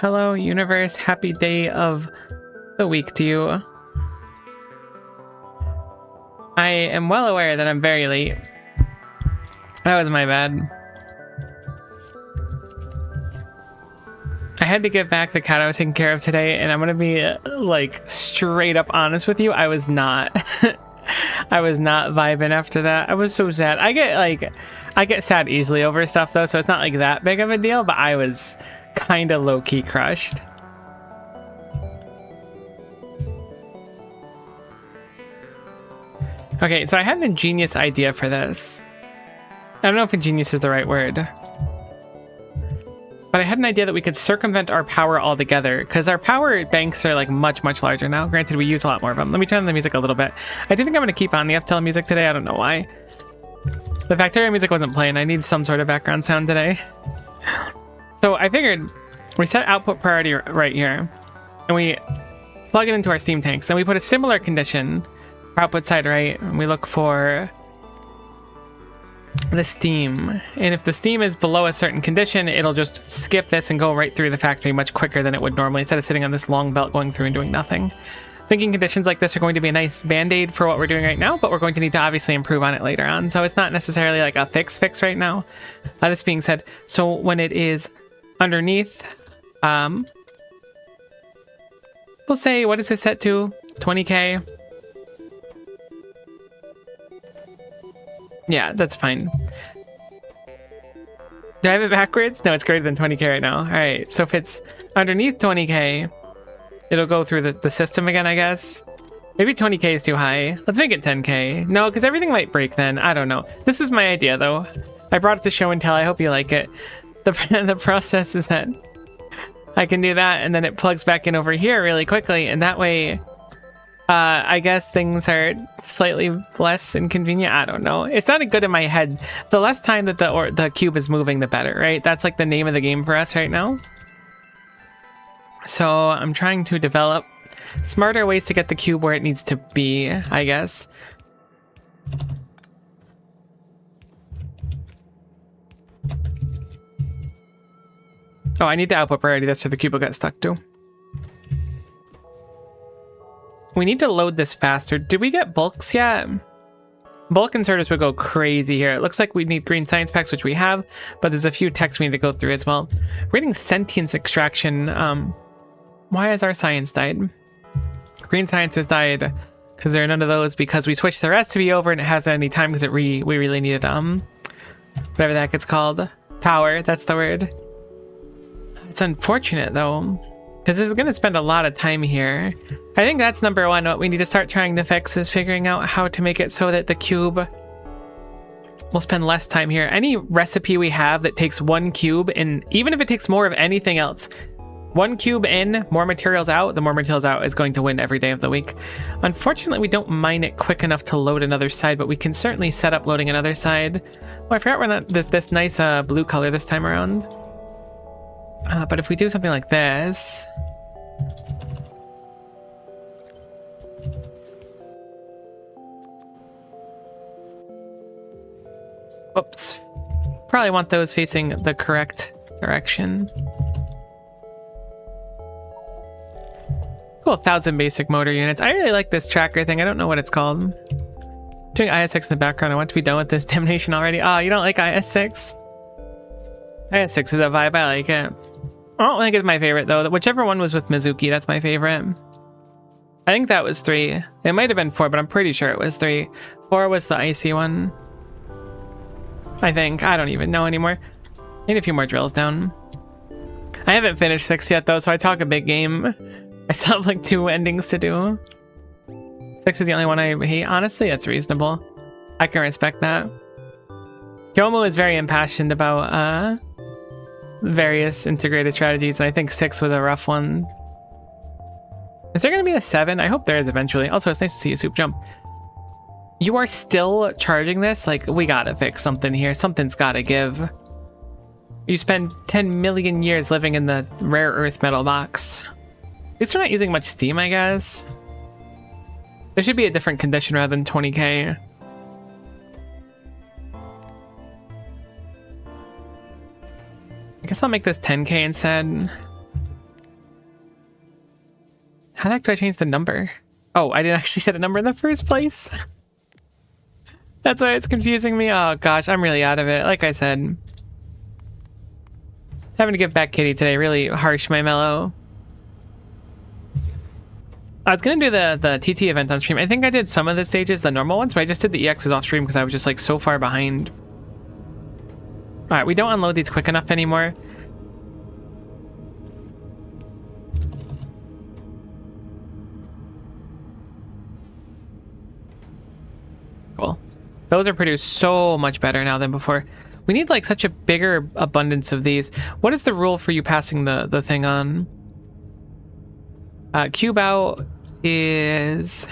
Hello, universe. Happy day of the week to you. I am well aware that I'm very late. That was my bad. I had to get back the cat I was taking care of today, and I'm gonna be like straight up honest with you. I was not. I was not vibing after that. I was so sad. I get sad easily over stuff though, so it's not like that big of a deal, but I was kind of low-key crushed. Okay, so I had an ingenious idea for this. I don't know if ingenious is the right word, but I had an idea that we could circumvent our power altogether, because our power banks are like much larger now. Granted, we use a lot more of them. Let me turn on the music a little bit. I do think I'm going to keep on the FTL music today. I don't know why. The Factorio music wasn't playing. I need some sort of background sound today. So I figured we set output priority right here, and we plug it into our steam tanks. Then we put a similar condition for output side right, and we look for the steam. And if the steam is below a certain condition, it'll just skip this and go right through the factory much quicker than it would normally, instead of sitting on this long belt going through and doing nothing. Thinking conditions like this are going to be a nice band-aid for what we're doing right now, but we're going to need to obviously improve on it later on. So it's not necessarily like a fix right now. This being said, so when it is underneath, we'll say, what is this set to? 20k? Yeah, that's fine. Do I have it backwards? No, it's greater than 20k right now. All right, so if it's underneath 20k, it'll go through the system again, I guess. Maybe 20k is too high. Let's make it 10k. No, because everything might break then. I don't know. This is my idea, though. I brought it to show and tell. I hope you like it. The process is that I can do that, and then it plugs back in over here really quickly, and that way, I guess things are slightly less inconvenient. I don't know. It's not good in my head. The less time that the cube is moving, the better, right? That's like the name of the game for us right now. So I'm trying to develop smarter ways to get the cube where it needs to be, I guess. Oh, I need to output priority this so the cube will get stuck too. We need to load this faster. Did we get bulks yet? Bulk inserters would go crazy here. It looks like we need green science packs, which we have, but there's a few texts we need to go through as well. We're getting sentience extraction. Why has our science died? Green science has died because there are none of those, because we switched the recipe over and it hasn't any time because we really needed whatever the heck it's called. Power, that's the word. It's unfortunate though, because it's going to spend a lot of time here. I think that's number one. What we need to start trying to fix is figuring out how to make it so that the cube will spend less time here. Any recipe we have that takes one cube, and even if it takes more of anything else, one cube in, more materials out, the more materials out is going to win every day of the week. Unfortunately, we don't mine it quick enough to load another side, but we can certainly set up loading another side. Oh, I forgot we're not this nice blue color this time around. But if we do something like this, whoops, probably want those facing the correct direction. Cool, 1,000 basic motor units. I really like this tracker thing. I don't know what it's called. Doing IS6 in the background. I want to be done with this damnation already. Oh, you don't like IS6? I got 6 is a vibe. I like it. I don't think it's my favorite though. Whichever one was with Mizuki, that's my favorite. I think that was 3. It might have been 4, but I'm pretty sure it was 3. 4 was the icy one. I think. I don't even know anymore. Need a few more drills down. I haven't finished 6 yet though, so I talk a big game. I still have like 2 endings to do. 6 is the only one I hate. Honestly, that's reasonable. I can respect that. Kyomu is very impassioned about various integrated strategies, and I think 6 was a rough one. Is there going to be a 7? I hope there is eventually. Also, it's nice to see you, Soup Jump. You are still charging this? Like, we gotta fix something here. Something's gotta give. You spend 10 million years living in the rare earth metal box. At least we're not using much steam, I guess. There should be a different condition rather than 20k. I guess I'll make this 10k instead. How the heck do I change the number? Oh, I didn't actually set a number in the first place. That's why it's confusing me. Oh gosh, I'm really out of it. Like I said, having to give back Kitty today really harsh my mellow. I was gonna do the TT event on stream. I think I did some of the stages, the normal ones, but I just did the EXs off stream because I was just like so far behind. All right, we don't unload these quick enough anymore. Cool. Those are produced so much better now than before. We need like such a bigger abundance of these. What is the rule for you passing the thing on? Cube out is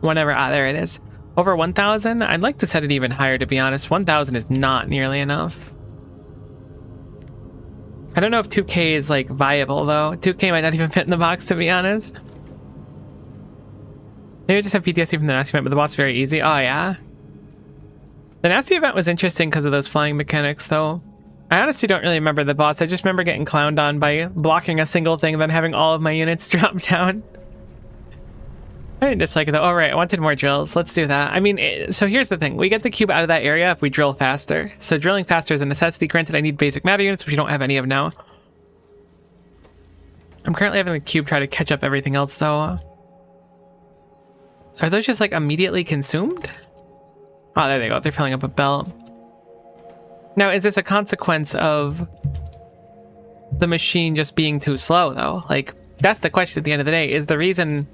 whenever. There it is. Over 1,000. I'd like to set it even higher, to be honest. 1,000 is not nearly enough. I don't know if 2k is like viable though. 2k might not even fit in the box, to be honest. Maybe I just have PTSD from the nasty event, but the boss is very easy. Oh yeah. The nasty event was interesting because of those flying mechanics though. I honestly don't really remember the boss. I just remember getting clowned on by blocking a single thing, then having all of my units drop down. I didn't dislike it though. All right, I wanted more drills. Let's do that. I mean, so here's the thing. We get the cube out of that area if we drill faster. So drilling faster is a necessity. Granted, I need basic matter units, which we don't have any of now. I'm currently having the cube try to catch up everything else though. Are those just like immediately consumed? Oh, there they go. They're filling up a belt. Now, is this a consequence of the machine just being too slow though? Like, that's the question at the end of the day. Is the reason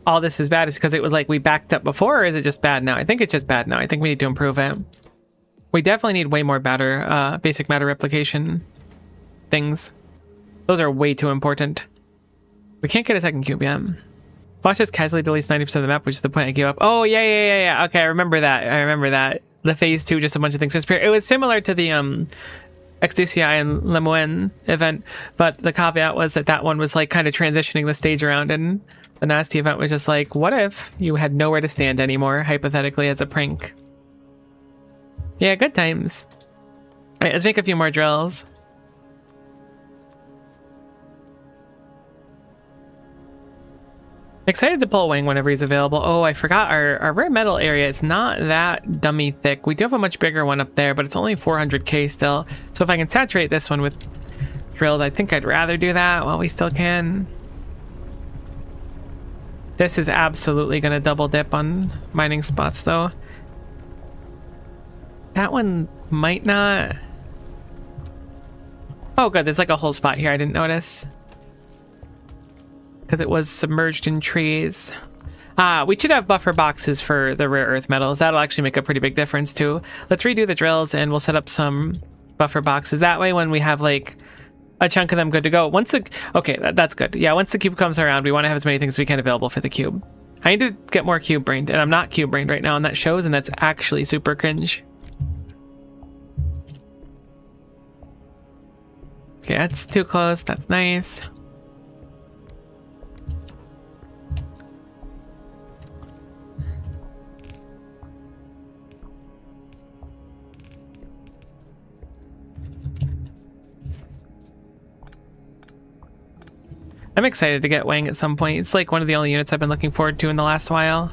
all this is bad is because it was like we backed up before, or is it just bad now? I think it's just bad now. I think we need to improve it. We definitely need way more better basic matter replication things. Those are way too important. We can't get a second cube yet. Boss just casually deletes 90% of the map, which is the point I gave up. Oh, yeah. Okay, I remember that. The phase 2, just a bunch of things disappear. It was similar to the Exducii and Lemoine event, but the caveat was that one was like kind of transitioning the stage around, and the nasty event was just like, what if you had nowhere to stand anymore, hypothetically, as a prank? Yeah, good times. All right, let's make a few more drills. Excited to pull Wang whenever he's available. Oh, I forgot our rare metal area is not that dummy thick. We do have a much bigger one up there, but it's only 400k still. So if I can saturate this one with drills, I think I'd rather do that while we still can. This is absolutely going to double dip on mining spots though. That one might not. Oh good, there's like a whole spot here I didn't notice, because it was submerged in trees. We should have buffer boxes for the rare earth metals. That'll actually make a pretty big difference too. Let's redo the drills and we'll set up some buffer boxes. That way when we have like a chunk of them good to go. Okay, that's good. Yeah, once the cube comes around, we want to have as many things as we can available for the cube. I need to get more cube brained, and I'm not cube brained right now, and that shows, and that's actually super cringe. Okay, that's too close. That's nice. I'm excited to get Wang at some point. It's like one of the only units I've been looking forward to in the last while.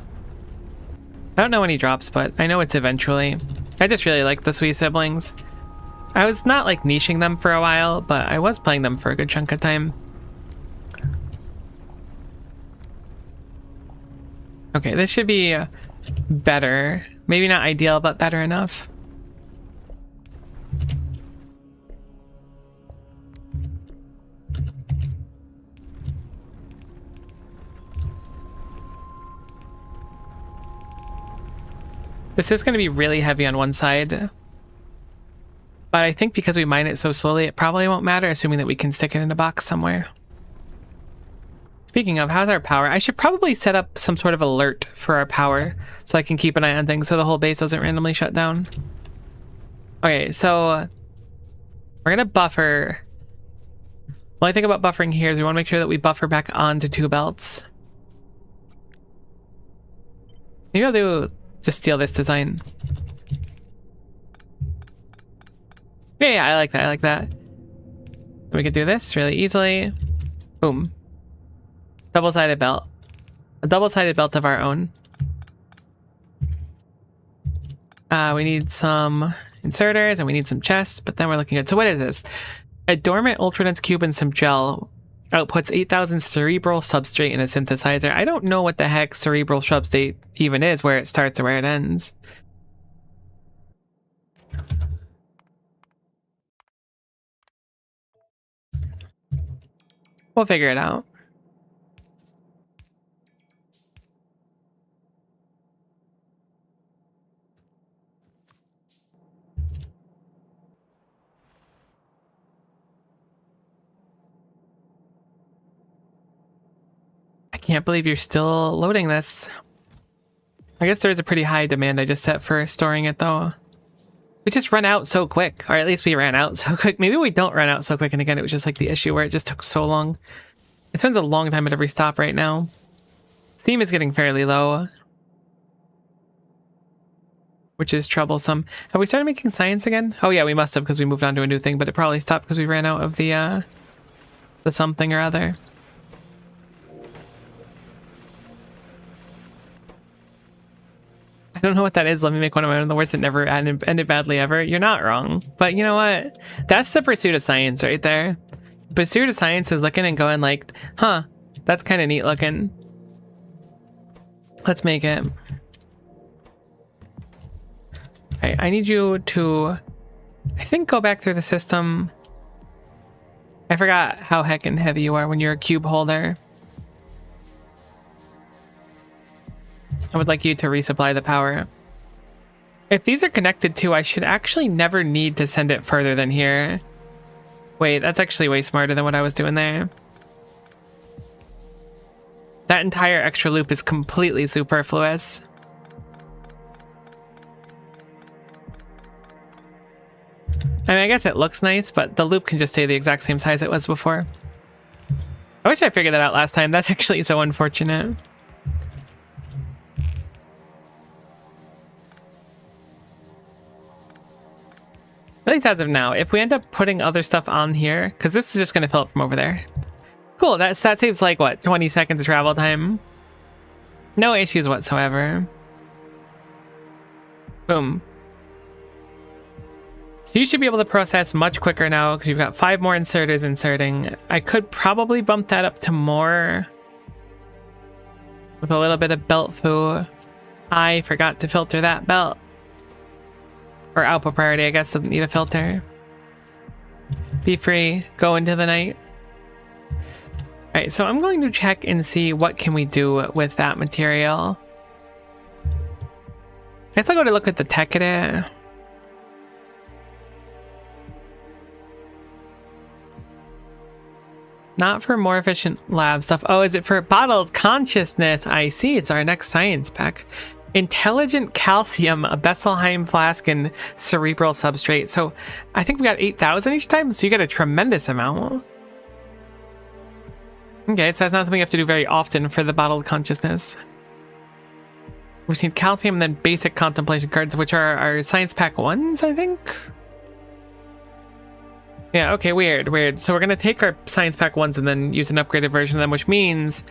I don't know when he drops, but I know it's eventually. I just really like the Sui siblings. I was not like niching them for a while, but I was playing them for a good chunk of time. Okay, this should be better. Maybe not ideal, but better enough. This is going to be really heavy on one side. But I think because we mine it so slowly, it probably won't matter, assuming that we can stick it in a box somewhere. Speaking of, how's our power? I should probably set up some sort of alert for our power so I can keep an eye on things so the whole base doesn't randomly shut down. Okay, so we're going to buffer. The only thing about buffering here is we want to make sure that we buffer back onto 2 belts. Maybe I'll do just steal this design. Yeah, I like that. I like that. We could do this really easily. Boom. Double-sided belt. A double-sided belt of our own. We need some inserters and we need some chests, but then we're looking at... So what is this? A dormant ultradense cube and some gel outputs 8,000 cerebral substrate in a synthesizer. I don't know what the heck cerebral substrate even is, where it starts or where it ends. We'll figure it out. I can't believe you're still loading this. I guess there's a pretty high demand I just set for storing it though. We just run out so quick, or at least we ran out so quick. Maybe we don't run out so quick, and again, it was just like the issue where it just took so long. It spends a long time at every stop right now. Steam is getting fairly low, which is troublesome. Have we started making science again? Oh yeah, we must have, because we moved on to a new thing, but it probably stopped because we ran out of the something or other. I don't know what that is. Let me make one of my own. The words that never ended badly ever. You're not wrong. But you know what? That's the pursuit of science right there. Pursuit of science is looking and going like, huh, that's kind of neat looking. Let's make it. I need you to, I think, go back through the system. I forgot how heckin' heavy you are when you're a cube holder. I would like you to resupply the power. If these are connected to, I should actually never need to send it further than here. Wait, that's actually way smarter than what I was doing there. That entire extra loop is completely superfluous. I mean, I guess it looks nice, but the loop can just stay the exact same size it was before. I wish I figured that out last time. That's actually so unfortunate. At least as of now, if we end up putting other stuff on here, because this is just going to fill up from over there. Cool, that saves like, what, 20 seconds of travel time? No issues whatsoever. Boom. So you should be able to process much quicker now, because you've got 5 more inserters inserting. I could probably bump that up to more. With a little bit of belt foo. I forgot to filter that belt. Or output priority, I guess, doesn't need a filter. Be free, go into the night. Alright, so I'm going to check and see what can we do with that material. I guess I'll go to look at the tech at it. Not for more efficient lab stuff. Oh, is it for bottled consciousness? I see, it's our next science pack. Intelligent calcium, a Besselheim flask, and cerebral substrate. So I think we got 8,000 each time, so you get a tremendous amount. Okay, so that's not something you have to do very often for the bottled consciousness. We've seen calcium and then basic contemplation cards, which are our science pack 1s, I think? Yeah, okay, weird. So we're going to take our science pack 1s and then use an upgraded version of them, which means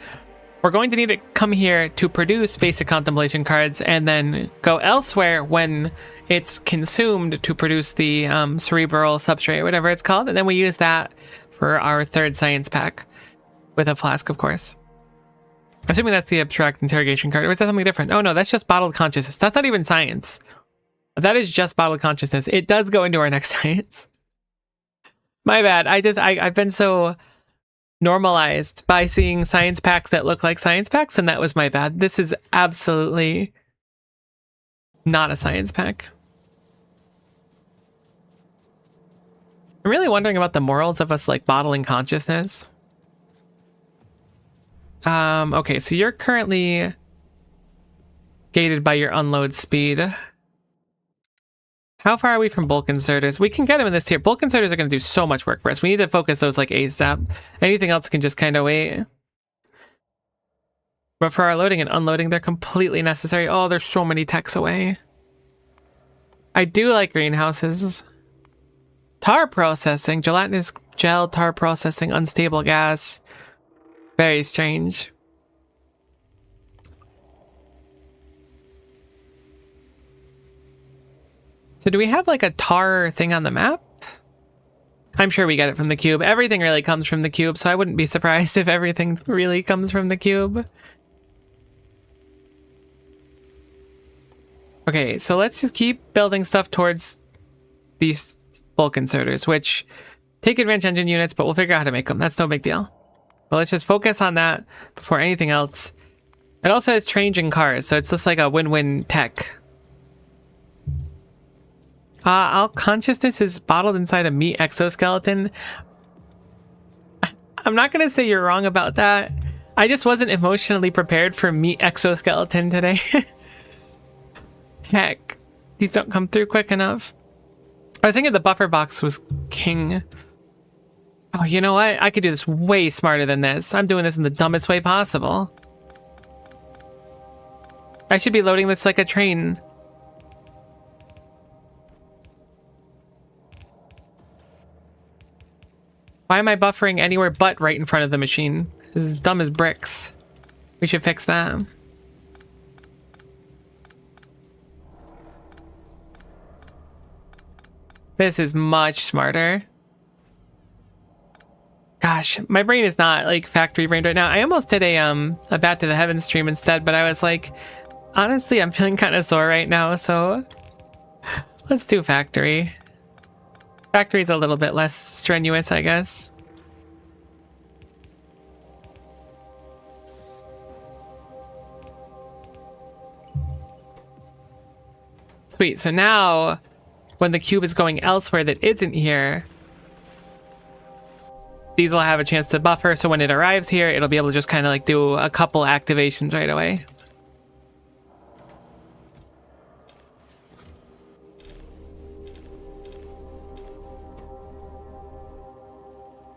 We're going to need to come here to produce basic contemplation cards and then go elsewhere when it's consumed to produce the cerebral substrate, whatever it's called. And then we use that for our third science pack with a flask, of course. Assuming that's the abstract interrogation card. Or is that something different? Oh no, that's just bottled consciousness. That's not even science. That is just bottled consciousness. It does go into our next science. My bad. I've been so normalized by seeing science packs that look like science packs, and that was my bad. This is absolutely not a science pack. I'm really wondering about the morals of us like bottling consciousness. Okay, so you're currently gated by your unload speed. How far are we from bulk inserters? We can get them in this tier. Bulk inserters are going to do so much work for us. We need to focus those like ASAP. Anything else can just kind of wait. But for our loading and unloading, they're completely necessary. Oh, there's so many techs away. I do like greenhouses. Tar processing, gelatinous gel, tar processing, unstable gas. Very strange. So do we have like a tar thing on the map? I'm sure we get it from the cube. Everything really comes from the cube, so I wouldn't be surprised if everything really comes from the cube. Okay, so let's just keep building stuff towards these bulk inserters, which take advantage engine units, but we'll figure out how to make them. That's no big deal. But let's just focus on that before anything else. It also has changing cars, so it's just like a win-win tech. All consciousness is bottled inside a meat exoskeleton. I'm not going to say you're wrong about that. I just wasn't emotionally prepared for meat exoskeleton today. Heck, these don't come through quick enough. I was thinking the buffer box was king. Oh, you know what? I could do this way smarter than this. I'm doing this in the dumbest way possible. I should be loading this like a train. Why am I buffering anywhere but right in front of the machine? This is dumb as bricks. We should fix that. This is much smarter. Gosh, my brain is not like factory brained right now. I almost did a Bat to the Heavens stream instead, but I was like, honestly, I'm feeling kind of sore right now, so let's do factory. Factory's a little bit less strenuous, I guess. Sweet, so now when the cube is going elsewhere that isn't here, these will have a chance to buffer, so when it arrives here, it'll be able to just kind of like do a couple activations right away.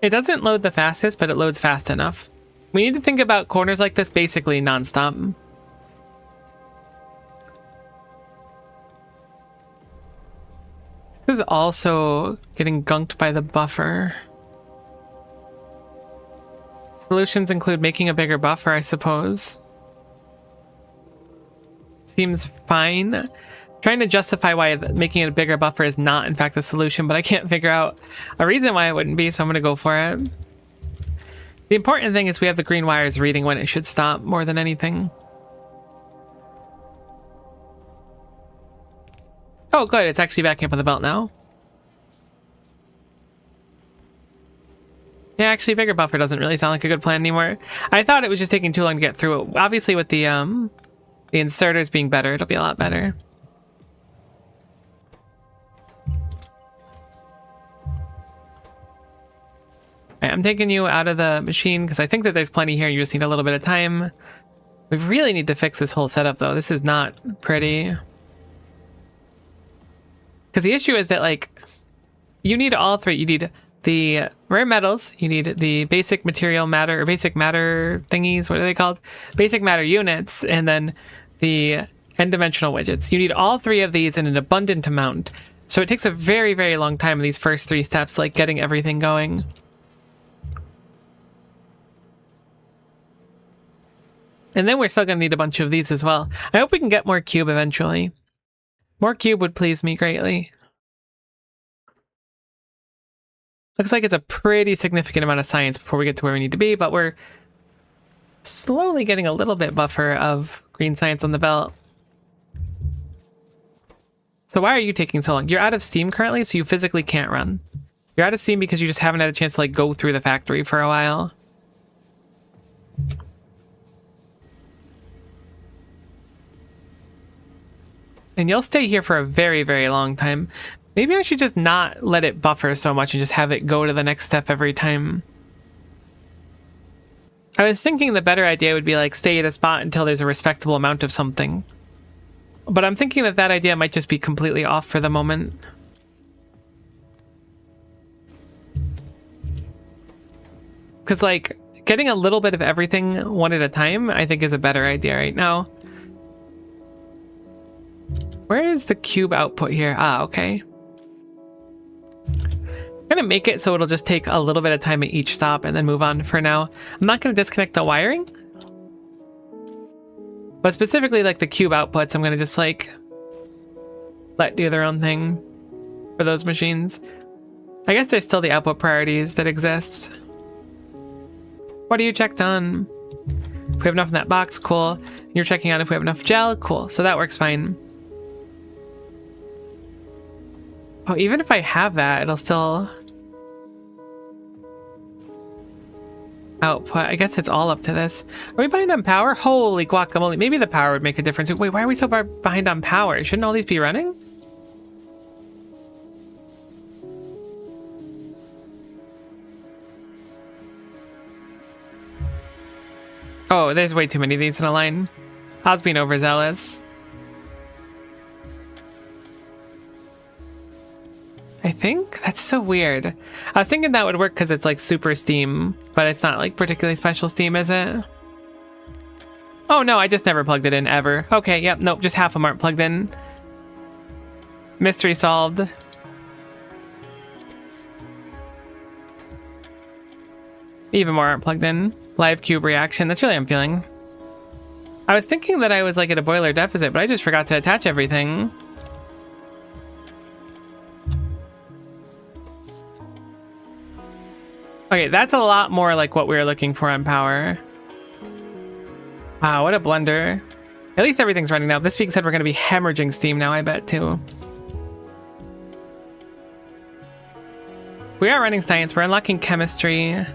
It doesn't load the fastest, but it loads fast enough. We need to think about corners like this basically nonstop. This is also getting gunked by the buffer. Solutions include making a bigger buffer, I suppose. Seems fine. Trying to justify why making it a bigger buffer is not in fact the solution, but I can't figure out a reason why it wouldn't be, so I'm gonna go for it. The important thing is we have the green wires reading when it should stop more than anything. Oh good, it's actually backing up on the belt now. Yeah, actually bigger buffer doesn't really sound like a good plan anymore. I thought it was just taking too long to get through it. Obviously with the inserters being better, it'll be a lot better. Right, I'm taking you out of the machine because I think that there's plenty here. You just need a little bit of time. We really need to fix this whole setup though. This is not pretty. Because the issue is that like, you need all three. You need the rare metals, you need the basic material matter, or basic matter thingies, what are they called? Basic matter units, and then the n-dimensional widgets. You need all three of these in an abundant amount. So it takes a very, very long time in these first three steps, like getting everything going. And then we're still going to need a bunch of these as well. I hope we can get more cube eventually. More cube would please me greatly. Looks like it's a pretty significant amount of science before we get to where we need to be, but we're slowly getting a little bit buffer of green science on the belt. So why are you taking so long? You're out of steam currently, so you physically can't run. You're out of steam because you just haven't had a chance to like go through the factory for a while. And you'll stay here for a very, very long time. Maybe I should just not let it buffer so much and just have it go to the next step every time. I was thinking the better idea would be like stay at a spot until there's a respectable amount of something. But I'm thinking that that idea might just be completely off for the moment. Because like getting a little bit of everything one at a time, I think is a better idea right now. Where is the cube output here? Ah, okay. I'm gonna make it so it'll just take a little bit of time at each stop and then move on for now. I'm not gonna disconnect the wiring. But specifically like the cube outputs, I'm gonna just like let do their own thing for those machines. I guess there's still the output priorities that exist. What are you checked on? If we have enough in that box, cool. You're checking on if we have enough gel, cool. So that works fine. Oh, even if I have that, it'll still output. I guess it's all up to this. Are we behind on power? Holy guacamole. Maybe the power would make a difference. Wait, why are we so far behind on power? Shouldn't all these be running? Oh, there's way too many of these in a line. I was being overzealous. I think? That's so weird. I was thinking that would work because it's like super steam, but it's not like particularly special steam, is it? Oh no, I just never plugged it in ever. Okay, yep, nope, just half of them aren't plugged in. Mystery solved. Even more aren't plugged in. Live cube reaction, that's really how I'm feeling. I was thinking that I was like at a boiler deficit, but I just forgot to attach everything. Okay, that's a lot more like what we were looking for on power. Wow, what a blunder. At least everything's running now. This week said we're going to be hemorrhaging steam now, I bet, too. We are running science. We're unlocking chemistry.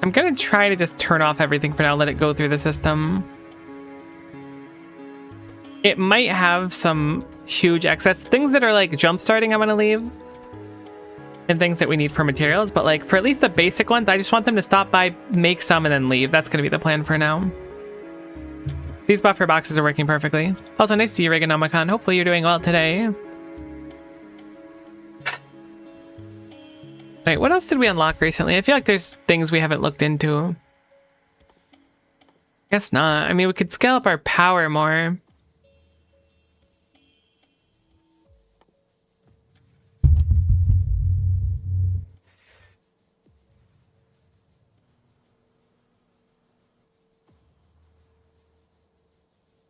I'm gonna try to just turn off everything for now, let it go through the system. It might have some huge excess. Things that are like jump starting I'm gonna leave. And things that we need for materials, but like for at least the basic ones, I just want them to stop by, make some, and then leave. That's gonna be the plan for now. These buffer boxes are working perfectly. Also, nice to see you, Reganomicon. Hopefully you're doing well today. Wait, what else did we unlock recently? I feel like there's things we haven't looked into. Guess not. I mean, we could scale up our power more.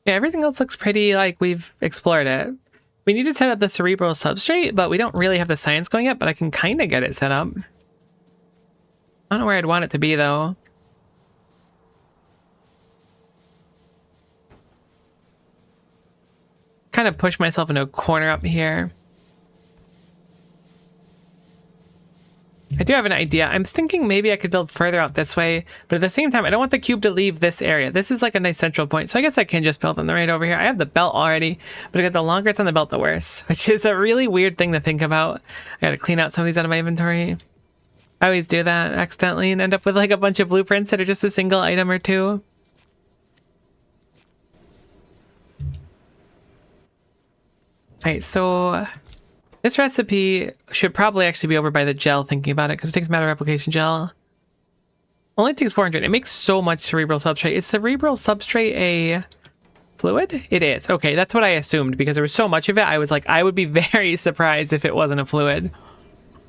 Yeah, everything else looks pretty like we've explored it. We need to set up the cerebral substrate, but we don't really have the science going yet, but I can kind of get it set up. I don't know where I'd want it to be, though. Kind of push myself into a corner up here. I do have an idea. I'm thinking maybe I could build further out this way, but at the same time, I don't want the cube to leave this area. This is like a nice central point, so I guess I can just build them right over here. I have the belt already, but I got the longer it's on the belt, the worse, which is a really weird thing to think about. I gotta clean out some of these out of my inventory. I always do that accidentally and end up with like a bunch of blueprints that are just a single item or two. Alright, so this recipe should probably actually be over by the gel, thinking about it, because it takes matter replication gel. Only takes 400. It makes so much cerebral substrate. Is cerebral substrate a fluid? It is. Okay, that's what I assumed because there was so much of it. I was like, I would be very surprised if it wasn't a fluid.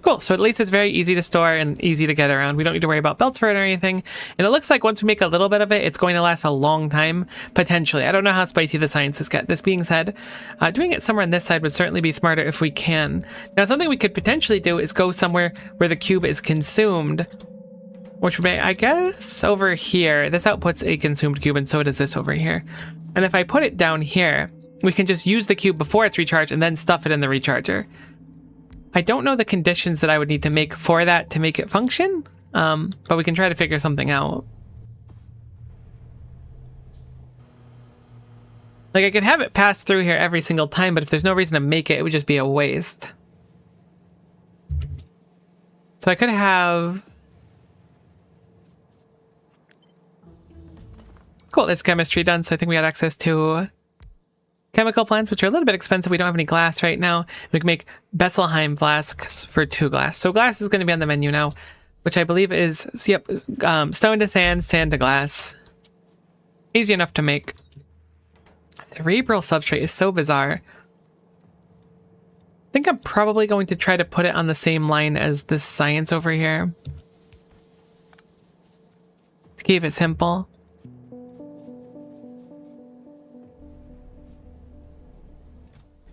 Cool, so at least it's very easy to store and easy to get around. We don't need to worry about belts for it or anything. And it looks like once we make a little bit of it, it's going to last a long time, potentially. I don't know how spicy the scientists get. This being said, doing it somewhere on this side would certainly be smarter if we can. Now, something we could potentially do is go somewhere where the cube is consumed, which would be, I guess, over here. This outputs a consumed cube, and so does this over here. And if I put it down here, we can just use the cube before it's recharged and then stuff it in the recharger. I don't know the conditions that I would need to make for that to make it function, but we can try to figure something out. Like, I could have it pass through here every single time, but if there's no reason to make it, it would just be a waste. So I could have... Cool, this chemistry done, so I think we had access to chemical plants, which are a little bit expensive. We don't have any glass right now. We can make Besselheim flasks for 2 glass. So glass is going to be on the menu now, which I believe is, yep, stone to sand, sand to glass. Easy enough to make. Cerebral substrate is so bizarre. I think I'm probably going to try to put it on the same line as this science over here, to keep it simple.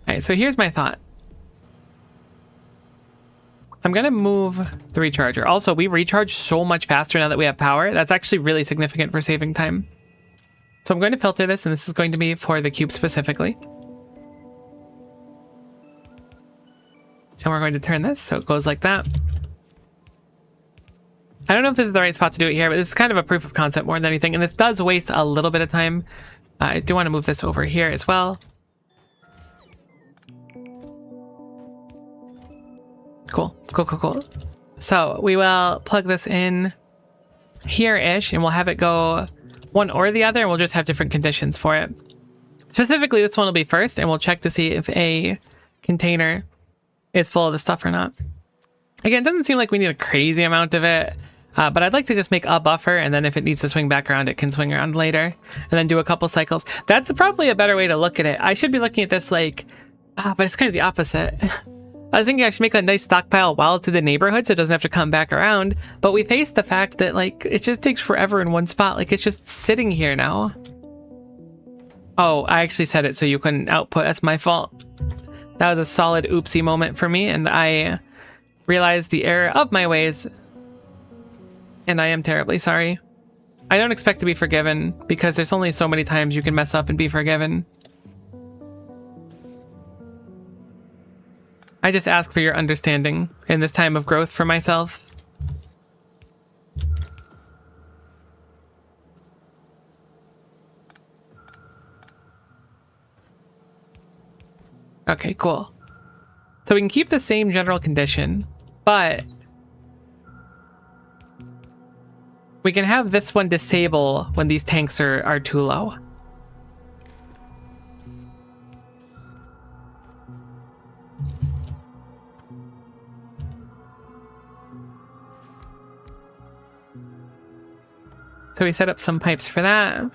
Alright, so here's my thought. I'm going to move the recharger. Also, we recharge so much faster now that we have power. That's actually really significant for saving time. So I'm going to filter this, and this is going to be for the cube specifically. And we're going to turn this so it goes like that. I don't know if this is the right spot to do it here, but this is kind of a proof of concept more than anything. And this does waste a little bit of time. I do want to move this over here as well. Cool, cool, cool, cool. So we will plug this in here-ish, and we'll have it go one or the other, and we'll just have different conditions for it. Specifically, this one will be first, and we'll check to see if a container is full of the stuff or not. Again, it doesn't seem like we need a crazy amount of it, but I'd like to just make a buffer, and then if it needs to swing back around, it can swing around later, and then do a couple cycles. That's probably a better way to look at it. I should be looking at this like, but it's kind of the opposite. I was thinking I should make a nice stockpile while it's in the neighborhood so it doesn't have to come back around. But we face the fact that, like, it just takes forever in one spot. Like, it's just sitting here now. Oh, I actually said it so you couldn't output. That's my fault. That was a solid oopsie moment for me, and I realized the error of my ways. And I am terribly sorry. I don't expect to be forgiven because there's only so many times you can mess up and be forgiven. I just ask for your understanding in this time of growth for myself. Okay, cool. So we can keep the same general condition, but we can have this one disable when these tanks are too low. So we set up some pipes for that.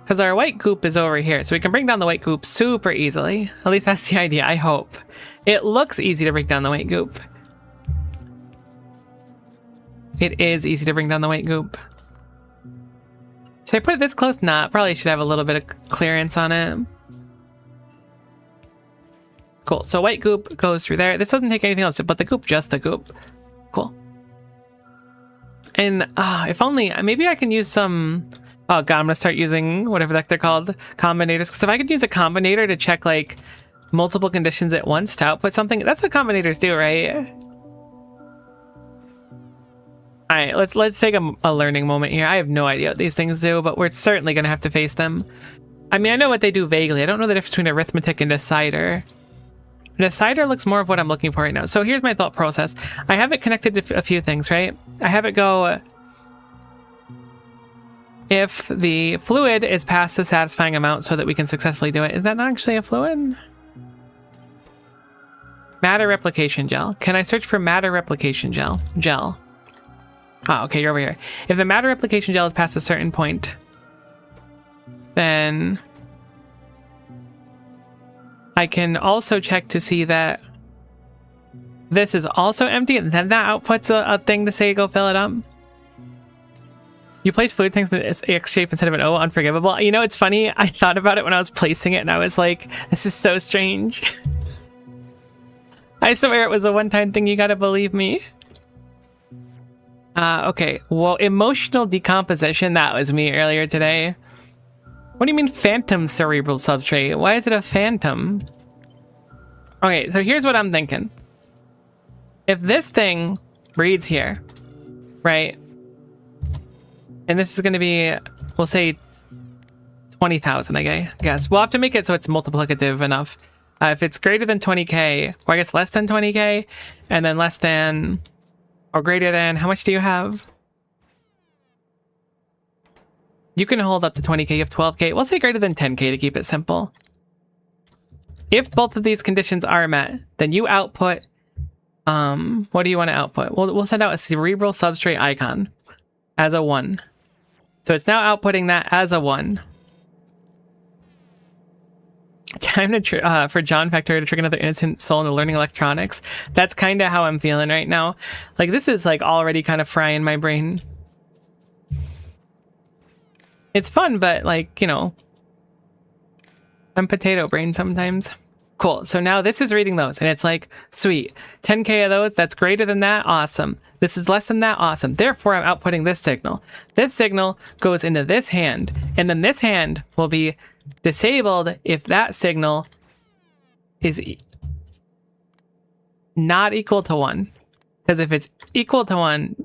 Because our white goop is over here, so we can bring down the white goop super easily. At least that's the idea, I hope. It looks easy to bring down the white goop. It is easy to bring down the white goop. Should I put it this close? Nah, probably should have a little bit of clearance on it. Cool, so white goop goes through there. This doesn't take anything else, but the goop, just the goop. Cool. And if only, maybe I can use some, oh god, I'm gonna start using whatever the heck they're called, combinators. Because if I could use a combinator to check like multiple conditions at once to output something, that's what combinators do, right? Alright, let's take a learning moment here. I have no idea what these things do, but we're certainly gonna have to face them. I mean, I know what they do vaguely. I don't know the difference between arithmetic and decider. A decider looks more of what I'm looking for right now. So here's my thought process. I have it connected to a few things, right? I have it go, if the fluid is past the satisfying amount so that we can successfully do it. Is that not actually a fluid? Matter replication gel. Can I search for matter replication gel? Gel. Oh, okay, you're over here. If the matter replication gel is past a certain point, then I can also check to see that this is also empty, and then that outputs a thing to say go fill it up. You place fluid tanks in the X shape instead of an O, unforgivable. You know, it's funny, I thought about it when I was placing it, and I was like, this is so strange. I swear it was a one-time thing, you gotta believe me. Okay, well, emotional decomposition, that was me earlier today. What do you mean phantom cerebral substrate? Why is it a phantom? Okay, so here's what I'm thinking. If this thing breeds here, right? And this is going to be, we'll say 20,000, I guess. We'll have to make it so it's multiplicative enough. If it's greater than 20k, or I guess less than 20k, and then less than, or greater than, how much do you have? You can hold up to 20k, you have 12k. We'll say greater than 10k to keep it simple. If both of these conditions are met, then you output, what do you want to output? We'll send out a cerebral substrate icon as a 1. So it's now outputting that as a 1. Time to for John Factorio to trick another innocent soul into learning electronics. That's kind of how I'm feeling right now. Like, this is like already kind of frying my brain. It's fun, but like, you know, I'm potato brain sometimes. Cool. So now this is reading those, and it's like, sweet. 10k of those, that's greater than that, awesome. This is less than that, awesome. Therefore, I'm outputting this signal. This signal goes into this hand, and then this hand will be disabled if that signal is not equal to 1. Because if it's equal to 1,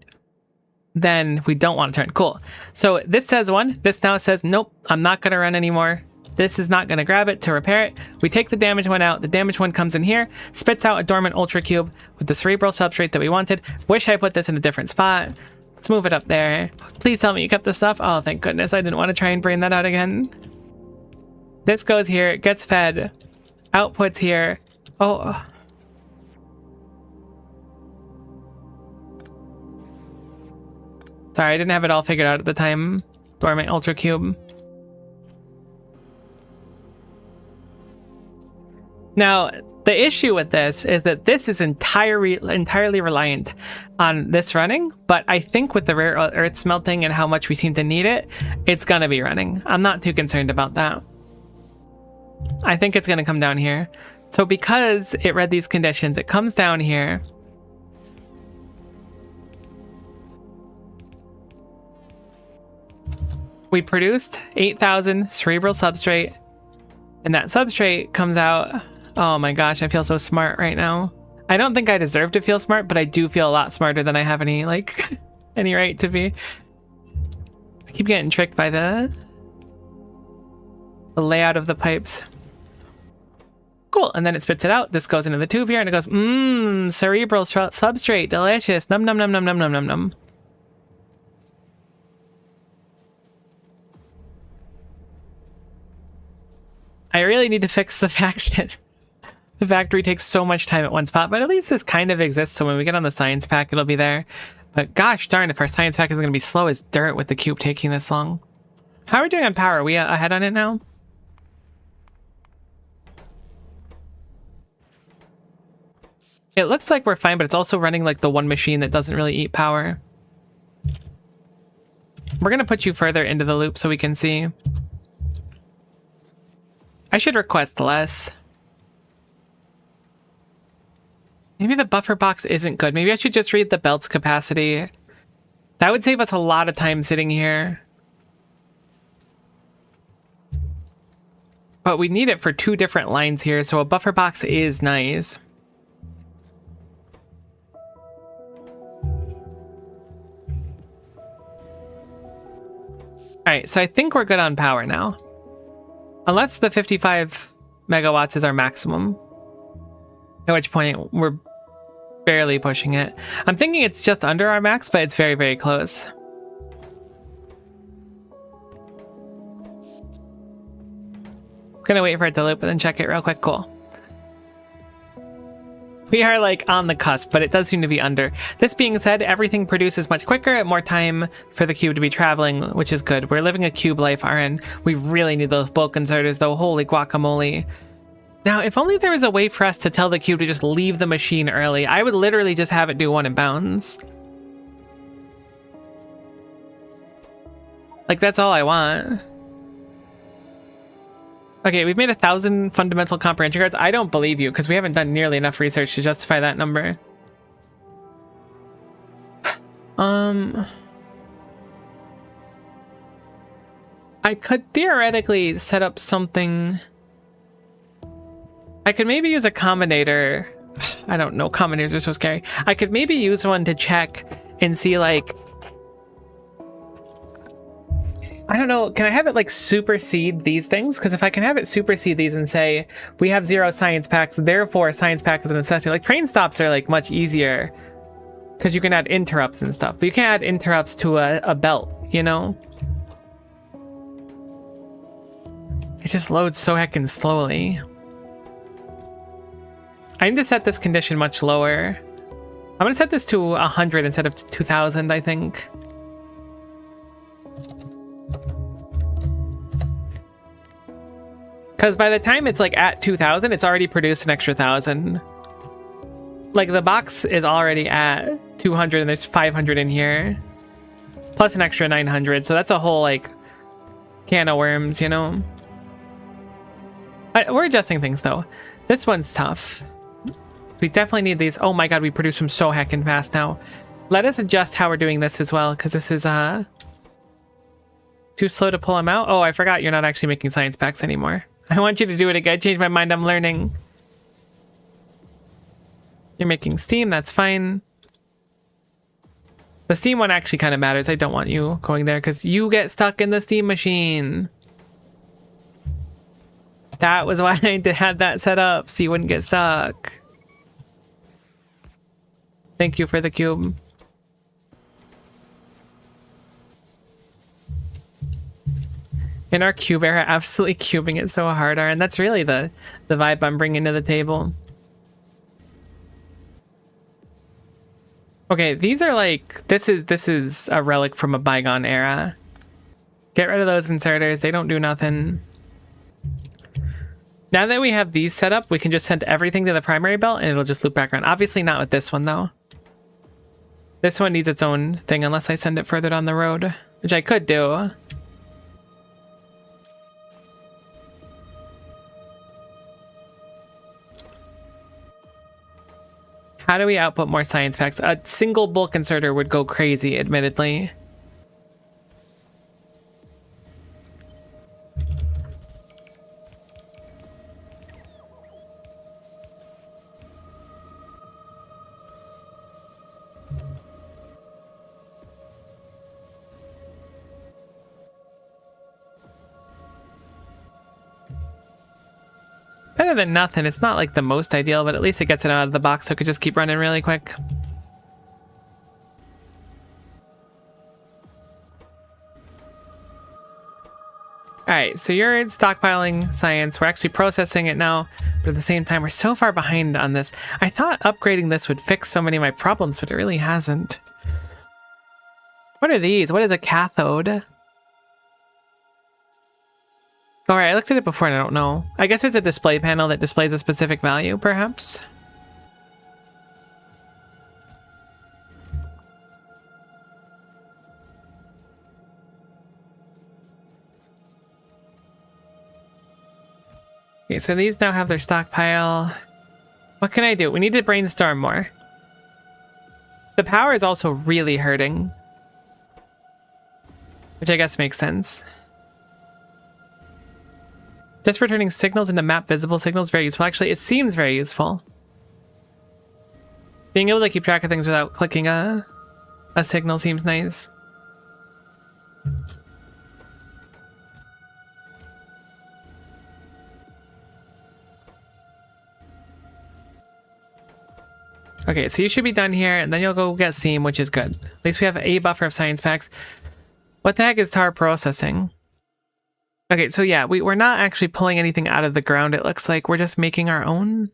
then we don't want to turn. Cool. So this says 1. This now says, nope, I'm not going to run anymore. This is not going to grab it to repair it. We take the damaged one out. The damaged one comes in here, spits out a dormant ultra cube with the cerebral substrate that we wanted. Wish I put this in a different spot. Let's move it up there. Please tell me you kept the stuff. Oh, thank goodness. I didn't want to try and brain that out again. This goes here, gets fed, outputs here. Oh. Sorry, I didn't have it all figured out at the time. Dormant ultra cube. Now, the issue with this is that this is entirely reliant on this running, but I think with the rare earth smelting and how much we seem to need it, it's gonna be running. I'm not too concerned about that. I think it's gonna come down here. So because it read these conditions, it comes down here. We produced 8,000 cerebral substrate, and that substrate comes out. Oh my gosh, I feel so smart right now. I don't think I deserve to feel smart, but I do feel a lot smarter than I have any, like, any right to be. I keep getting tricked by the layout of the pipes. Cool, and then it spits it out. This goes into the tube here, and it goes, cerebral substrate, delicious. Num num num num num num num num. I really need to fix the fact that the factory takes so much time at one spot, but at least this kind of exists, so when we get on the science pack, it'll be there. But gosh darn, if our science pack is going to be slow as dirt with the cube taking this long. How are we doing on power? Are we ahead on it now? It looks like we're fine, but it's also running like the one machine that doesn't really eat power. We're going to put you further into the loop so we can see. I should request less. Maybe the buffer box isn't good. Maybe I should just read the belt's capacity. That would save us a lot of time sitting here. But we need it for 2 different lines here, so a buffer box is nice. Alright, so I think we're good on power now. Unless the 55 megawatts is our maximum. At which point we're barely pushing it. I'm thinking it's just under our max, but it's very, very close. I'm gonna wait for it to loop and then check it real quick. Cool. We are like on the cusp, but it does seem to be under. This being said, everything produces much quicker, more time for the cube to be traveling, which is good. We're living a cube life, RN. We really need those bulk inserters though, holy guacamole. Now, if only there was a way for us to tell the cube to just leave the machine early. I would literally just have it do one and bounds. Like, that's all I want. Okay, we've made 1,000 fundamental comprehension cards. I don't believe you, because we haven't done nearly enough research to justify that number. I could theoretically set up something... I could maybe use a combinator. I don't know, combinators are so scary. I could maybe use one to check and see, like... I don't know, can I have it like supersede these things? Because if I can have it supersede these and say, we have 0 science packs, therefore science pack is a necessity. Like train stops are like much easier because you can add interrupts and stuff, but you can't add interrupts to a belt, you know? It just loads so heckin' slowly. I need to set this condition much lower. I'm gonna set this to 100 instead of 2,000, I think. Because by the time it's like at 2,000, it's already produced an extra 1,000. Like the box is already at 200 and there's 500 in here. Plus an extra 900. So that's a whole like can of worms, you know? We're adjusting things though. This one's tough. We definitely need these. Oh my god, we produce them so heckin' fast now. Let us adjust how we're doing this as well, because this is too slow to pull them out. Oh, I forgot you're not actually making science packs anymore. I want you to do it again. Change my mind, I'm learning. You're making steam, that's fine. The steam one actually kind of matters. I don't want you going there because you get stuck in the steam machine. That was why I had that set up, so you wouldn't get stuck. Thank you for the cube. In our cube era, absolutely cubing it so hard, and that's really the vibe I'm bringing to the table. Okay, these are like, this is a relic from a bygone era. Get rid of those inserters, they don't do nothing. Now that we have these set up, we can just send everything to the primary belt and it'll just loop back around. Obviously not with this one though. This one needs its own thing unless I send it further down the road, which I could do. How do we output more science packs? A single bulk inserter would go crazy, admittedly. Better than nothing. It's not like the most ideal, but at least it gets it out of the box so it could just keep running really quick. Alright, so you're stockpiling science. We're actually processing it now, but at the same time, we're so far behind on this. I thought upgrading this would fix so many of my problems, but it really hasn't. What are these? What is a cathode? Alright, I looked at it before and I don't know. I guess it's a display panel that displays a specific value, perhaps? Okay, so these now have their stockpile. What can I do? We need to brainstorm more. The power is also really hurting, which I guess makes sense. Just for turning signals into map visible signals, very useful. Actually, it seems very useful. Being able to keep track of things without clicking a signal seems nice. Okay, so you should be done here, and then you'll go get Seam, which is good. At least we have a buffer of science packs. What the heck is tar processing? Okay, so yeah, we're not actually pulling anything out of the ground, it looks like. We're just making our own.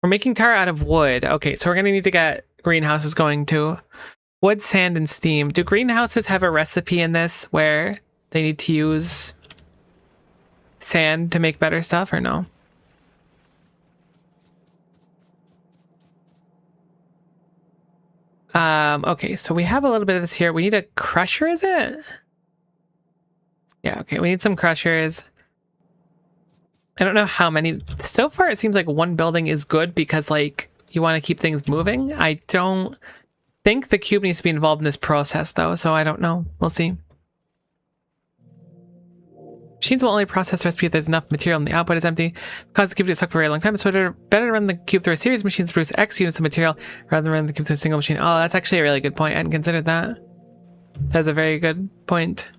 We're making tar out of wood. Okay, so we're gonna need to get greenhouses going too. Wood, sand, and steam. Do greenhouses have a recipe in this where they need to use sand to make better stuff or no? Okay, so we have a little bit of this here. We need a crusher, is it? Yeah, okay, we need some crushers. I don't know how many. So far, it seems like one building is good because, like, you want to keep things moving. I don't think the cube needs to be involved in this process, though, so I don't know. We'll see. Machines will only process the recipe if there's enough material and the output is empty. Cause the cube to suck for a very long time. So better to run the cube through a series of machines to produce X units of material rather than run the cube through a single machine. Oh, that's actually a really good point. I hadn't considered that. That's a very good point.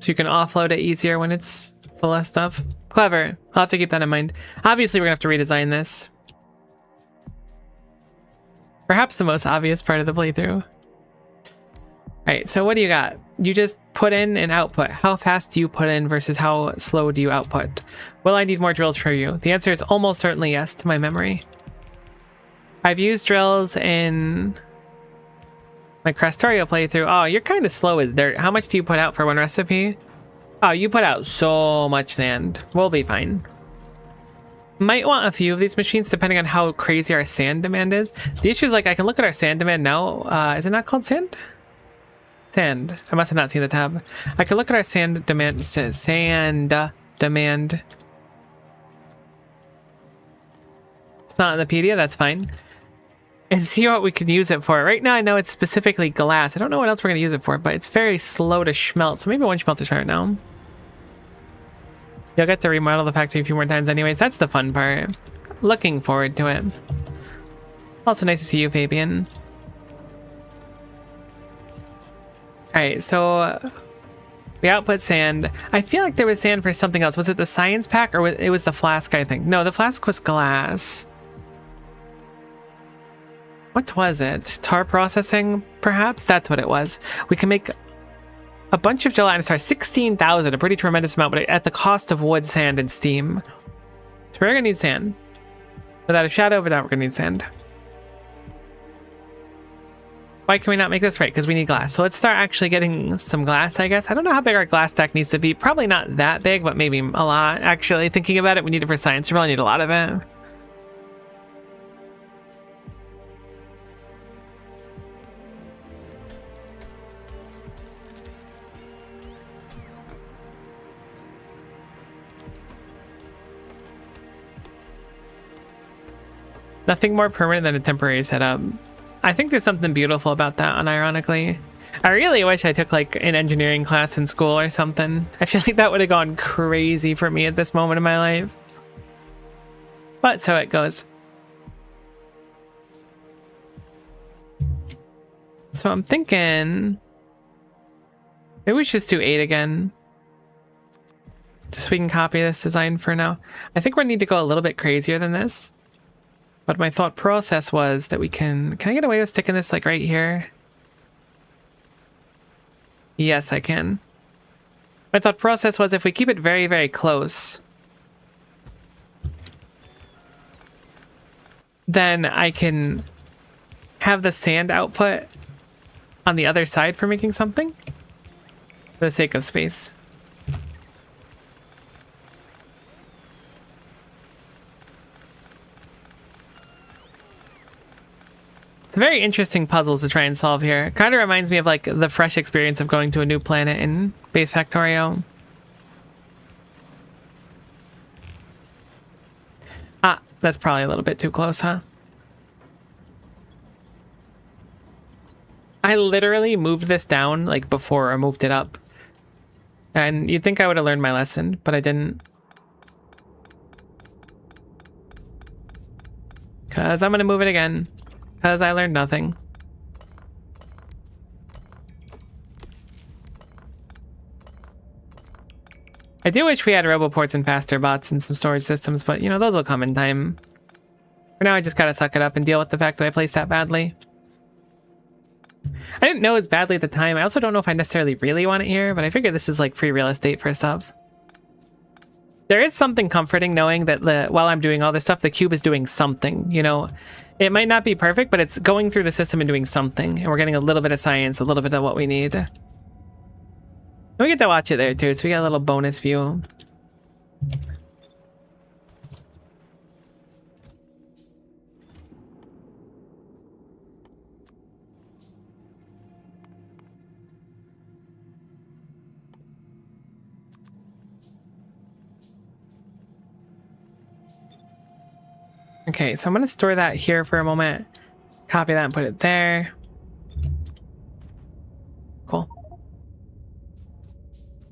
So you can offload it easier when it's full of stuff. Clever. I'll have to keep that in mind. Obviously, we're gonna have to redesign this. Perhaps the most obvious part of the playthrough. Alright, so what do you got? You just put in and output. How fast do you put in versus how slow do you output? Will I need more drills for you? The answer is almost certainly yes to my memory. I've used drills in my Factorio playthrough. Oh, you're kind of slow as dirt. How much do you put out for one recipe? Oh, you put out so much sand. We'll be fine. Might want a few of these machines depending on how crazy our sand demand is. The issue is, like, I can look at our sand demand now. Is it not called sand? Sand. I must have not seen the tab. I can look at our sand demand. Sand demand. It's not in the pedia. That's fine. And see what we can use it for. Right now, I know it's specifically glass. I don't know what else we're going to use it for, but it's very slow to smelt. So maybe one smelter's right now. You'll get to remodel the factory a few more times anyways. That's the fun part. Looking forward to it. Also nice to see you, Fabian. Alright, so we output sand. I feel like there was sand for something else. Was it the science pack or it was the flask, I think? No, the flask was glass. What was it? Tar processing, perhaps? That's what it was. We can make a bunch of gelatinous tar. 16,000, a pretty tremendous amount, but at the cost of wood, sand, and steam. So we're gonna need sand. Without a shadow of a doubt, we're gonna need sand. Why can we not make this right? Because we need glass. So let's start actually getting some glass, I guess. I don't know how big our glass stack needs to be. Probably not that big, but maybe a lot. Actually, thinking about it, we need it for science. We probably need a lot of it. Nothing more permanent than a temporary setup. I think there's something beautiful about that, unironically. I really wish I took like an engineering class in school or something. I feel like that would have gone crazy for me at this moment in my life. But so it goes. So I'm thinking maybe we should just do 8 again. Just so we can copy this design for now. I think we need to go a little bit crazier than this. But my thought process was that we can I get away with sticking this like right here? Yes, I can. My thought process was if we keep it very, very close, then I can have the sand output on the other side for making something for the sake of space. Very interesting puzzles to try and solve here. Kind of reminds me of like the fresh experience of going to a new planet in base Factorio. Ah, that's probably a little bit too close, huh? I literally moved this down like before I moved it up. And you'd think I would have learned my lesson, but I didn't. Because I'm going to move it again. Because I learned nothing. I do wish we had roboports and faster bots and some storage systems, but you know, those will come in time. For now, I just gotta suck it up and deal with the fact that I placed that badly. I didn't know as badly at the time. I also don't know if I necessarily really want it here, but I figured this is like free real estate for stuff. There is something comforting knowing that while I'm doing all this stuff, the cube is doing something, you know? It might not be perfect, but it's going through the system and doing something. And we're getting a little bit of science, a little bit of what we need. And we get to watch it there too, so we got a little bonus view. Okay, so I'm gonna store that here for a moment. Copy that and put it there. Cool.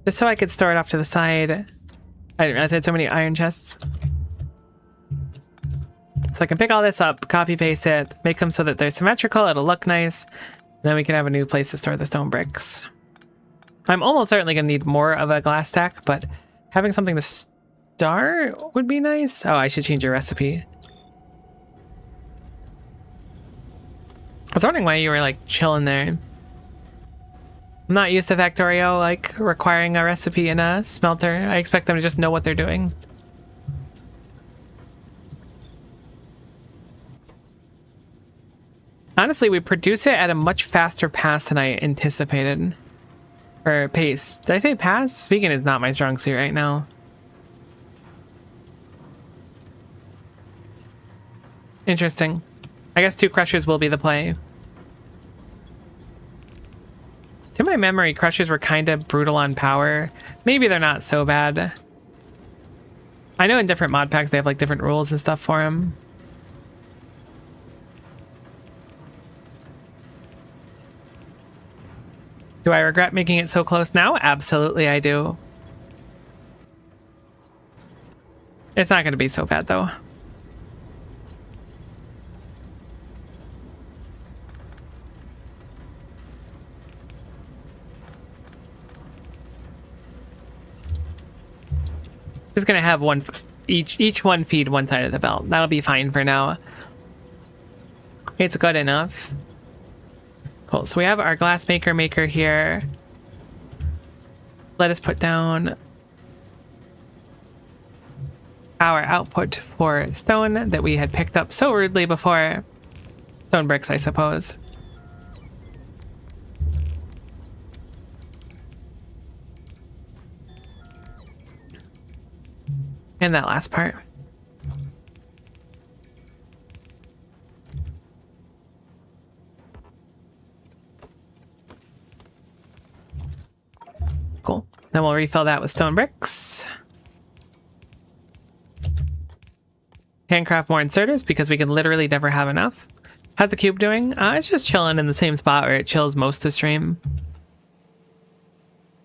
Just so I could store it off to the side. I didn't realize I had so many iron chests. So I can pick all this up, copy paste it, make them so that they're symmetrical, it'll look nice. Then we can have a new place to store the stone bricks. I'm almost certainly gonna need more of a glass stack, but having something to start would be nice. Oh, I should change your recipe. I was wondering why you were like chilling there. I'm not used to Factorio like requiring a recipe in a smelter. I expect them to just know what they're doing. Honestly, we produce it at a much faster pace than I anticipated. Or pace. Did I say pace? Speaking is not my strong suit right now. Interesting. I guess 2 crushers will be the play. To my memory, crushers were kind of brutal on power. Maybe they're not so bad. I know in different mod packs they have like different rules and stuff for them. Do I regret making it so close now? Absolutely I do. It's not going to be so bad though. Just gonna have one each one feed one side of the belt. That'll be fine for now. It's good enough. Cool. So we have our glass maker here. Let us put down our output for stone that we had picked up so rudely before. Stone bricks, I suppose. And that last part. Cool. Then we'll refill that with stone bricks. Handcraft more inserters because we can literally never have enough. How's the cube doing? It's just chilling in the same spot where it chills most of the stream.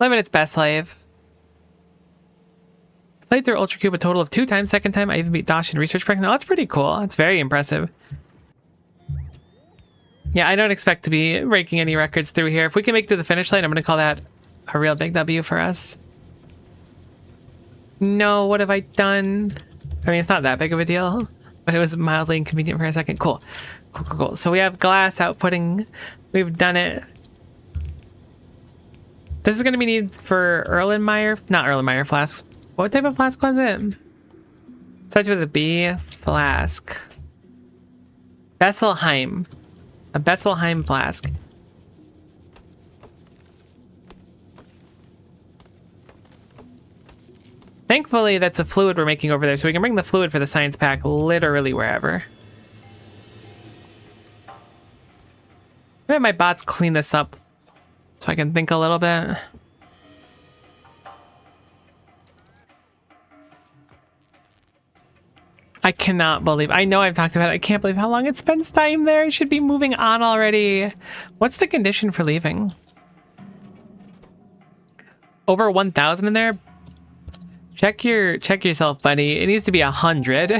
Living its best life. Played through Ultra Cube a total of 2 times. Second time, I even beat Dosh in research break. Now that's pretty cool. That's very impressive. Yeah, I don't expect to be breaking any records through here. If we can make it to the finish line, I'm going to call that a real big W for us. No, what have I done? I mean, it's not that big of a deal, but it was mildly inconvenient for a second. Cool. Cool. So we have glass outputting. We've done it. This is going to be needed for Erlenmeyer. Not Erlenmeyer flasks. What type of flask was it? Starts with a B. Flask. Besselheim. A Besselheim flask. Thankfully, that's a fluid we're making over there, so we can bring the fluid for the science pack literally wherever. I'm gonna have my bots clean this up so I can think a little bit. I cannot believe, I know I've talked about it, I can't believe how long it spends time there. I should be moving on already. What's the condition for leaving? Over 1,000 in there? Check yourself, buddy. It needs to be 100.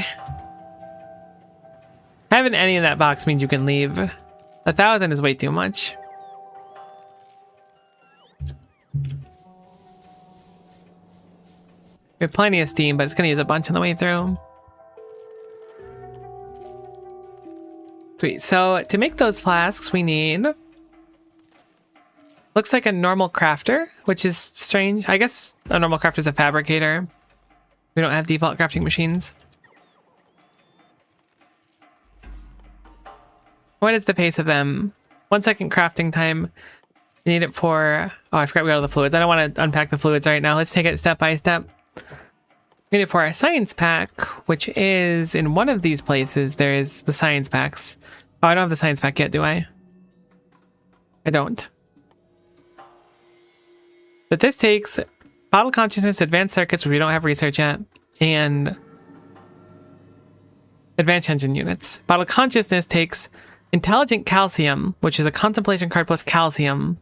Having any in that box means you can leave. 1,000 is way too much. We have plenty of steam, but it's gonna use a bunch on the way through. Sweet. So to make those flasks, we need, looks like a normal crafter, which is strange. I guess a normal crafter is a fabricator. We don't have default crafting machines. What is the pace of them? 1 second crafting time. You need it for... Oh, I forgot we got all the fluids. I don't want to unpack the fluids right now. Let's take it step by step. We need it for our science pack, which is in one of these places. There is the science packs. Oh, I don't have the science pack yet, do I? I don't. But this takes bottle consciousness, advanced circuits, which we don't have research yet, and advanced engine units. Bottle consciousness takes intelligent calcium, which is a contemplation card plus calcium.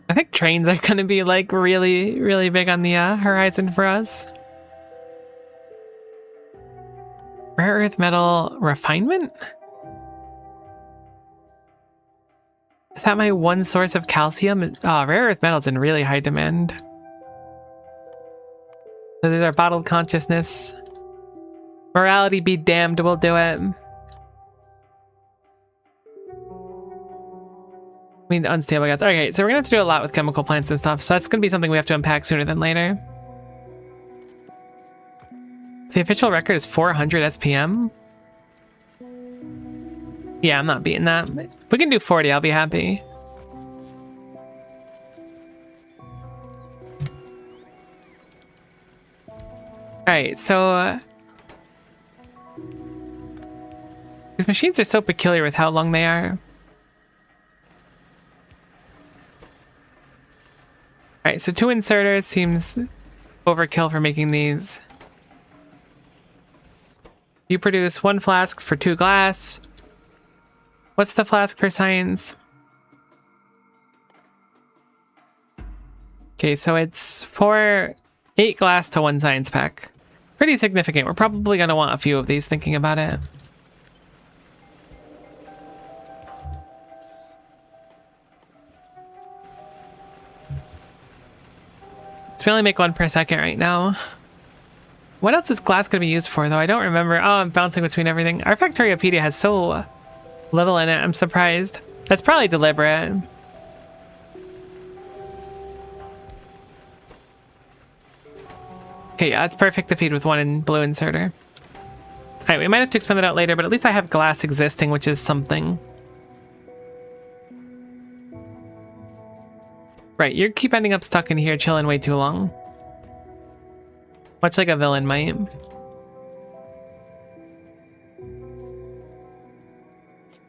I think trains are going to be like really, really big on the horizon for us. Rare earth metal refinement? Is that my one source of calcium? Oh, rare earth metal's in really high demand. So there's our bottled consciousness. Morality be damned, we'll do it. We need unstable guts. Okay, so we're gonna have to do a lot with chemical plants and stuff, so that's gonna be something we have to unpack sooner than later. The official record is 400 SPM. Yeah, I'm not beating that. If we can do 40, I'll be happy. Alright, so... these machines are so peculiar with how long they are. Alright, so 2 inserters seems overkill for making these. You produce 1 flask for 2 glass. What's the flask per science? Okay, so it's 8 glass to 1 science pack. Pretty significant. We're probably going to want a few of these thinking about it. Let's really make 1 per second right now. What else is glass going to be used for, though? I don't remember. Oh, I'm bouncing between everything. Our Factoriopedia has so little in it. I'm surprised. That's probably deliberate. Okay, yeah, it's perfect to feed with 1 blue inserter. Alright, we might have to expand that out later, but at least I have glass existing, which is something. Right, you keep ending up stuck in here chilling way too long. Much like a villain might.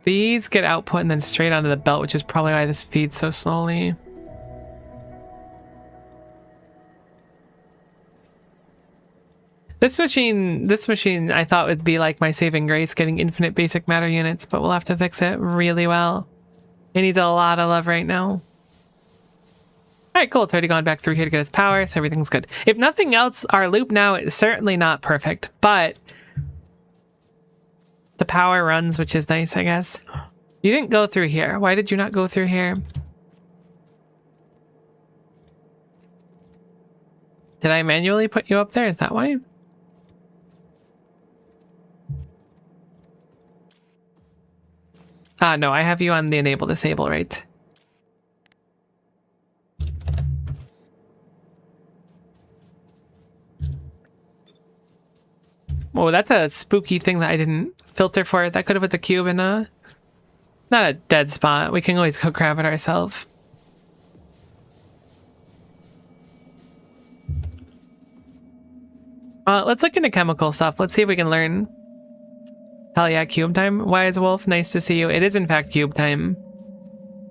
These get output and then straight onto the belt, which is probably why this feeds so slowly. This machine I thought would be like my saving grace, getting infinite basic matter units, but we'll have to fix it really well. It needs a lot of love right now. Alright, cool. It's already gone back through here to get its power, so everything's good. If nothing else, our loop now is certainly not perfect, but the power runs, which is nice, I guess. You didn't go through here. Why did you not go through here? Did I manually put you up there? Is that why? Ah, no, I have you on the enable disable, right? Oh, that's a spooky thing that I didn't filter for. That could have put the cube in a... not a dead spot. We can always go grab it ourselves. Let's look into chemical stuff. Let's see if we can learn. Hell yeah, cube time. Wise Wolf, nice to see you. It is in fact cube time.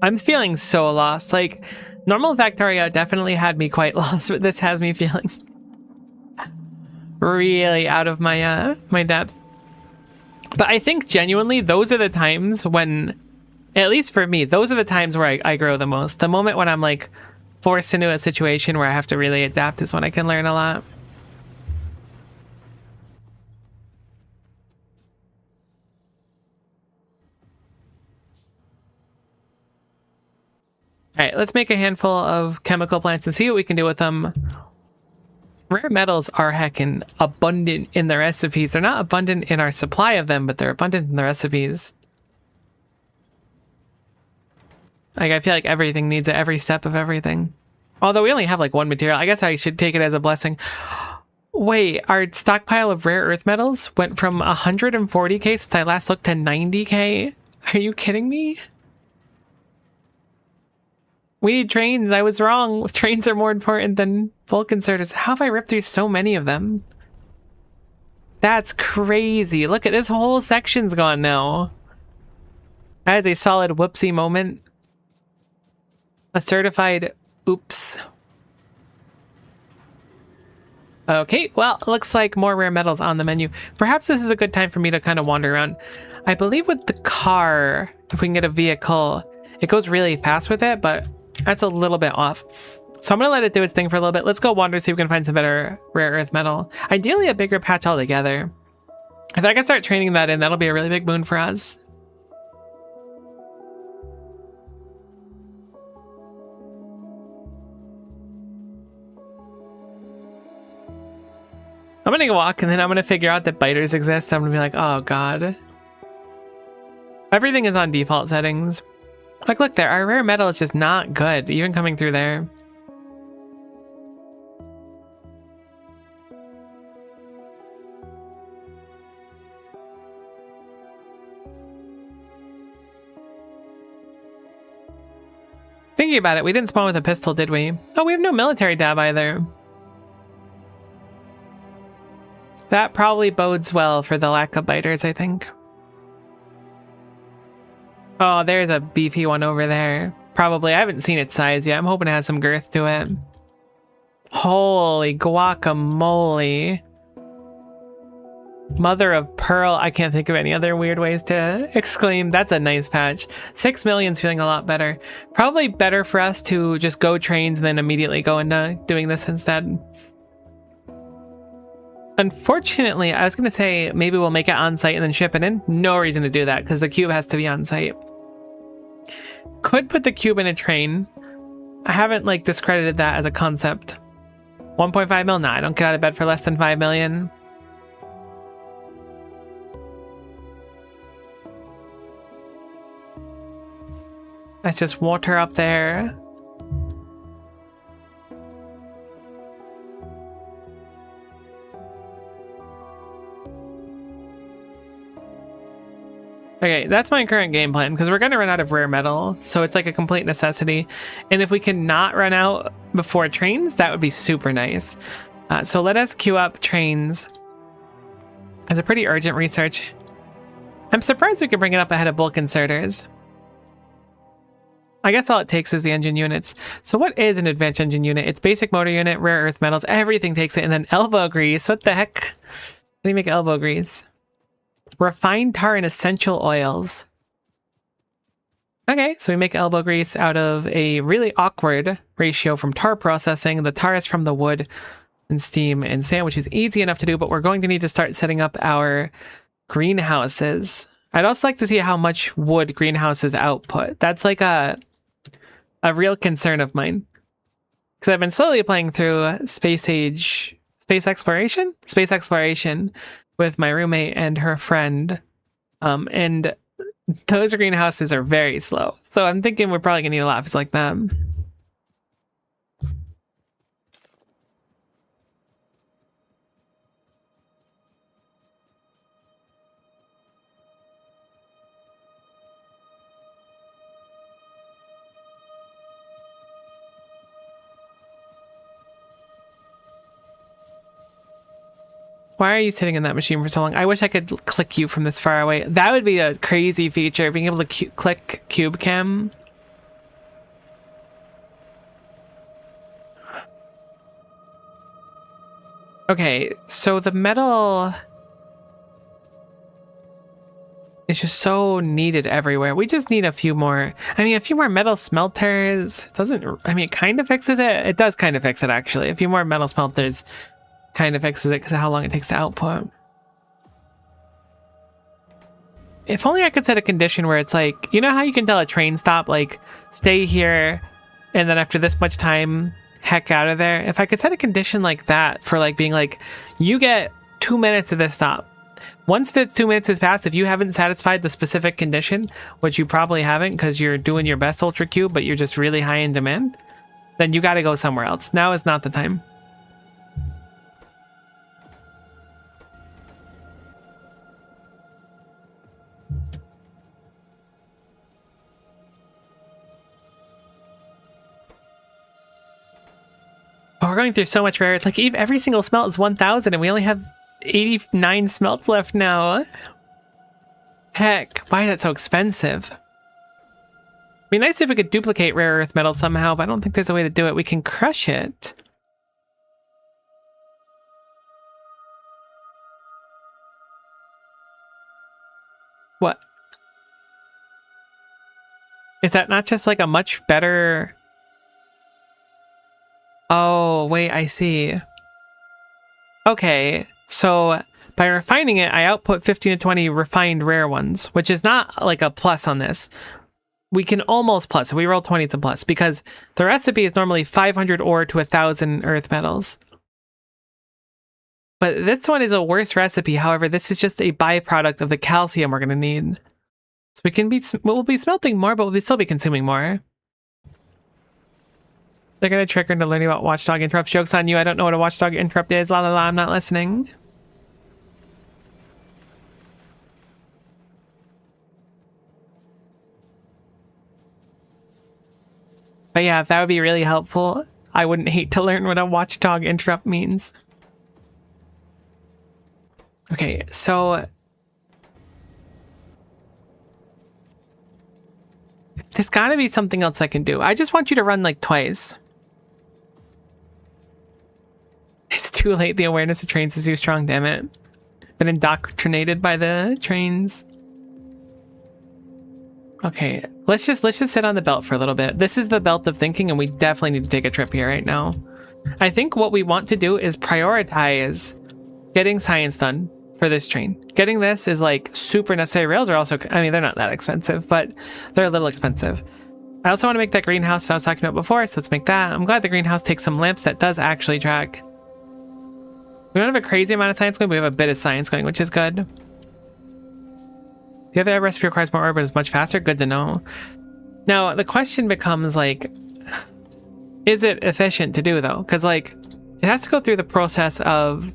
I'm feeling so lost. Like, normal Factorio definitely had me quite lost, but this has me feeling really out of my my depth. But I think genuinely those are the times when, at least for me, those are the times where I grow the most. The moment when I'm like forced into a situation where I have to really adapt is when I can learn a lot. Alright, let's make a handful of chemical plants and see what we can do with them. Rare metals are heckin' abundant in the recipes. They're not abundant in our supply of them, but they're abundant in the recipes. Like, I feel like everything needs it, every step of everything. Although we only have like 1 material. I guess I should take it as a blessing. Wait, our stockpile of rare earth metals went from 140k since I last looked to 90k? Are you kidding me? We need trains. I was wrong. Trains are more important than bulk inserters. How have I ripped through so many of them? That's crazy. Look at this whole section's gone now. That is a solid whoopsie moment. A certified oops. Okay, well, it looks like more rare metals on the menu. Perhaps this is a good time for me to kind of wander around. I believe with the car, if we can get a vehicle, it goes really fast with it, but that's a little bit off. So I'm going to let it do its thing for a little bit. Let's go wander, see if we can find some better rare earth metal. Ideally, a bigger patch altogether. If I can start training that in, that'll be a really big boon for us. I'm going to walk, and then I'm going to figure out that biters exist. I'm going to be like, oh, God. Everything is on default settings. Like, look there. Our rare metal is just not good, even coming through there. Thinking about it, we didn't spawn with a pistol, did we? Oh, we have no military dab either. That probably bodes well for the lack of biters, I think. Oh, there's a beefy one over there. Probably. I haven't seen its size yet. I'm hoping it has some girth to it. Holy guacamole. Mother of pearl. I can't think of any other weird ways to exclaim. That's a nice patch. 6 million's feeling a lot better. Probably better for us to just go trains and then immediately go into doing this instead. Unfortunately, I was going to say maybe we'll make it on site and then ship it in. No reason to do that because the cube has to be on site. Could put the cube in a train. I haven't like discredited that as a concept. 1.5 mil? Nah, I don't get out of bed for less than 5 million. That's just water up there. Okay, that's my current game plan, because we're going to run out of rare metal, so it's like a complete necessity. And if we can not run out before trains, that would be super nice. So let us queue up trains as a pretty urgent research. I'm surprised we could bring it up ahead of bulk inserters. I guess all it takes is the engine units. So what is an advanced engine unit? It's basic motor unit, rare earth metals, everything takes it, and then elbow grease. What the heck? How do you make elbow grease? Refined tar and essential oils. Okay, so we make elbow grease out of a really awkward ratio from tar processing. The tar is from the wood and steam and sand, which is easy enough to do, but we're going to need to start setting up our greenhouses. I'd also like to see how much wood greenhouses output. That's like a real concern of mine. Because I've been slowly playing through space exploration with my roommate and her friend. And those greenhouses are very slow. So I'm thinking we're probably gonna need a lot of like them. Why are you sitting in that machine for so long? I wish I could click you from this far away. That would be a crazy feature, being able to click cube cam. Okay, so the metal is just so needed everywhere. We just need a few more. I mean, a few more metal smelters doesn't, I mean, it kind of fixes it. It does kind of fix it, actually. A few more metal smelters kind of fixes it because of how long it takes to output. If only I could set a condition where it's like, you know how you can tell a train stop, like, stay here, and then after this much time, heck out of there. If I could set a condition like that for like being like, you get 2 minutes of this stop. Once the 2 minutes has passed, if you haven't satisfied the specific condition, which you probably haven't because you're doing your best Ultra Cube, but you're just really high in demand, then you got to go somewhere else. Now is not the time. Oh, we're going through so much rare earth. Like, every single smelt is 1,000 and we only have 89 smelts left now. Heck, why is that so expensive? It'd be nice if we could duplicate rare earth metals somehow, but I don't think there's a way to do it. We can crush it. What? Is that not just like a much better... Oh, wait, I see. Okay, so by refining it, I output 15 to 20 refined rare ones, which is not like a plus on this. We can almost plus. If we roll 20, it's a plus, because the recipe is normally 500 ore to 1,000 earth metals. But this one is a worse recipe. However, this is just a byproduct of the calcium we're going to need. So we'll be smelting more, but we'll still be consuming more. They're going to trick her into learning about Watchdog Interrupt. Joke's on you. I don't know what a Watchdog Interrupt is. La la la, I'm not listening. But yeah, if that would be really helpful, I wouldn't hate to learn what a Watchdog Interrupt means. Okay, so... there's gotta be something else I can do. I just want you to run like twice. It's too late. The awareness of trains is too strong, damn it. Been indoctrinated by the trains. Okay, let's just sit on the belt for a little bit. This is the belt of thinking, and we definitely need to take a trip here right now. I think what we want to do is prioritize getting science done for this train. Getting this is like super necessary. Rails are also, I mean, they're not that expensive, but they're a little expensive. I also want to make that greenhouse that I was talking about before, so let's make that. I'm glad the greenhouse takes some lamps that does actually track. We don't have a crazy amount of science going, but we have a bit of science going, which is good. The other recipe requires more ore, but is much faster. Good to know. Now, the question becomes, like, is it efficient to do, though? Because, like, it has to go through the process of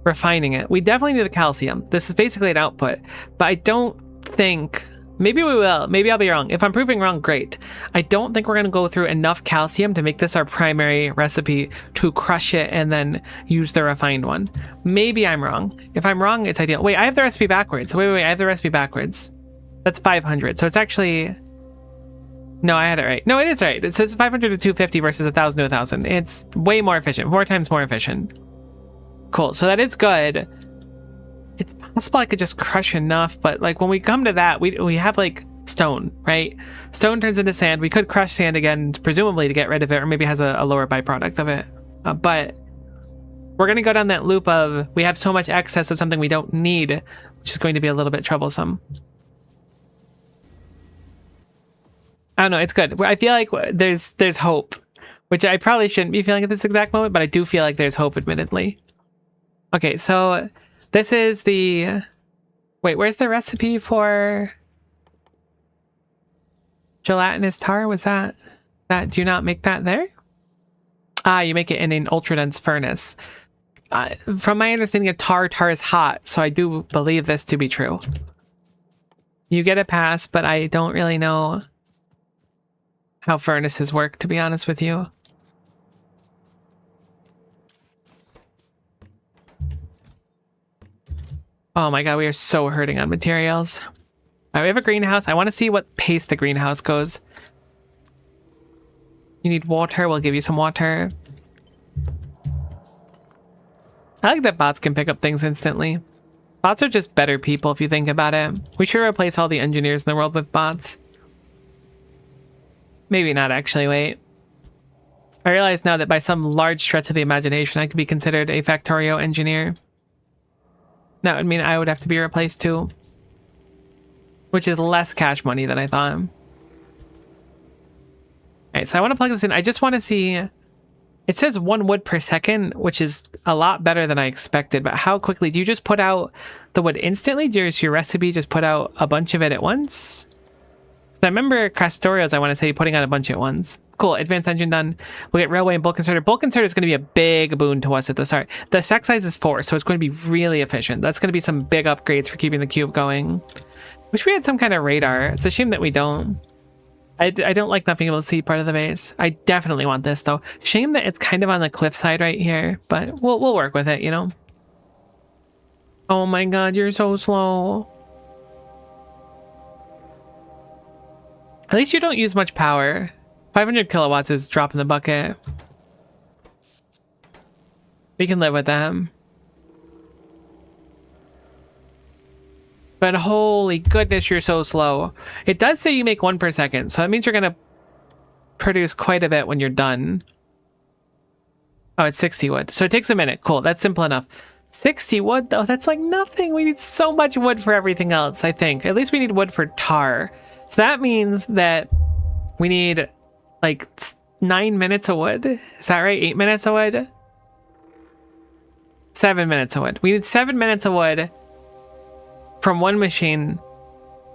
refining it. We definitely need the calcium. This is basically an output, but I don't think... maybe we will. Maybe I'll be wrong. If I'm proving wrong, great. I don't think we're going to go through enough calcium to make this our primary recipe to crush it and then use the refined one. Maybe I'm wrong. If I'm wrong, it's ideal. Wait, I have the recipe backwards. Wait, I have the recipe backwards. That's 500. So it's actually... no, I had it right. No, it is right. It says 500 to 250 versus 1,000 to 1,000. It's way more efficient. 4 times more efficient. Cool. So that is good. It's possible I could just crush enough, but like when we come to that, we have like stone, right? Stone turns into sand. We could crush sand again, presumably to get rid of it, or maybe has a lower byproduct of it. But we're going to go down that loop of we have so much excess of something we don't need, which is going to be a little bit troublesome. I don't know. It's good. I feel like there's hope, which I probably shouldn't be feeling at this exact moment, but I do feel like there's hope, admittedly. Okay, so this is the... wait, where's the recipe for gelatinous tar? Was that... do you not make that there? Ah, you make it in an ultradense furnace. From my understanding of tar is hot, so I do believe this to be true. You get a pass, but I don't really know how furnaces work, to be honest with you. Oh my god, we are so hurting on materials. All right, we have a greenhouse. I want to see what pace the greenhouse goes. You need water, we'll give you some water. I like that bots can pick up things instantly. Bots are just better people if you think about it. We should replace all the engineers in the world with bots. Maybe not, actually, wait. I realize now that by some large stretch of the imagination, I could be considered a Factorio engineer. That would mean I would have to be replaced too. Which is less cash money than I thought. Alright, so I want to plug this in. I just want to see... it says 1 wood per second, which is a lot better than I expected. But how quickly? Do you just put out the wood instantly? Does your recipe just put out a bunch of it at once? I remember Castorios, I want to say, putting out a bunch at once. Cool, advanced engine done. We'll get railway and bulk inserter. Bulk inserter is going to be a big boon to us at the start. The stack size is 4, so it's going to be really efficient. That's going to be some big upgrades for keeping the cube going. Wish we had some kind of radar. It's a shame that we don't. I don't like not being able to see part of the base. I definitely want this though. Shame that it's kind of on the cliffside right here, but we'll work with it, you know? Oh my god, you're so slow. At least you don't use much power. 500 kilowatts is drop in the bucket. We can live with them. But holy goodness, you're so slow. It does say you make 1 per second, so that means you're gonna produce quite a bit when you're done. Oh, it's 60 wood. So it takes a minute. Cool, that's simple enough. 60 wood though, that's like nothing. We need so much wood for everything else, I think. At least we need wood for tar. So that means that we need like 9 minutes of wood. Is that right? 8 minutes of wood? 7 minutes of wood. We need 7 minutes of wood from one machine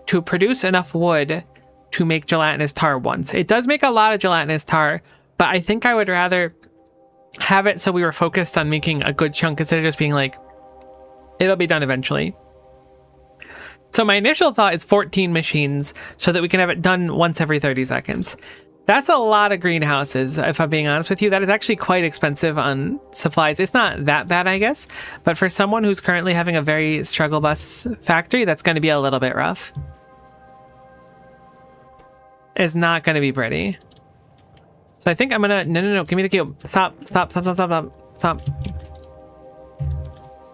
to produce enough wood to make gelatinous tar once. It does make a lot of gelatinous tar, but I think I would rather have it so we were focused on making a good chunk instead of just being like, it'll be done eventually. So my initial thought is 14 machines so that we can have it done once every 30 seconds. That's a lot of greenhouses, if I'm being honest with you. That is actually quite expensive on supplies. It's not that bad, I guess. But for someone who's currently having a very struggle bus factory, that's going to be a little bit rough. It's not going to be pretty. So I think I'm going to... No. Give me the cube. Stop.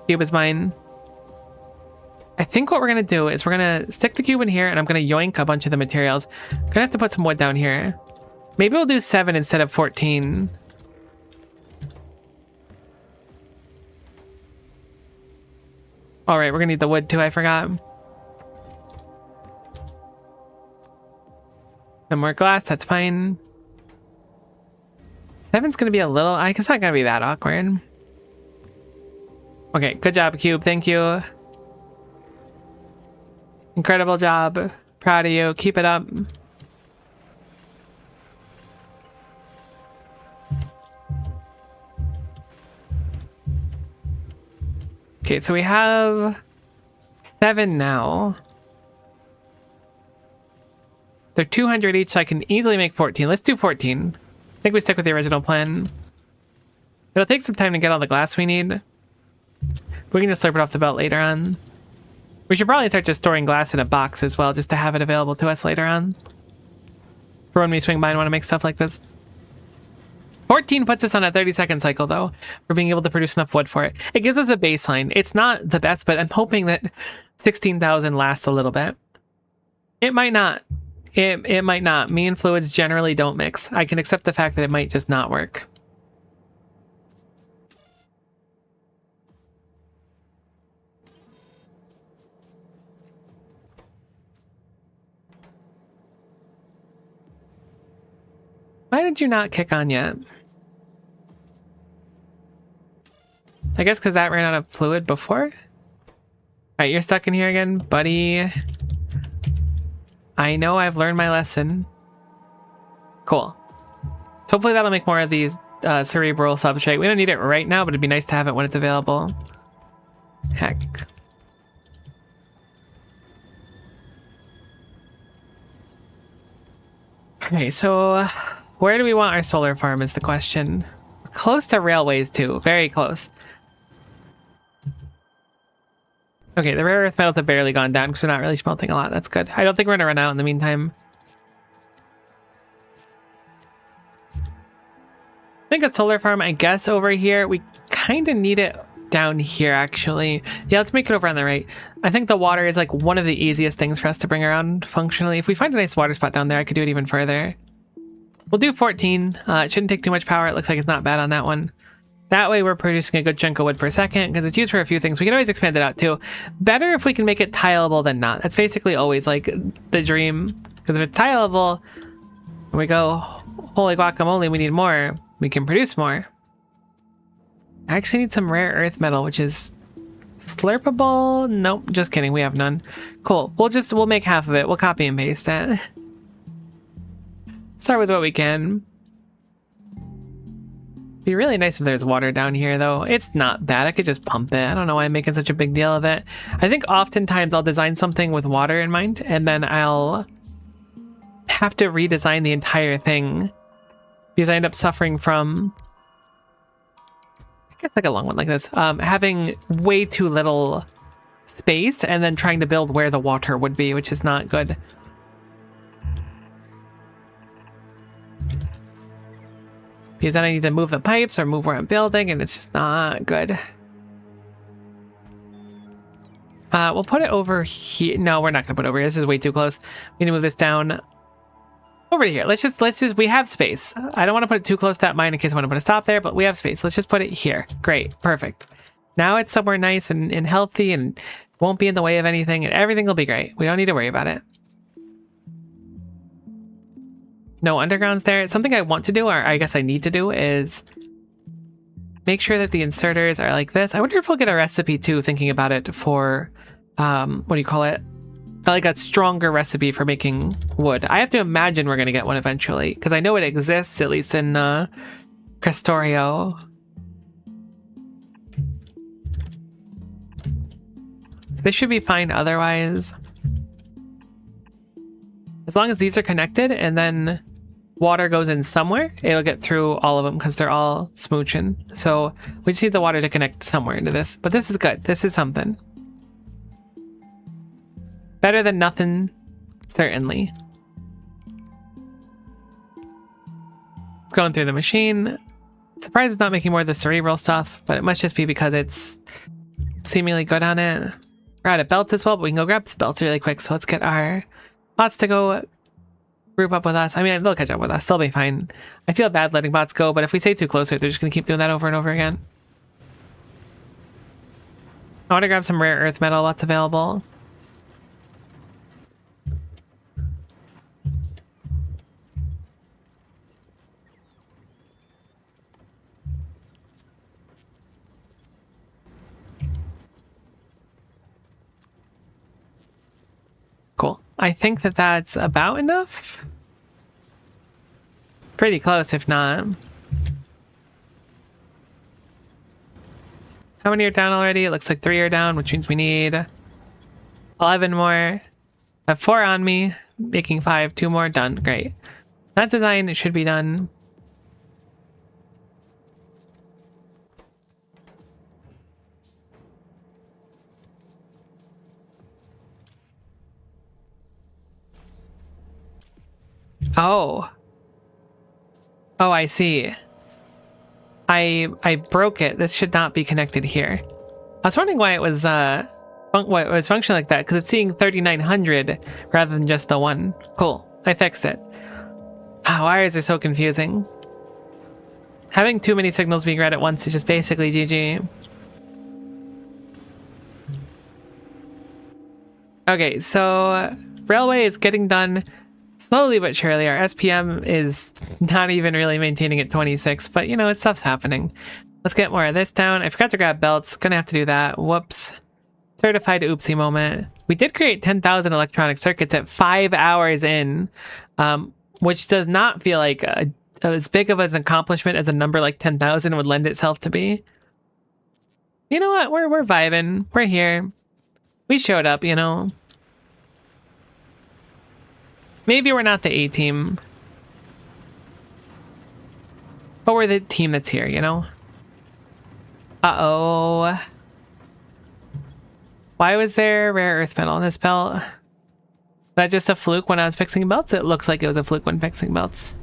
Cube is mine. I think what we're going to do is we're going to stick the cube in here and I'm going to yoink a bunch of the materials. I'm going to have to put some wood down here. Maybe we'll do 7 instead of 14. All right, we're gonna need the wood too, I forgot. Some more glass, that's fine. 7's gonna be a little, I guess it's not gonna be that awkward. Okay, good job, Cube, thank you. Incredible job, proud of you, keep it up. Okay, so we have 7 now. They're 200 each, so I can easily make 14. Let's do 14. I think we stick with the original plan. It'll take some time to get all the glass we need. We can just slurp it off the belt later on. We should probably start just storing glass in a box as well, just to have it available to us later on. For when we swing by and want to make stuff like this. 14 puts us on a 30-second cycle, though, for being able to produce enough wood for it. It gives us a baseline. It's not the best, but I'm hoping that 16,000 lasts a little bit. It might not. It might not. Me and fluids generally don't mix. I can accept the fact that it might just not work. Why did you not kick on yet? I guess because that ran out of fluid before? Alright, you're stuck in here again, buddy. I know I've learned my lesson. Cool. So hopefully that'll make more of these cerebral substrate. We don't need it right now, but it'd be nice to have it when it's available. Heck. Okay, so where do we want our solar farm is the question. We're close to railways too, very close. Okay, the rare earth metals have barely gone down because they're not really smelting a lot. That's good. I don't think we're gonna run out in the meantime. I think a solar farm, I guess, over here. We kind of need it down here, actually. Yeah, let's make it over on the right. I think the water is like one of the easiest things for us to bring around functionally. If we find a nice water spot down there, I could do it even further. We'll do 14. It shouldn't take too much power. It looks like it's not bad on that one. That way we're producing a good chunk of wood per second because it's used for a few things. We can always expand it out too. Better if we can make it tileable than not. That's basically always like the dream. Because if it's tileable, we go, holy guacamole, we need more. We can produce more. I actually need some rare earth metal, which is slurpable. Nope, just kidding. We have none. Cool. We'll make half of it. We'll copy and paste that. Start with what we can. Be really nice if there's water down here, though. It's not bad. I could just pump it. I don't know why I'm making such a big deal of it. I think oftentimes I'll design something with water in mind, and then I'll have to redesign the entire thing because I end up suffering from, I guess like a long one like this, having way too little space and then trying to build where the water would be, which is not good. Because then I need to move the pipes or move where I'm building, and it's just not good. We'll put it over here. No, we're not gonna put it over here. This is way too close. We need to move this down over to here. Let's just, we have space. I don't want to put it too close to that mine in case I want to put a stop there, but we have space. Let's just put it here. Great, perfect. Now it's somewhere nice and healthy and won't be in the way of anything, and everything will be great. We don't need to worry about it. No undergrounds there. Something I want to do, or I guess I need to do, is make sure that the inserters are like this. I wonder if we'll get a recipe too, thinking about it, for, what do you call it? Like a stronger recipe for making wood. I have to imagine we're going to get one eventually, because I know it exists, at least in Factorio. This should be fine otherwise. As long as these are connected and then water goes in somewhere, it'll get through all of them because they're all smooching. So we just need the water to connect somewhere into this. But this is good. This is something. Better than nothing, certainly. It's going through the machine. Surprised it's not making more of the cerebral stuff, but it must just be because it's seemingly good on it. We're out of belts as well, but we can go grab some belts really quick. So let's get our bots to go group up with us. I mean, they'll catch up with us. They'll be fine. I feel bad letting bots go, but if we stay too close, they're just going to keep doing that over and over again. I want to grab some rare earth metal. What's available? Cool. I think that that's about enough. Pretty close, if not. How many are down already? It looks like 3 are down, which means we need 11 more. I have 4 on me, making 5. 2 more, done. Great. That design, it should be done. Oh. Oh, I see. I broke it. This should not be connected here. I was wondering why it was functioning like that, because it's seeing 3900 rather than just the 1. Cool. I fixed it. Oh, wires are so confusing. Having too many signals being read at once is just basically GG. Okay, so railway is getting done. Slowly but surely. Our SPM is not even really maintaining at 26, but you know, stuff's happening. Let's get more of this down. I forgot to grab belts. Gonna have to do that. Whoops. Certified oopsie moment. We did create 10,000 electronic circuits at 5 hours in, which does not feel like as big of an accomplishment as a number like 10,000 would lend itself to be. You know what? We're vibing. We're here. We showed up, you know. Maybe we're not the A team, but we're the team that's here, you know? Uh-oh. Why was there rare earth metal on this belt? Was that just a fluke when I was fixing belts? It looks like it was a fluke when fixing belts.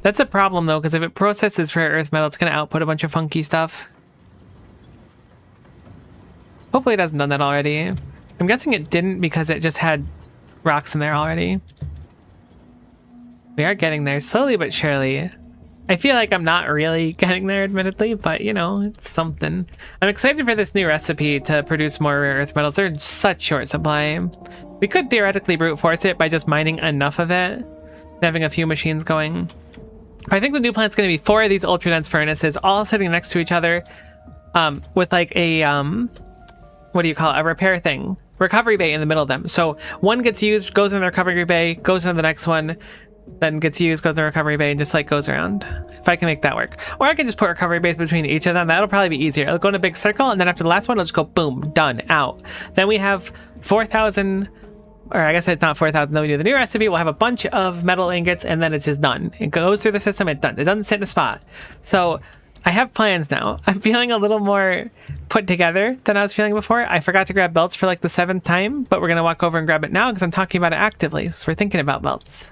That's a problem though, because if it processes rare earth metal, it's going to output a bunch of funky stuff. Hopefully it hasn't done that already. I'm guessing it didn't because it just had rocks in there already. We are getting there slowly but surely. I feel like I'm not really getting there, admittedly, but you know, it's something. I'm excited for this new recipe to produce more rare earth metals. They're in such short supply. We could theoretically brute force it by just mining enough of it and having a few machines going. I think the new plant's going to be 4 of these ultradense furnaces all sitting next to each other, with like a what do you call it? A repair thing. Recovery bay in the middle of them. So one gets used, goes in the recovery bay, goes into the next one, then gets used, goes in the recovery bay, and just like goes around. If I can make that work. Or I can just put recovery bays between each of them. That'll probably be easier. It'll go in a big circle, and then after the last one, it'll just go boom, done, out. Then we have 4,000 or I guess it's not 4,000, then we do the new recipe, we'll have a bunch of metal ingots, and then it's just done. It goes through the system, it's done. It doesn't sit in a spot. So I have plans now. I'm feeling a little more put together than I was feeling before. I forgot to grab belts for like the 7th time, but we're going to walk over and grab it now because I'm talking about it actively, so we're thinking about belts.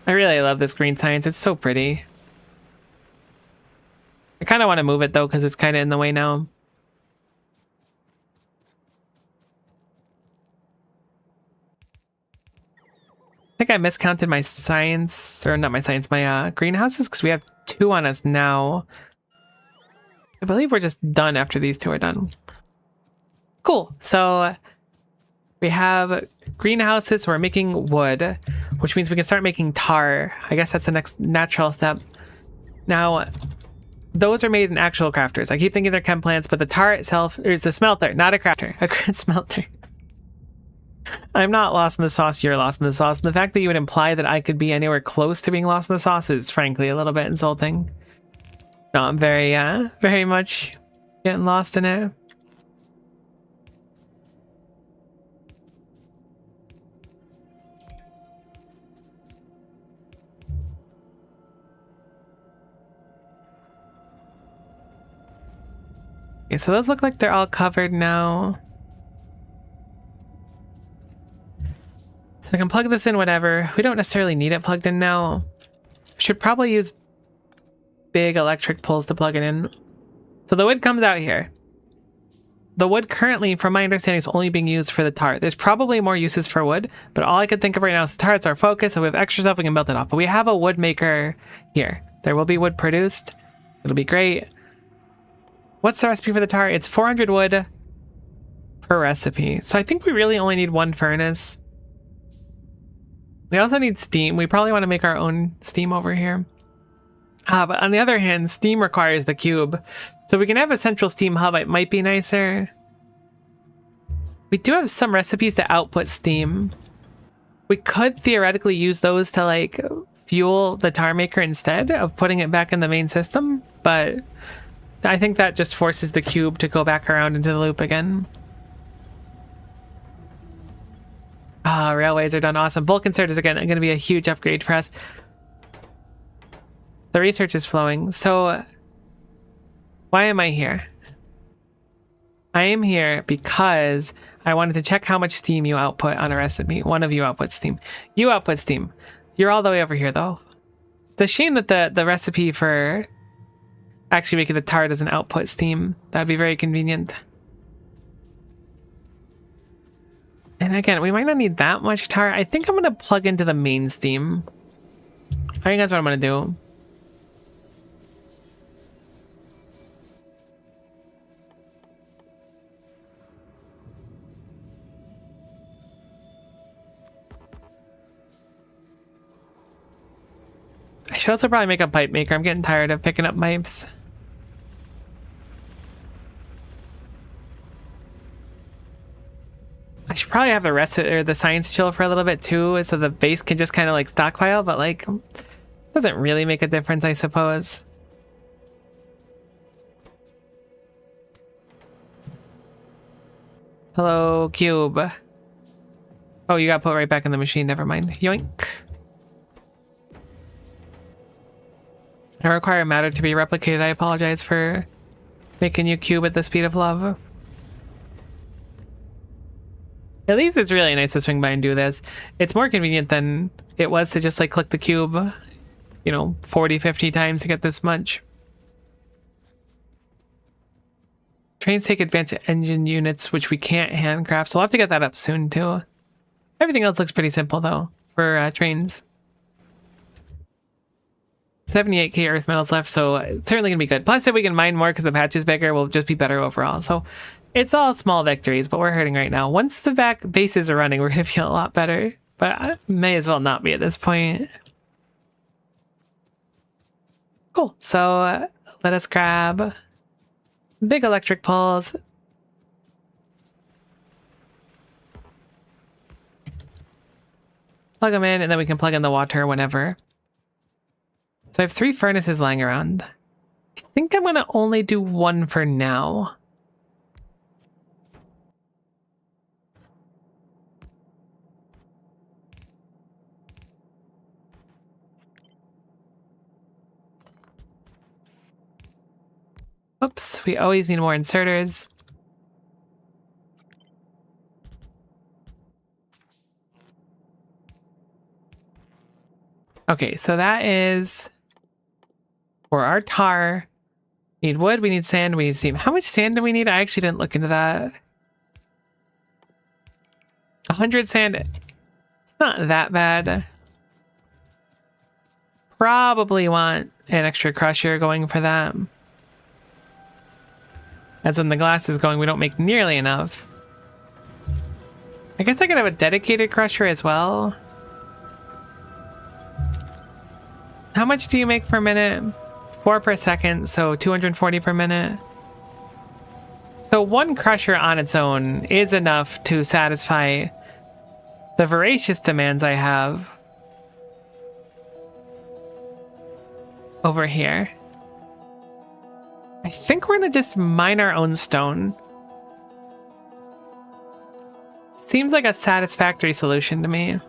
I really love this green science. It's so pretty. I kind of want to move it though because it's kind of in the way now. I think I miscounted my science, or not my science, my greenhouses, because we have 2 on us now. I believe we're just done after these 2 are done. Cool. So we have greenhouses, so we're making wood, which means we can start making tar. I guess that's the next natural step. Now, those are made in actual crafters. I keep thinking they're chem plants, but the tar itself is a smelter, not a crafter. A smelter. I'm not lost in the sauce, you're lost in the sauce. And the fact that you would imply that I could be anywhere close to being lost in the sauce is frankly a little bit insulting. No, I'm very much getting lost in it. Okay, so those look like they're all covered now. So I can plug this in whatever. We don't necessarily need it plugged in now. Should probably use big electric poles to plug it in. So the wood comes out here. The wood currently, from my understanding, is only being used for the tar. There's probably more uses for wood, but all I could think of right now is the tar. It's our focus, and with extra stuff we can melt it off. But we have a wood maker here. There will be wood produced. It'll be great. What's the recipe for the tar? It's 400 wood per recipe. So I think we really only need 1 furnace. We also need steam. We probably want to make our own steam over here. But on the other hand, steam requires the cube. So if we can have a central steam hub, it might be nicer. We do have some recipes that output steam. We could theoretically use those to like fuel the tar maker instead of putting it back in the main system, but I think that just forces the cube to go back around into the loop again. Ah, railways are done. Awesome. Bulk insert is again going to be a huge upgrade for us. The research is flowing. So why am I here? I am here because I wanted to check how much steam you output on a recipe. One of you outputs steam. You output steam. You're all the way over here though. It's a shame that the recipe for actually making the tar doesn't output steam. That'd be very convenient. And again, we might not need that much tar. I think I'm going to plug into the main steam. I think that's what I'm going to do. I should also probably make a pipe maker. I'm getting tired of picking up pipes. I should probably have the rest of, or the science chill for a little bit too, so the base can just kind of like stockpile, but like doesn't really make a difference, I suppose. Hello, cube. Oh, you got put right back in the machine. Never mind. Yoink. I require matter to be replicated. I apologize for making you cube at the speed of love. At least it's really nice to swing by and do this. It's more convenient than it was to just like click the cube, you know, 40, 50 times to get this much. Trains take advanced engine units, which we can't handcraft, so we'll have to get that up soon too. Everything else looks pretty simple though for trains. 78k earth metals left, so it's certainly gonna be good. Plus, if we can mine more because the patch is bigger, we'll just be better overall. So it's all small victories, but we're hurting right now. Once the back bases are running, we're gonna feel a lot better. But I may as well not be at this point. Cool. So let us grab big electric poles. Plug them in, and then we can plug in the water whenever. So I have 3 furnaces lying around. I think I'm gonna only do one for now. Oops, we always need more inserters. Okay, so that is for our tar. We need wood, we need sand, we need steam. How much sand do we need? I actually didn't look into that. 100 sand. It's not that bad. Probably want an extra crusher going for that. As when the glass is going, we don't make nearly enough. I guess I could have a dedicated crusher as well. How much do you make per minute? 4 per second, so 240 per minute. So one crusher on its own is enough to satisfy the voracious demands I have over here. I think we're gonna just mine our own stone. Seems like a satisfactory solution to me.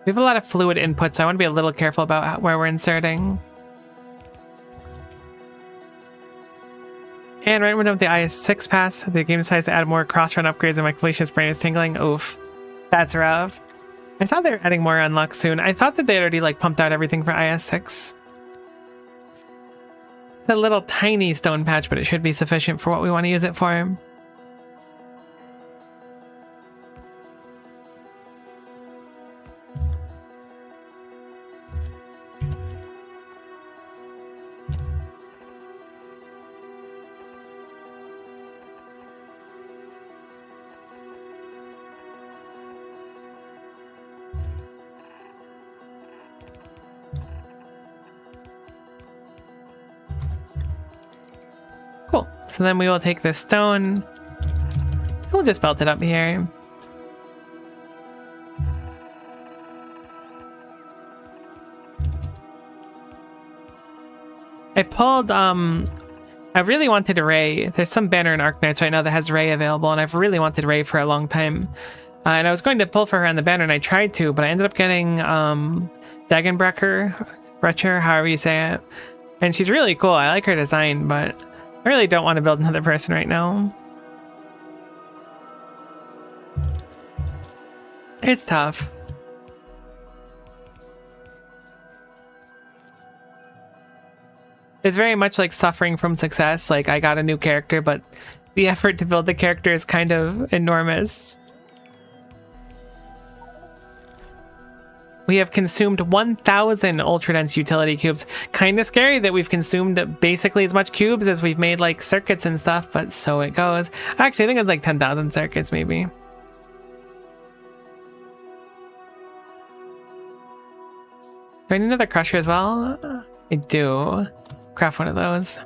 We have a lot of fluid input, so I want to be a little careful about where we're inserting. And right when the IS6 pass, the game decides to add more cross-run upgrades and my Felicia's brain is tingling. Oof. That's rough. I saw they're adding more unlock soon. I thought that they already like pumped out everything for IS6. It's a little tiny stone patch, but it should be sufficient for what we want to use it for. Cool. So then we will take this stone. We'll just melt it up here. I pulled, I really wanted a ray. There's some banner in Arknights right now that has ray available, and I've really wanted ray for a long time. And I was going to pull for her on the banner, and I tried to, but I ended up getting, Dagenbrecher, however you say it. And she's really cool. I like her design, but I really don't want to build another person right now. It's tough. It's very much like suffering from success. Like, I got a new character, but the effort to build the character is kind of enormous. We have consumed 1,000 ultradense utility cubes. Kind of scary that we've consumed basically as much cubes as we've made like circuits and stuff, but so it goes. Actually, I think it's like 10,000 circuits maybe. Do I need another crusher as well? I do. Craft one of those.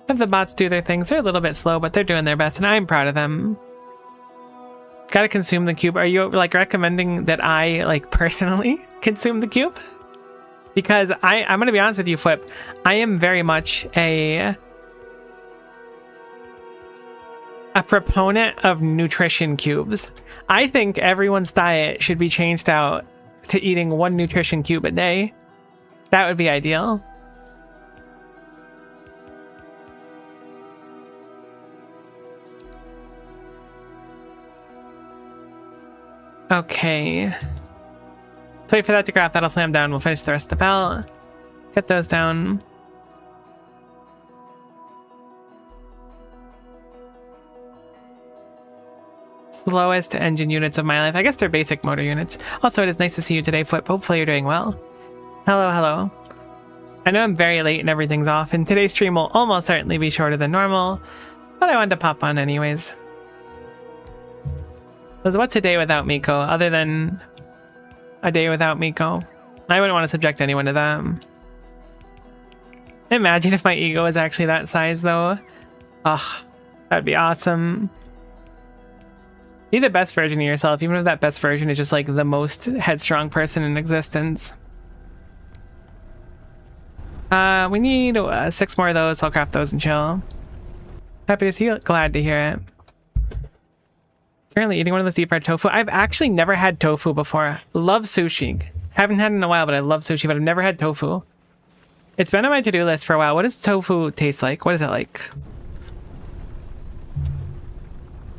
Have the bots do their things. They're a little bit slow, but they're doing their best, and I'm proud of them. Gotta consume the cube. Are you like recommending that I like personally consume the cube? Because I'm gonna be honest with you, Flip. I am very much a proponent of nutrition cubes. I think everyone's diet should be changed out to eating 1 nutrition cube a day. That would be ideal. Okay. Let's wait for that to craft. That'll slam down. We'll finish the rest of the belt. Get those down. Slowest engine units of my life. I guess they're basic motor units. Also, it is nice to see you today, Flip. Hopefully you're doing well. Hello, hello. I know I'm very late and everything's off, and today's stream will almost certainly be shorter than normal, but I wanted to pop on anyways. What's a day without Miko, other than a day without Miko? I wouldn't want to subject anyone to that. Imagine if my ego was actually that size, though. Ugh, that'd be awesome. Be the best version of yourself, even if that best version is just like the most headstrong person in existence. We need 6 more of those, so I'll craft those and chill. Happy to see you, glad to hear it. Currently eating one of those deep fried tofu. I've actually never had tofu before. Love sushi. Haven't had it in a while, but I love sushi, but I've never had tofu. It's been on my to-do list for a while. What does tofu taste like? What is it like?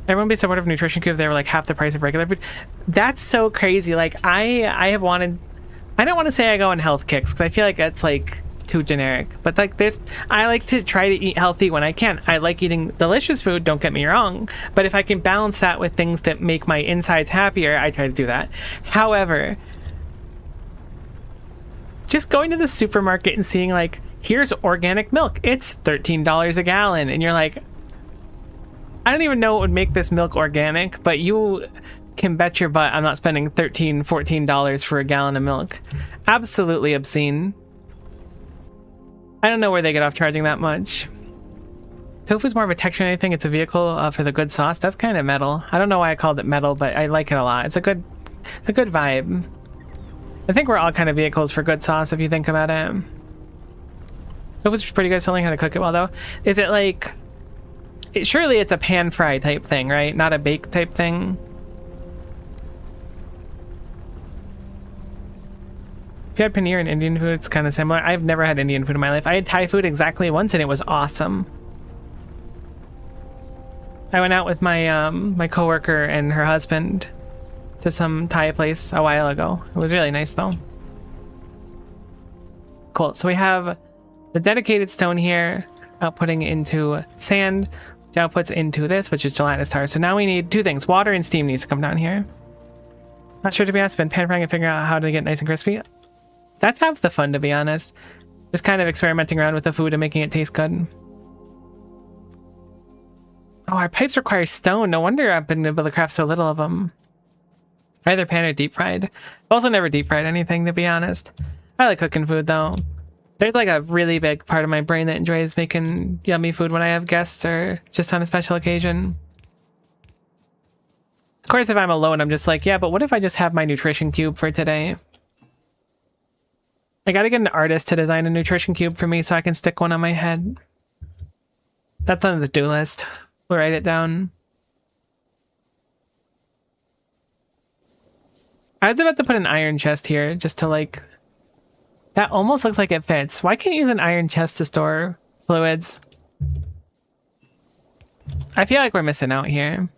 Everyone would be supportive of nutrition cube if they were like half the price of regular food. That's so crazy. Like I have wanted, I don't want to say I go on health kicks because I feel like that's like too generic, but like this, I like to try to eat healthy when I can. I like eating delicious food, don't get me wrong, but if I can balance that with things that make my insides happier, I try to do that. However, just going to the supermarket and seeing like, here's organic milk, it's $13 a gallon, and you're like, I don't even know what would make this milk organic, but you can bet your butt I'm not spending $13, $14 for a gallon of milk. Absolutely obscene. I don't know where they get off charging that much. Tofu's more of a texture than anything. It's a vehicle for the good sauce. That's kind of metal. I don't know why I called it metal, but I like it a lot. It's a good vibe. I think we're all kind of vehicles for good sauce if you think about it. Tofu's pretty good. Still learning how to cook it well though. Is it like... surely it's a pan fry type thing, right? Not a bake type thing. If you had paneer and Indian food, it's kind of similar. I've never had Indian food in my life. I had Thai food exactly once and it was awesome. I went out with my my coworker and her husband to some Thai place a while ago. It was really nice though. Cool. So we have the dedicated stone here, outputting into sand, which outputs into this, which is gelatinous tar. So now we need 2 things. Water and steam needs to come down here. Not sure to be honest, been pan frying and figuring out how to get nice and crispy. That's half the fun, to be honest. Just kind of experimenting around with the food and making it taste good. Oh, our pipes require stone. No wonder I've been able to craft so little of them. Either pan or deep fried. I've also never deep fried anything, to be honest. I like cooking food, though. There's like a really big part of my brain that enjoys making yummy food when I have guests or just on a special occasion. Of course, if I'm alone, I'm just like, yeah, but what if I just have my nutrition cube for today? I gotta get an artist to design a nutrition cube for me so I can stick one on my head. That's on the to-do list. We'll write it down. I was about to put an iron chest here just to like... That almost looks like it fits. Why can't you use an iron chest to store fluids? I feel like we're missing out here.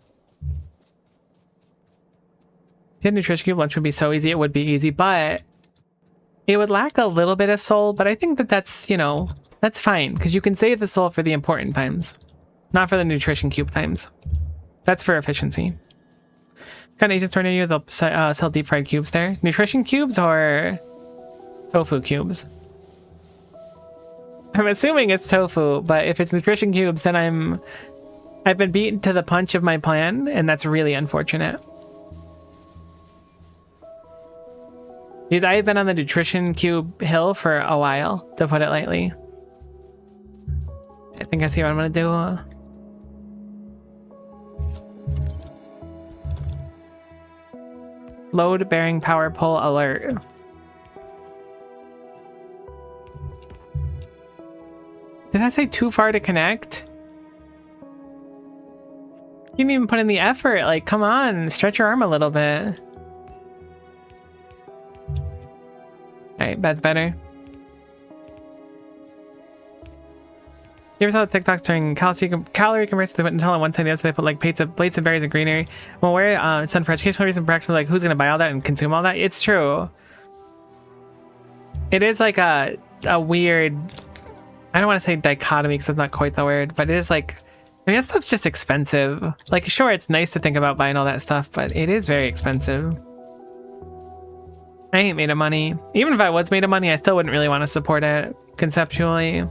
If you had a nutrition cube, lunch would be so easy. It would be easy, but it would lack a little bit of soul. But I think that that's, you know, that's fine because you can save the soul for the important times, not for the nutrition cube times. That's for efficiency. Kind of Asian store near you, they'll sell deep fried cubes there. Nutrition cubes or tofu cubes? I'm assuming it's tofu, but if it's nutrition cubes, then I've been beaten to the punch of my plan, and that's really unfortunate. Because I've been on the nutrition cube hill for a while, to put it lightly. I think I see what I'm gonna do. Load bearing power pole alert. Did that say too far to connect? You didn't even put in the effort. Like, come on, stretch your arm a little bit. Alright, that's better. You ever saw the TikToks during calorie conversion? They put Nutella on one side, the other side they put like plates of berries and greenery. Well, where it's done for educational reasons, practically like who's gonna buy all that and consume all that? It's true. It is like a weird, I don't want to say dichotomy because that's not quite the word, but it is like, I mean, that stuff's just expensive. Like, sure, it's nice to think about buying all that stuff, but it is very expensive. I ain't made of money. Even if I was made of money, I still wouldn't really want to support it conceptually.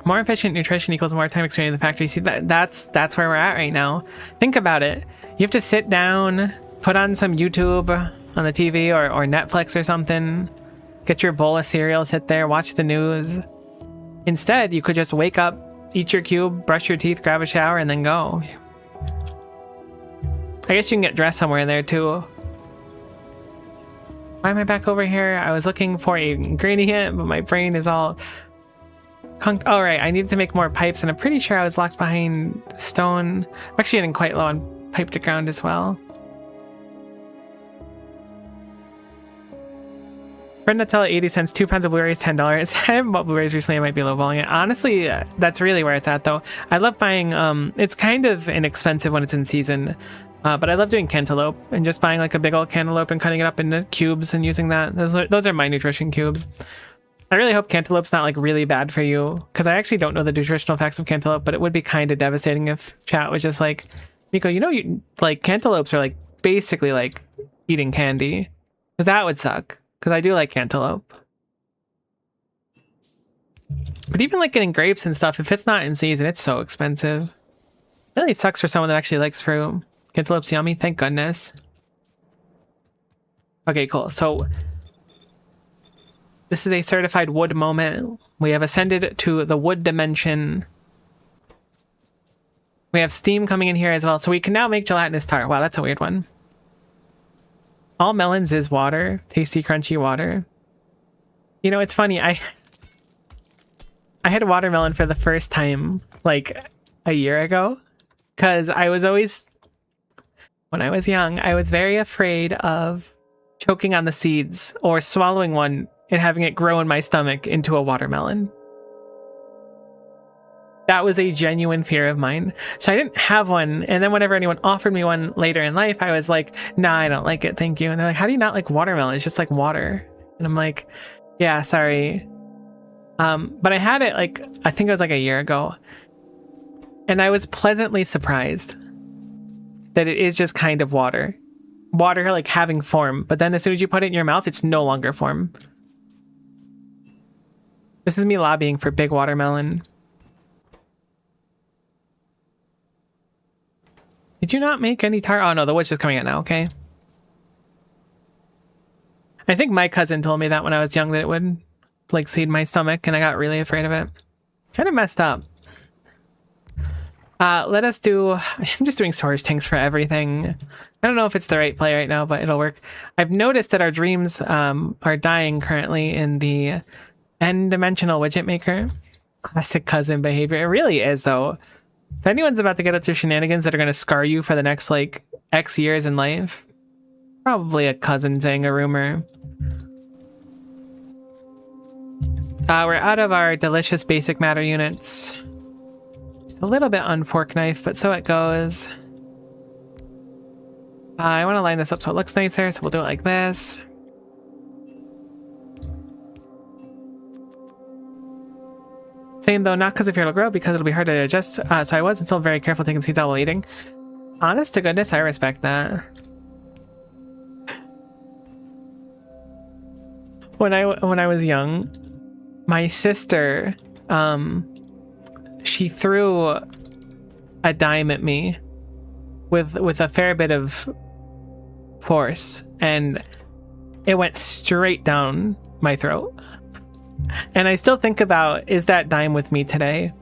More efficient nutrition equals more time experience in the factory. See, that's where we're at right now. Think about it. You have to sit down, put on some YouTube on the TV or Netflix or something, get your bowl of cereal, sit there, watch the news. Instead, you could just wake up eat your cube, brush your teeth, grab a shower, and then go. I guess you can get dressed somewhere in there too. Why am I back over here? I was looking for a ingredient, but my brain is all conked. All right, I needed to make more pipes, and I'm pretty sure I was locked behind stone. I'm actually getting quite low on pipe to ground as well. Friend Nutella 80 cents, 2 pounds of blueberries, $10. I haven't bought blueberries recently, I might be lowballing it. Honestly, that's really where it's at though. I love buying, it's kind of inexpensive when it's in season, but I love doing cantaloupe and just buying like a big old cantaloupe and cutting it up into cubes and using that. Those are my nutrition cubes. I really hope cantaloupe's not like really bad for you, because I actually don't know the nutritional facts of cantaloupe, but it would be kind of devastating if chat was just like, Miko, you know, you like cantaloupes are like basically like eating candy, because that would suck. Because I do like cantaloupe. But even like getting grapes and stuff, if it's not in season, it's so expensive. It really sucks for someone that actually likes fruit. Cantaloupe's yummy, thank goodness. Okay, cool. So this is a certified wood moment. We have ascended to the wood dimension. We have steam coming in here as well. So we can now make gelatinous tar. Wow, that's a weird one. All melons is water. Tasty, crunchy water. You know, it's funny. I had a watermelon for the first time like a year ago, because I was always, when I was young, I was very afraid of choking on the seeds or swallowing one and having it grow in my stomach into a watermelon. That was a genuine fear of mine. So I didn't have one. And then whenever anyone offered me one later in life, I was like, nah, I don't like it. Thank you. And they're like, how do you not like watermelon? It's just like water. And I'm like, yeah, sorry. But I had it like, I think it was like a year ago. And I was pleasantly surprised that it is just kind of water. Water like having form. But then as soon as you put it in your mouth, it's no longer form. This is me lobbying for big watermelon. Did you not make any tar? Oh no, the wood's just coming out now, okay. I think my cousin told me that when I was young, that it would like seed my stomach, and I got really afraid of it. Kind of messed up. Let us do, I'm just doing storage tanks for everything. I don't know if it's the right play right now, but it'll work. I've noticed that our dreams are dying currently in the n-dimensional widget maker. Classic cousin behavior. It really is though. If anyone's about to get up to shenanigans that are going to scar you for the next, like, X years in life, probably a cousin saying a rumor. We're out of our delicious basic matter units. Just a little bit on fork knife, but so it goes. I want to line this up so it looks nicer, so we'll do it like this. Same though, not because of fear it'll grow, because it'll be hard to adjust. So I was still very careful taking seeds out while eating. Honest to goodness, I respect that. When I was young, my sister, she threw a dime at me with a fair bit of force, and it went straight down my throat. And I still think about, is that dime with me today?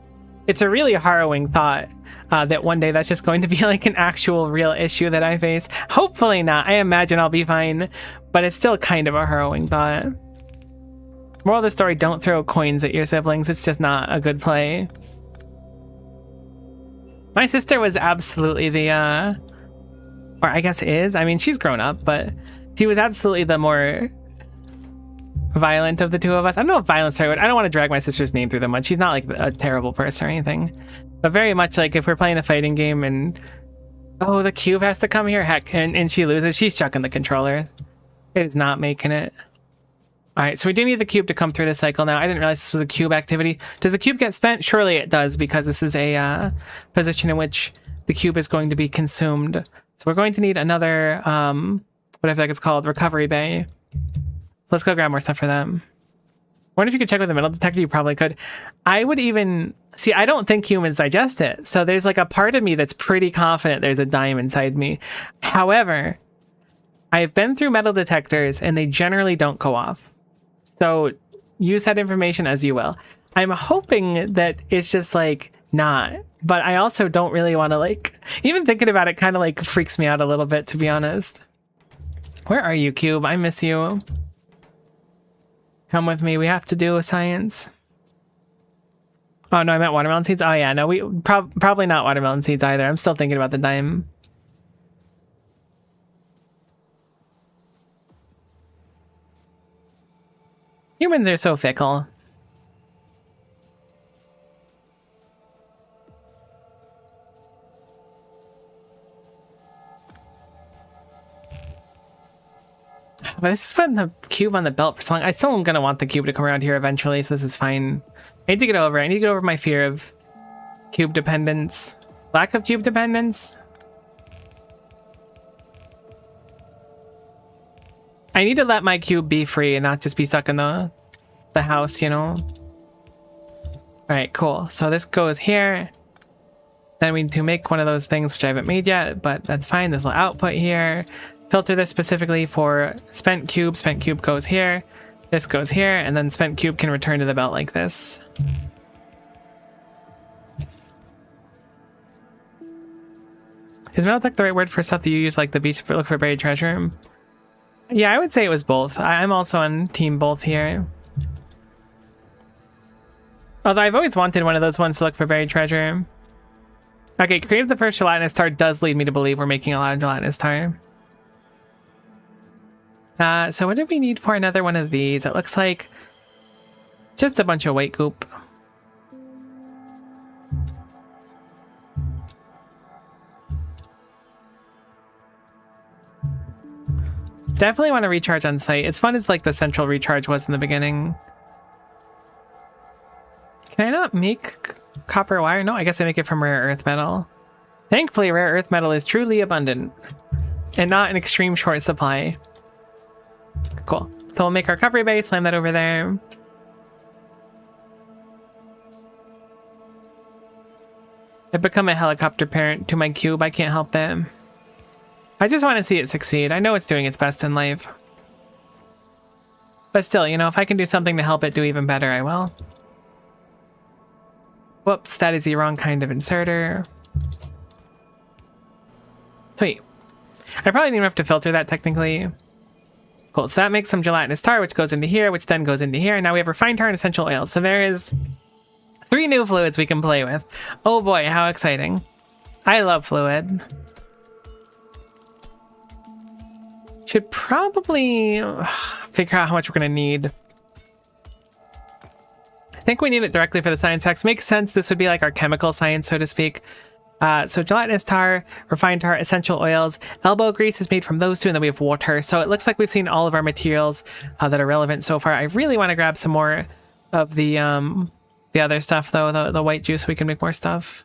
It's a really harrowing thought that one day that's just going to be like an actual real issue that I face. Hopefully not. I imagine I'll be fine, but it's still kind of a harrowing thought. Moral of the story, don't throw coins at your siblings. It's just not a good play. My sister was absolutely the, or I guess is, I mean, she's grown up, but she was absolutely the more violent of the two of us. I don't know if violence, I don't want to drag my sister's name through them much. She's not like a terrible person or anything, but very much like if we're playing a fighting game and, oh, the cube has to come here, heck, and she loses, she's chucking the controller. It is not making it. All right, so we do need the cube to come through this cycle now. I didn't realize this was a cube activity. Does the cube get spent? Surely it does, because this is a position in which the cube is going to be consumed. So we're going to need another, whatever that gets called, recovery bay. Let's go grab more stuff for them. I wonder if you could check with the metal detector. You probably could. I would even... See, I don't think humans digest it. So there's like a part of me that's pretty confident there's a dime inside me. However, I've been through metal detectors and they generally don't go off. So use that information as you will. I'm hoping that it's just like not. But I also don't really want to, like, even thinking about it kind of like freaks me out a little bit, to be honest. Where are you, Cube? I miss you. Come with me. We have to do science. Oh, no, I meant watermelon seeds. Oh, yeah, no, we probably not watermelon seeds either. I'm still thinking about the dime. Humans are so fickle. But this is putting the cube on the belt for so long. I still am going to want the cube to come around here eventually, so this is fine. I need to get over it. I need to get over my fear of cube dependence. Lack of cube dependence? I need to let my cube be free and not just be stuck in the house, you know? Alright, cool. So this goes here. Then we need to make one of those things, which I haven't made yet, but that's fine. This will output here. Filter this specifically for spent cube. Spent cube goes here. This goes here, and then spent cube can return to the belt like this. Is metal tech the right word for stuff that you use, like the beach look for buried treasure? Yeah, I would say it was both. I'm also on team both here. Although I've always wanted one of those ones to look for buried treasure. Okay, created the first gelatinous tar does lead me to believe we're making a lot of gelatinous tar. So what did we need for another one of these? It looks like just a bunch of white goop. Definitely want to recharge on site. It's fun as like the central recharge was in the beginning. Can I not make copper wire? No, I guess I make it from rare earth metal. Thankfully, rare earth metal is truly abundant and not an extreme short supply. Cool. So we'll make our recovery base, slam that over there. I've become a helicopter parent to my cube. I can't help them. I just want to see it succeed. I know it's doing its best in life. But still, you know, if I can do something to help it do even better, I will. Whoops, that is the wrong kind of inserter. Sweet. I probably didn't even have to filter that technically. Cool, so that makes some gelatinous tar, which goes into here, which then goes into here. And now we have refined tar and essential oils. So there is 3 new fluids we can play with. Oh boy, how exciting. I love fluid. Should probably figure out how much we're going to need. I think we need it directly for the science text. Makes sense. This would be like our chemical science, so to speak. So gelatinous tar, refined tar, essential oils. Elbow grease is made from those two, and then we have water. So it looks like we've seen all of our materials that are relevant so far. I really want to grab some more of the other stuff, though. The white juice, so we can make more stuff.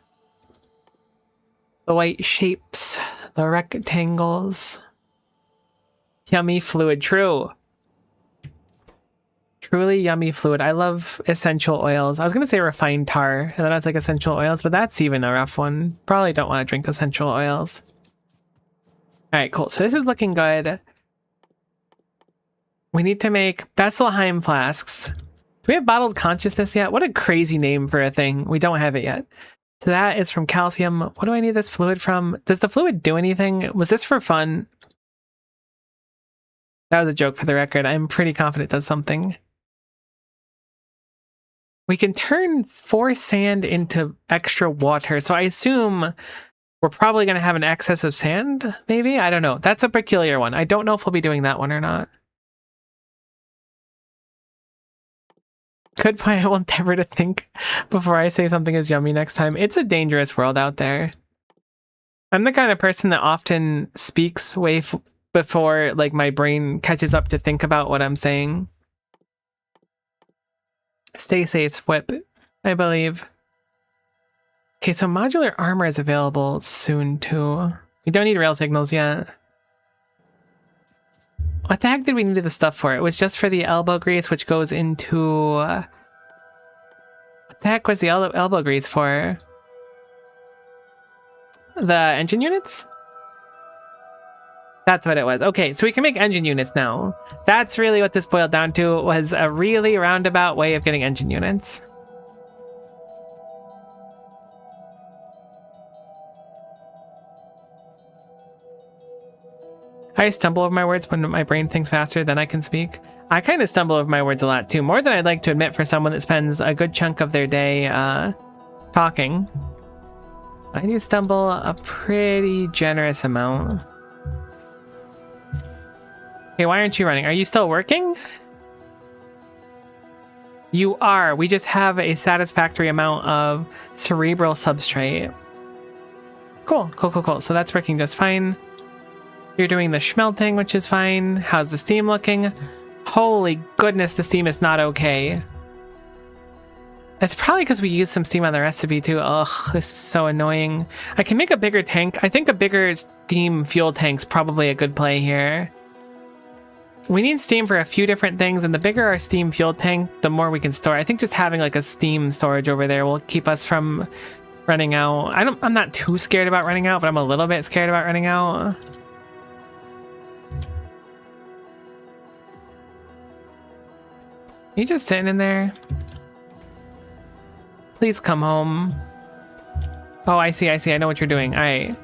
The white shapes, the rectangles. Yummy fluid, true. Truly yummy fluid. I love essential oils. I was going to say refined tar, and then I was like essential oils, but that's even a rough one. Probably don't want to drink essential oils. All right, cool. So this is looking good. We need to make Besselheim flasks. Do we have bottled consciousness yet? What a crazy name for a thing. We don't have it yet. So that is from calcium. What do I need this fluid from? Does the fluid do anything? Was this for fun? That was a joke for the record. I'm pretty confident it does something. We can turn 4 sand into extra water. So I assume we're probably going to have an excess of sand, maybe? I don't know. That's a peculiar one. I don't know if we'll be doing that one or not. Good point. I will endeavor to think before I say something is yummy next time. It's a dangerous world out there. I'm the kind of person that often speaks way before like my brain catches up to think about what I'm saying. Stay safe, Swip, I believe. Okay, so modular armor is available soon too. We don't need rail signals yet. What the heck did we need the stuff for? It was just for the elbow grease, which goes into... what the heck was the elbow grease for? The engine units? That's what it was. Okay, so we can make engine units now. That's really what this boiled down to, was a really roundabout way of getting engine units. I stumble over my words when my brain thinks faster than I can speak. I kind of stumble over my words a lot too, more than I'd like to admit for someone that spends a good chunk of their day talking. I do stumble a pretty generous amount. Hey, why aren't you running? Are you still working? You are. We just have a satisfactory amount of cerebral substrate. Cool, cool, cool, cool. So that's working just fine. You're doing the schmelting, which is fine. How's the steam looking? Holy goodness, the steam is not okay. It's probably because we used some steam on the recipe too. Ugh, this is so annoying. I can make a bigger tank. I think a bigger steam fuel tank's probably a good play here. We need steam for a few different things, and the bigger our steam fuel tank, the more we can store. I think just having like a steam storage over there will keep us from running out. I'm not too scared about running out, but I'm a little bit scared about running out. You just sitting in there? Please come home. Oh, I see. I know what you're doing. All right.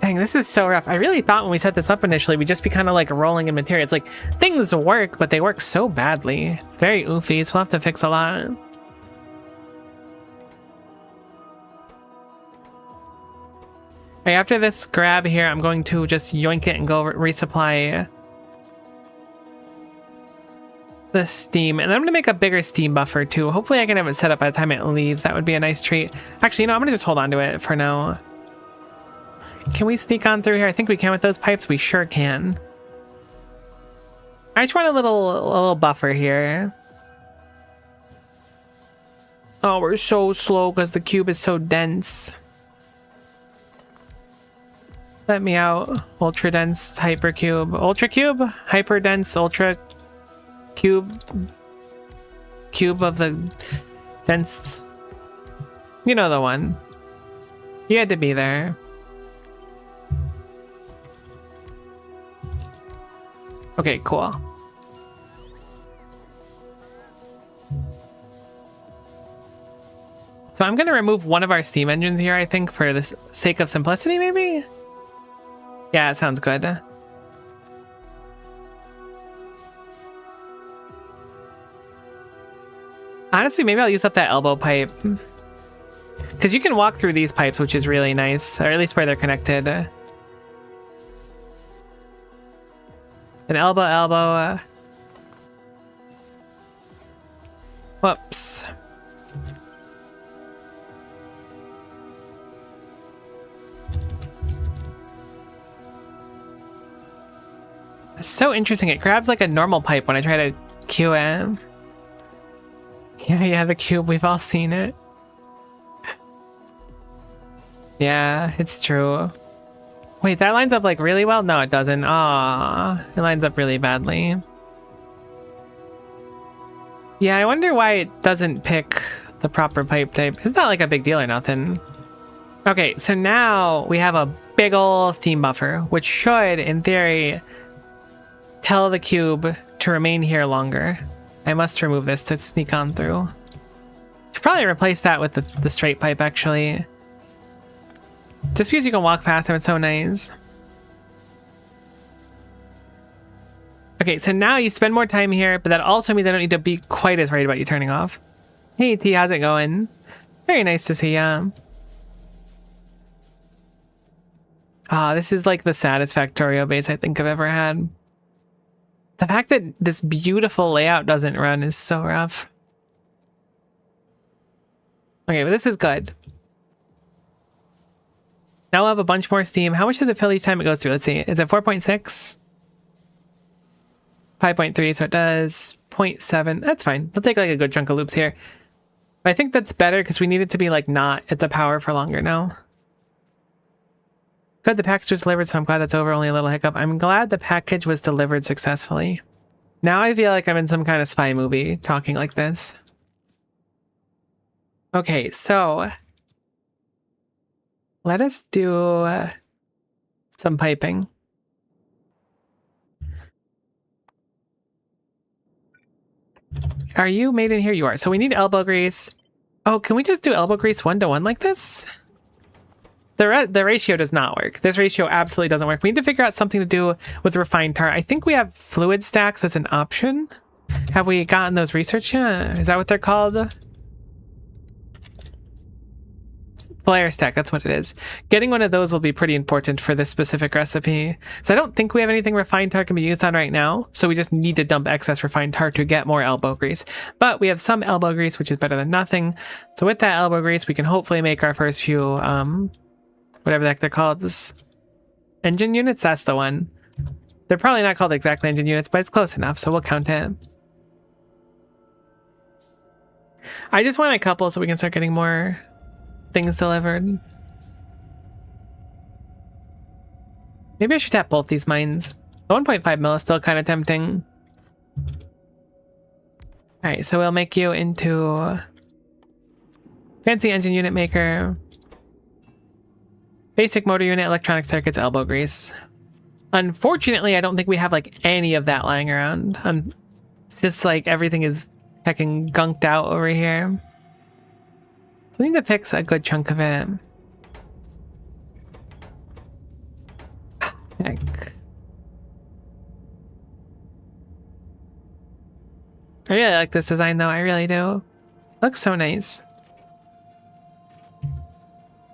Dang, this is so rough. I really thought when we set this up initially, we'd just be kind of like rolling in material. It's like, things work, but they work so badly. It's very oofy, so we'll have to fix a lot. Right, after this grab here, I'm going to just yoink it and go resupply the steam. And I'm going to make a bigger steam buffer too. Hopefully I can have it set up by the time it leaves. That would be a nice treat. Actually, you know, I'm going to just hold on to it for now. Can we sneak on through here? I think we can with those pipes. We sure can. I just want a little buffer here. Oh, we're so slow because the cube is so dense. Let me out. Ultra dense hypercube. Ultra cube? Hyper dense ultra cube. Cube of the dense. You know the one. You had to be there. Okay, cool. So I'm going to remove one of our steam engines here, I think, for the sake of simplicity, maybe? Yeah, it sounds good. Honestly, maybe I'll use up that elbow pipe. Because you can walk through these pipes, which is really nice. Or at least where they're connected. An elbow. Whoops. It's so interesting. It grabs like a normal pipe when I try to cue it. Yeah, the cube. We've all seen it. Yeah, it's true. Wait, that lines up like really well? No, it doesn't. Ah, it lines up really badly. Yeah, I wonder why it doesn't pick the proper pipe type. It's not like a big deal or nothing. Okay, so now we have a big ol' steam buffer, which should, in theory, tell the cube to remain here longer. I must remove this to sneak on through. Should probably replace that with the straight pipe, actually. Just because you can walk past them, it's so nice. Okay, so now you spend more time here, but that also means I don't need to be quite as worried about you turning off. Hey T, how's it going? Very nice to see ya. Ah, this is like the saddest Factorio base I think I've ever had. The fact that this beautiful layout doesn't run is so rough. Okay, but this is good. Now we'll have a bunch more steam. How much does it fill each time it goes through? Let's see. Is it 4.6? 5.3, so it does 0.7. That's fine. We'll take like a good chunk of loops here. But I think that's better because we need it to be like not at the power for longer now. Good, the package was delivered, so I'm glad that's over. Only a little hiccup. I'm glad the package was delivered successfully. Now I feel like I'm in some kind of spy movie talking like this. Okay, so let us do some piping. Are you made in here? You are. So we need elbow grease. Oh, can we just do elbow grease 1-to-1 like this? The ratio does not work. This ratio absolutely doesn't work. We need to figure out something to do with refined tar. I think we have fluid stacks as an option. Have we gotten those research yet? Is that what they're called? Flare stack, that's what it is. Getting one of those will be pretty important for this specific recipe. So I don't think we have anything refined tar can be used on right now. So we just need to dump excess refined tar to get more elbow grease. But we have some elbow grease, which is better than nothing. So with that elbow grease, we can hopefully make our first few, whatever the heck they're called. This engine units, that's the one. They're probably not called exactly engine units, but it's close enough, so we'll count it. I just want a couple so we can start getting more things delivered. Maybe I should tap both these mines. The 1.5 mil is still kind of tempting. Alright, so we'll make you into fancy engine unit maker, basic motor unit, electronic circuits, elbow grease. Unfortunately, I don't think we have like any of that lying around. It's just like everything is heckin' gunked out over here. We need to fix a good chunk of it. Heck. I really like this design though, I really do. Looks so nice.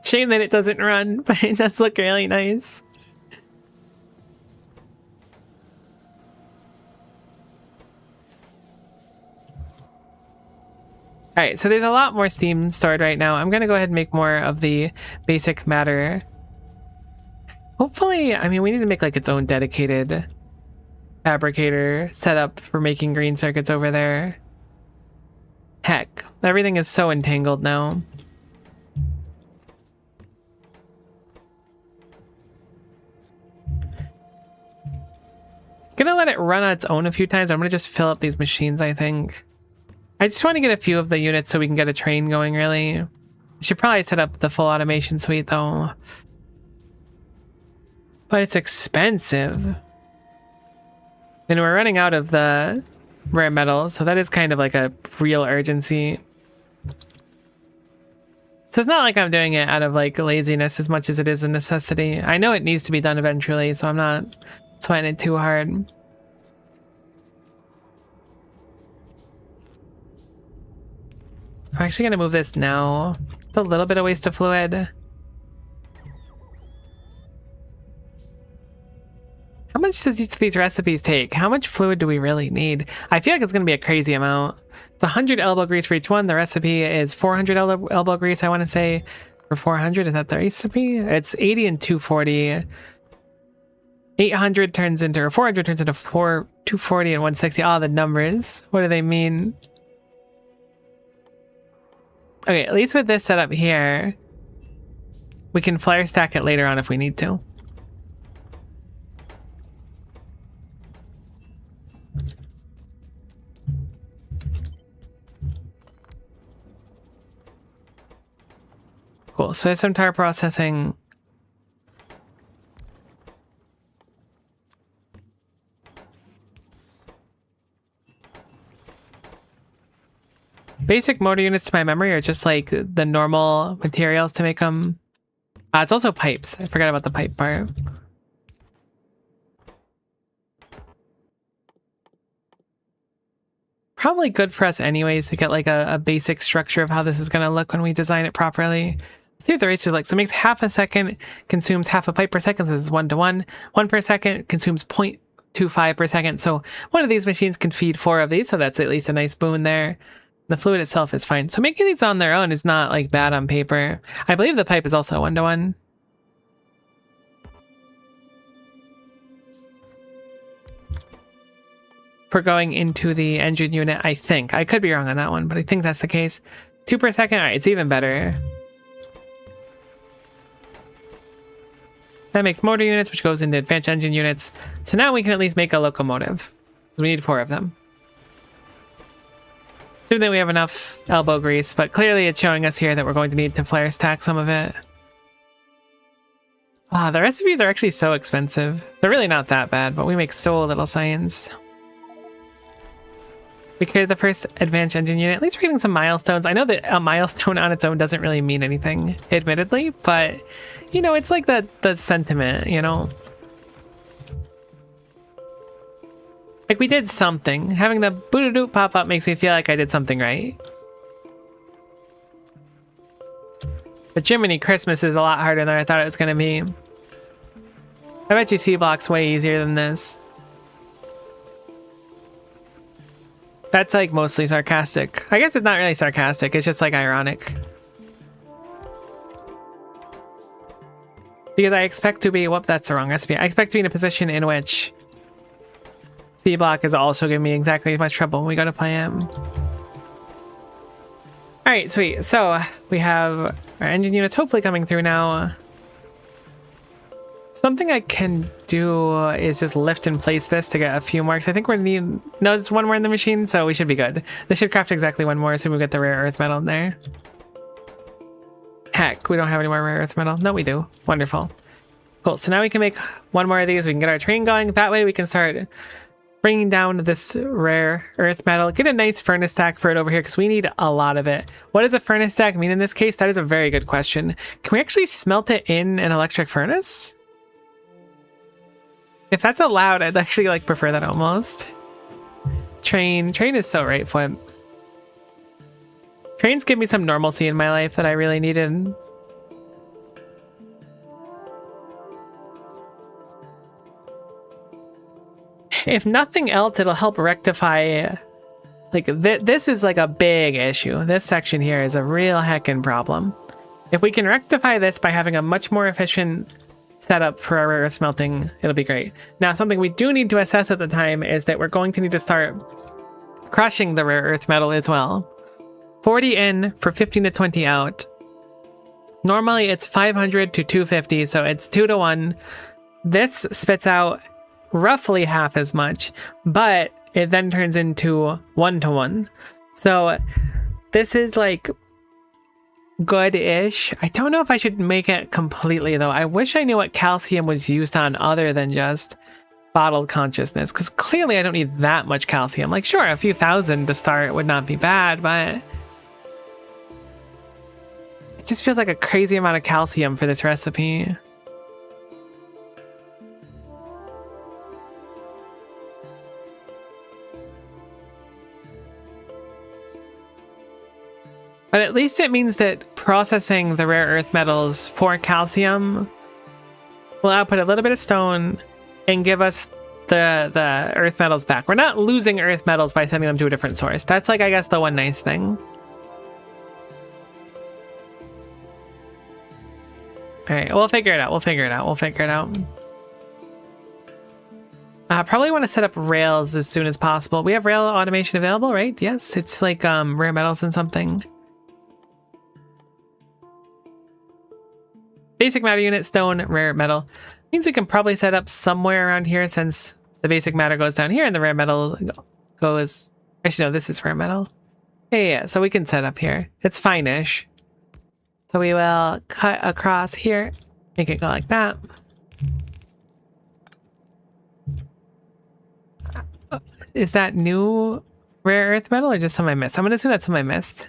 Shame that it doesn't run, but it does look really nice. Alright, so there's a lot more steam stored right now. I'm gonna go ahead and make more of the basic matter. Hopefully, I mean, we need to make like its own dedicated fabricator setup for making green circuits over there. Heck, everything is so entangled now. Gonna let it run on its own a few times. I'm gonna just fill up these machines, I think. I just want to get a few of the units so we can get a train going, really. I should probably set up the full automation suite, though. But it's expensive. And we're running out of the rare metals, so that is kind of like a real urgency. So it's not like I'm doing it out of like laziness as much as it is a necessity. I know it needs to be done eventually, so I'm not sweating it too hard. I'm actually going to move this now. It's a little bit of waste of fluid. How much does each of these recipes take? How much fluid do we really need? I feel like it's going to be a crazy amount. It's 100 elbow grease for each one. The recipe is 400 elbow grease, I want to say. For 400, is that the recipe? It's 80 and 240. 800 turns into, or 400 turns into 240 and 160. Oh, the numbers. What do they mean? Okay, at least with this setup here, we can flare stack it later on if we need to. Cool, so there's some tar processing. Basic motor units to my memory are just like the normal materials to make them. It's also pipes. I forgot about the pipe part. Probably good for us anyways to get like a basic structure of how this is going to look when we design it properly. Let's see what the ratio is like. So it makes half a second, consumes half a pipe per second. So this is 1:1. 1 per second consumes 0.25 per second. So one of these machines can feed 4 of these. So that's at least a nice boon there. The fluid itself is fine. So making these on their own is not like bad on paper. I believe the pipe is also 1:1. For going into the engine unit, I think. I could be wrong on that one, but I think that's the case. 2 per second. All right, it's even better. That makes motor units, which goes into advanced engine units. So now we can at least make a locomotive. We need 4 of them. Assuming that we have enough elbow grease, but clearly it's showing us here that we're going to need to flare stack some of it. Ah, the recipes are actually so expensive. They're really not that bad, but we make so little science. We created the first advanced engine unit. At least we're getting some milestones. I know that a milestone on its own doesn't really mean anything, admittedly, but you know, it's like the sentiment, you know? Like we did something. Having the boo-doo-doo pop up makes me feel like I did something right. But Jiminy Christmas is a lot harder than I thought it was going to be. I bet you C-Block's way easier than this. That's like mostly sarcastic. I guess it's not really sarcastic, it's just like ironic. Because I expect to be, whoop, that's the wrong recipe. I expect to be in a position in which C-Block is also giving me exactly as much trouble when we go to play him. Alright, sweet. So we have our engine units hopefully coming through now. Something I can do is just lift and place this to get a few more, because I think we're need. No, there's one more in the machine, so we should be good. This should craft exactly one more, so we get the rare earth metal in there. Heck, we don't have any more rare earth metal. No, we do. Wonderful. Cool, so now we can make one more of these. We can get our train going. That way we can start bringing down this rare earth metal. Get a nice furnace stack for it over here, because we need a lot of it. What does a furnace stack mean in this case? That is a very good question. Can we actually smelt it in an electric furnace? If that's allowed, I'd actually like prefer that almost. Train is so right for it. Trains give me some normalcy in my life that I really needed. If nothing else, it'll help rectify, like, this is like a big issue. This section here is a real heckin' problem. If we can rectify this by having a much more efficient setup for our rare earth smelting, it'll be great. Now, something we do need to assess at the time is that we're going to need to start crushing the rare earth metal as well. 40 in for 15 to 20 out. Normally it's 500 to 250, so it's 2 to 1. This spits out roughly half as much, but it then turns into 1 to 1. So this is like good-ish. I don't know if I should make it completely though. I wish I knew what calcium was used on other than just bottled consciousness, because clearly I don't need that much calcium. Like, sure, a few thousand to start would not be bad, but it just feels like a crazy amount of calcium for this recipe. But at least it means that processing the rare earth metals for calcium will output a little bit of stone and give us the earth metals back. We're not losing earth metals by sending them to a different source. That's like, I guess, the one nice thing. Alright, we'll figure it out. We'll figure it out. We'll figure it out. Probably want to set up rails as soon as possible. We have rail automation available, right? Yes, it's like rare metals and something. Basic matter unit, stone, rare metal. Means we can probably set up somewhere around here, since the basic matter goes down here and the rare metal goes... Actually, no, this is rare metal. Yeah, so we can set up here. It's fine-ish. So we will cut across here, make it go like that. Is that new rare earth metal or just some I missed? I'm gonna assume that's some I missed.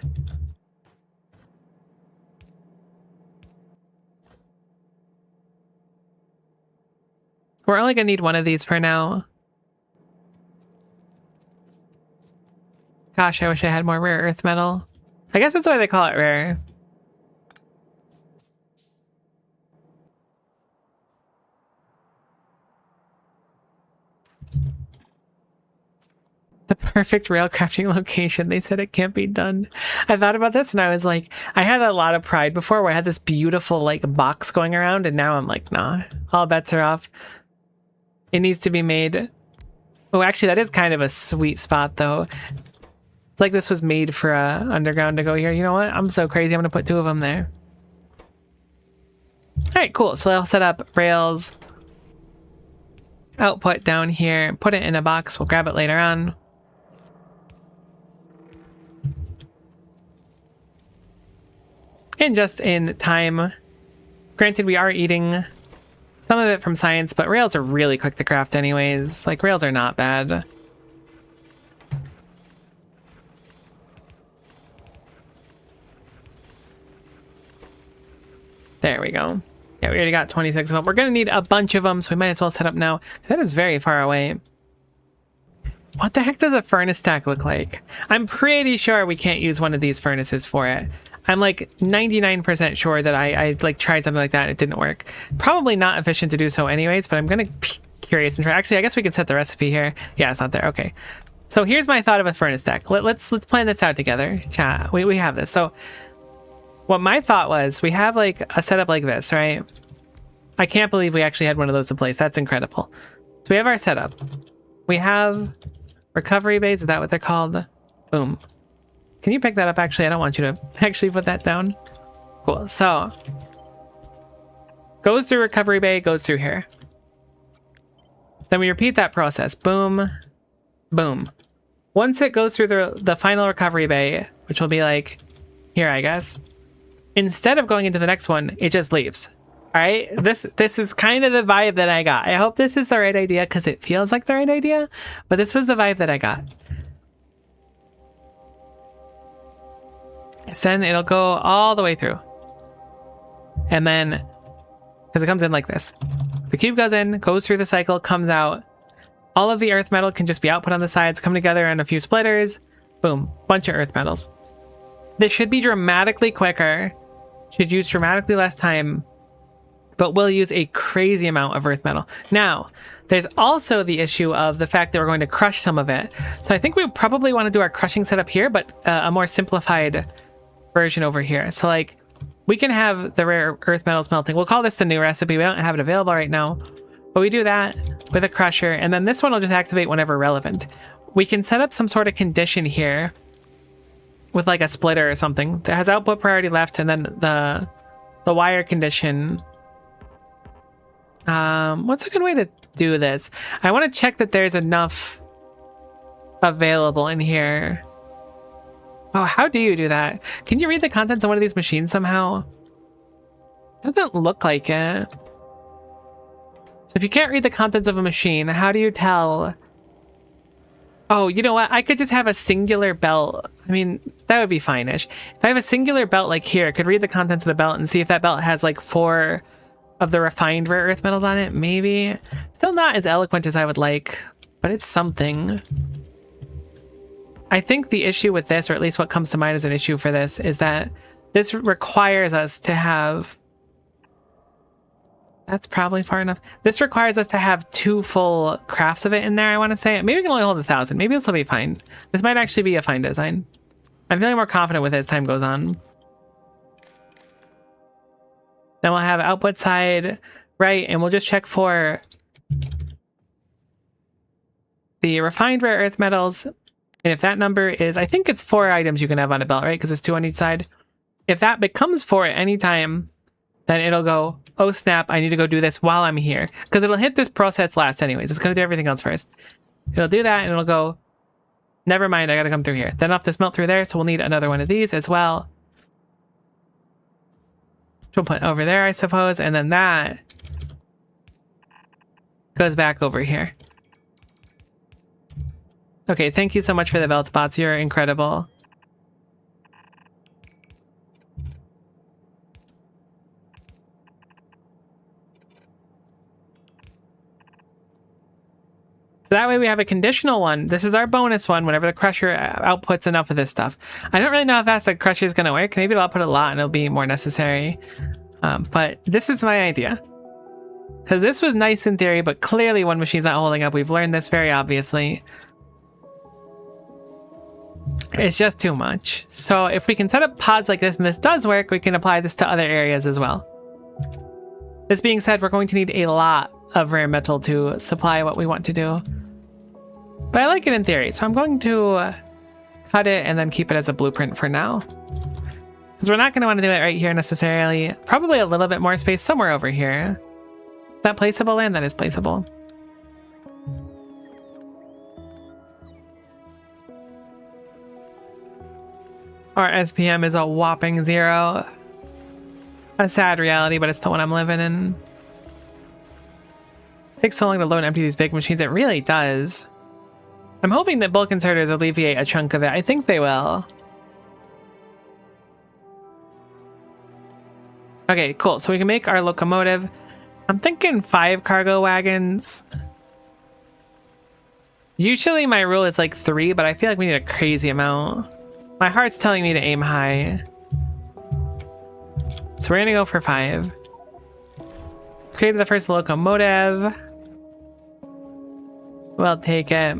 We're only gonna need one of these for now. Gosh, I wish I had more rare earth metal. I guess that's why they call it rare. The perfect rail crafting location. They said it can't be done. I thought about this and I was like, I had a lot of pride before where I had this beautiful like box going around, and now I'm like, nah, all bets are off. It needs to be made. Oh, actually, that is kind of a sweet spot though. It's like this was made for underground to go here. You know what? I'm so crazy. I'm gonna put 2 of them there. All right, cool. So I'll set up rails. Output down here. Put it in a box. We'll grab it later on. And just in time. Granted, we are eating some of it from science, but rails are really quick to craft anyways. Like, rails are not bad. There we go. Yeah, we already got 26 of them. We're going to need a bunch of them, so we might as well set up now. That is very far away. What the heck does a furnace stack look like? I'm pretty sure we can't use one of these furnaces for it. I'm like 99% sure that I like tried something like that and it didn't work. Probably not efficient to do so anyways, but I'm going to be curious and try. Actually, I guess we can set the recipe here. Yeah, it's not there. Okay. So here's my thought of a furnace stack. Let's plan this out together. Yeah, we have this. So what my thought was, we have like a setup like this, right? I can't believe we actually had one of those in place. That's incredible. So we have our setup. We have recovery bays. Is that what they're called? Boom. Can you pick that up? Actually, I don't want you to actually put that down. Cool. So goes through recovery bay, goes through here. Then we repeat that process. Boom, boom. Once it goes through the final recovery bay, which will be like here, I guess, instead of going into the next one, it just leaves. All right, this is kind of the vibe that I got. I hope this is the right idea because it feels like the right idea, but this was the vibe that I got. So then it'll go all the way through. And then, because it comes in like this. The cube goes in, goes through the cycle, comes out. All of the earth metal can just be output on the sides, come together in a few splitters. Boom, bunch of earth metals. This should be dramatically quicker, should use dramatically less time, but will use a crazy amount of earth metal. Now, there's also the issue of the fact that we're going to crush some of it. So I think we probably want to do our crushing setup here, but a more simplified version over here. So like, we can have the rare earth metals melting. We'll call this the new recipe. We don't have it available right now, but we do that with a crusher, and then this one will just activate whenever relevant. We can set up some sort of condition here with like a splitter or something that has output priority left, and then the wire condition. What's a good way to do this? I want to check that there's enough available in here. Oh, how do you do that? Can you read the contents of one of these machines somehow? Doesn't look like it. So if you can't read the contents of a machine, how do you tell? Oh, you know what? I could just have a singular belt. I mean, that would be fine-ish. If I have a singular belt like here, I could read the contents of the belt and see if that belt has like 4 of the refined rare earth metals on it. Maybe. Still not as eloquent as I would like, but it's something. I think the issue with this, or at least what comes to mind as an issue for this, is that this requires us to have... That's probably far enough. This requires us to have 2 full crafts of it in there, I want to say. Maybe we can only hold 1,000. Maybe this will be fine. This might actually be a fine design. I'm feeling more confident with it as time goes on. Then we'll have output side, right, and we'll just check for the refined rare earth metals. And if that number is, I think it's 4 items you can have on a belt, right? Because it's 2 on each side. If that becomes 4 at any time, then it'll go, oh snap, I need to go do this while I'm here. Because it'll hit this process last anyways. It's going to do everything else first. It'll do that and it'll go, never mind, I got to come through here. Then I'll have to smelt through there, so we'll need another one of these as well. We'll put over there, I suppose, and then that goes back over here. Okay, thank you so much for the belt spots. You're incredible. So that way we have a conditional one. This is our bonus one whenever the crusher outputs enough of this stuff. I don't really know how fast the crusher is going to work. Maybe it'll output a lot and it'll be more necessary. But this is my idea. Because this was nice in theory, but clearly one machine's not holding up. We've learned this very obviously. It's just too much. So if we can set up pods like this and this does work, we can apply this to other areas as well. This being said, we're going to need a lot of rare metal to supply what we want to do. But I like it in theory, so I'm going to cut it and then keep it as a blueprint for now. Because we're not going to want to do it right here necessarily. Probably a little bit more space somewhere over here. Is that placeable land? That is placeable. Our SPM is a whopping 0. A sad reality, but it's the one I'm living in. It takes so long to load and empty these big machines. It really does. I'm hoping that bulk inserters alleviate a chunk of it. I think they will. Okay, cool. So we can make our locomotive. I'm thinking 5 cargo wagons. Usually my rule is like 3, but I feel like we need a crazy amount. My heart's telling me to aim high. So we're gonna go for 5. Created the first locomotive. We'll take it.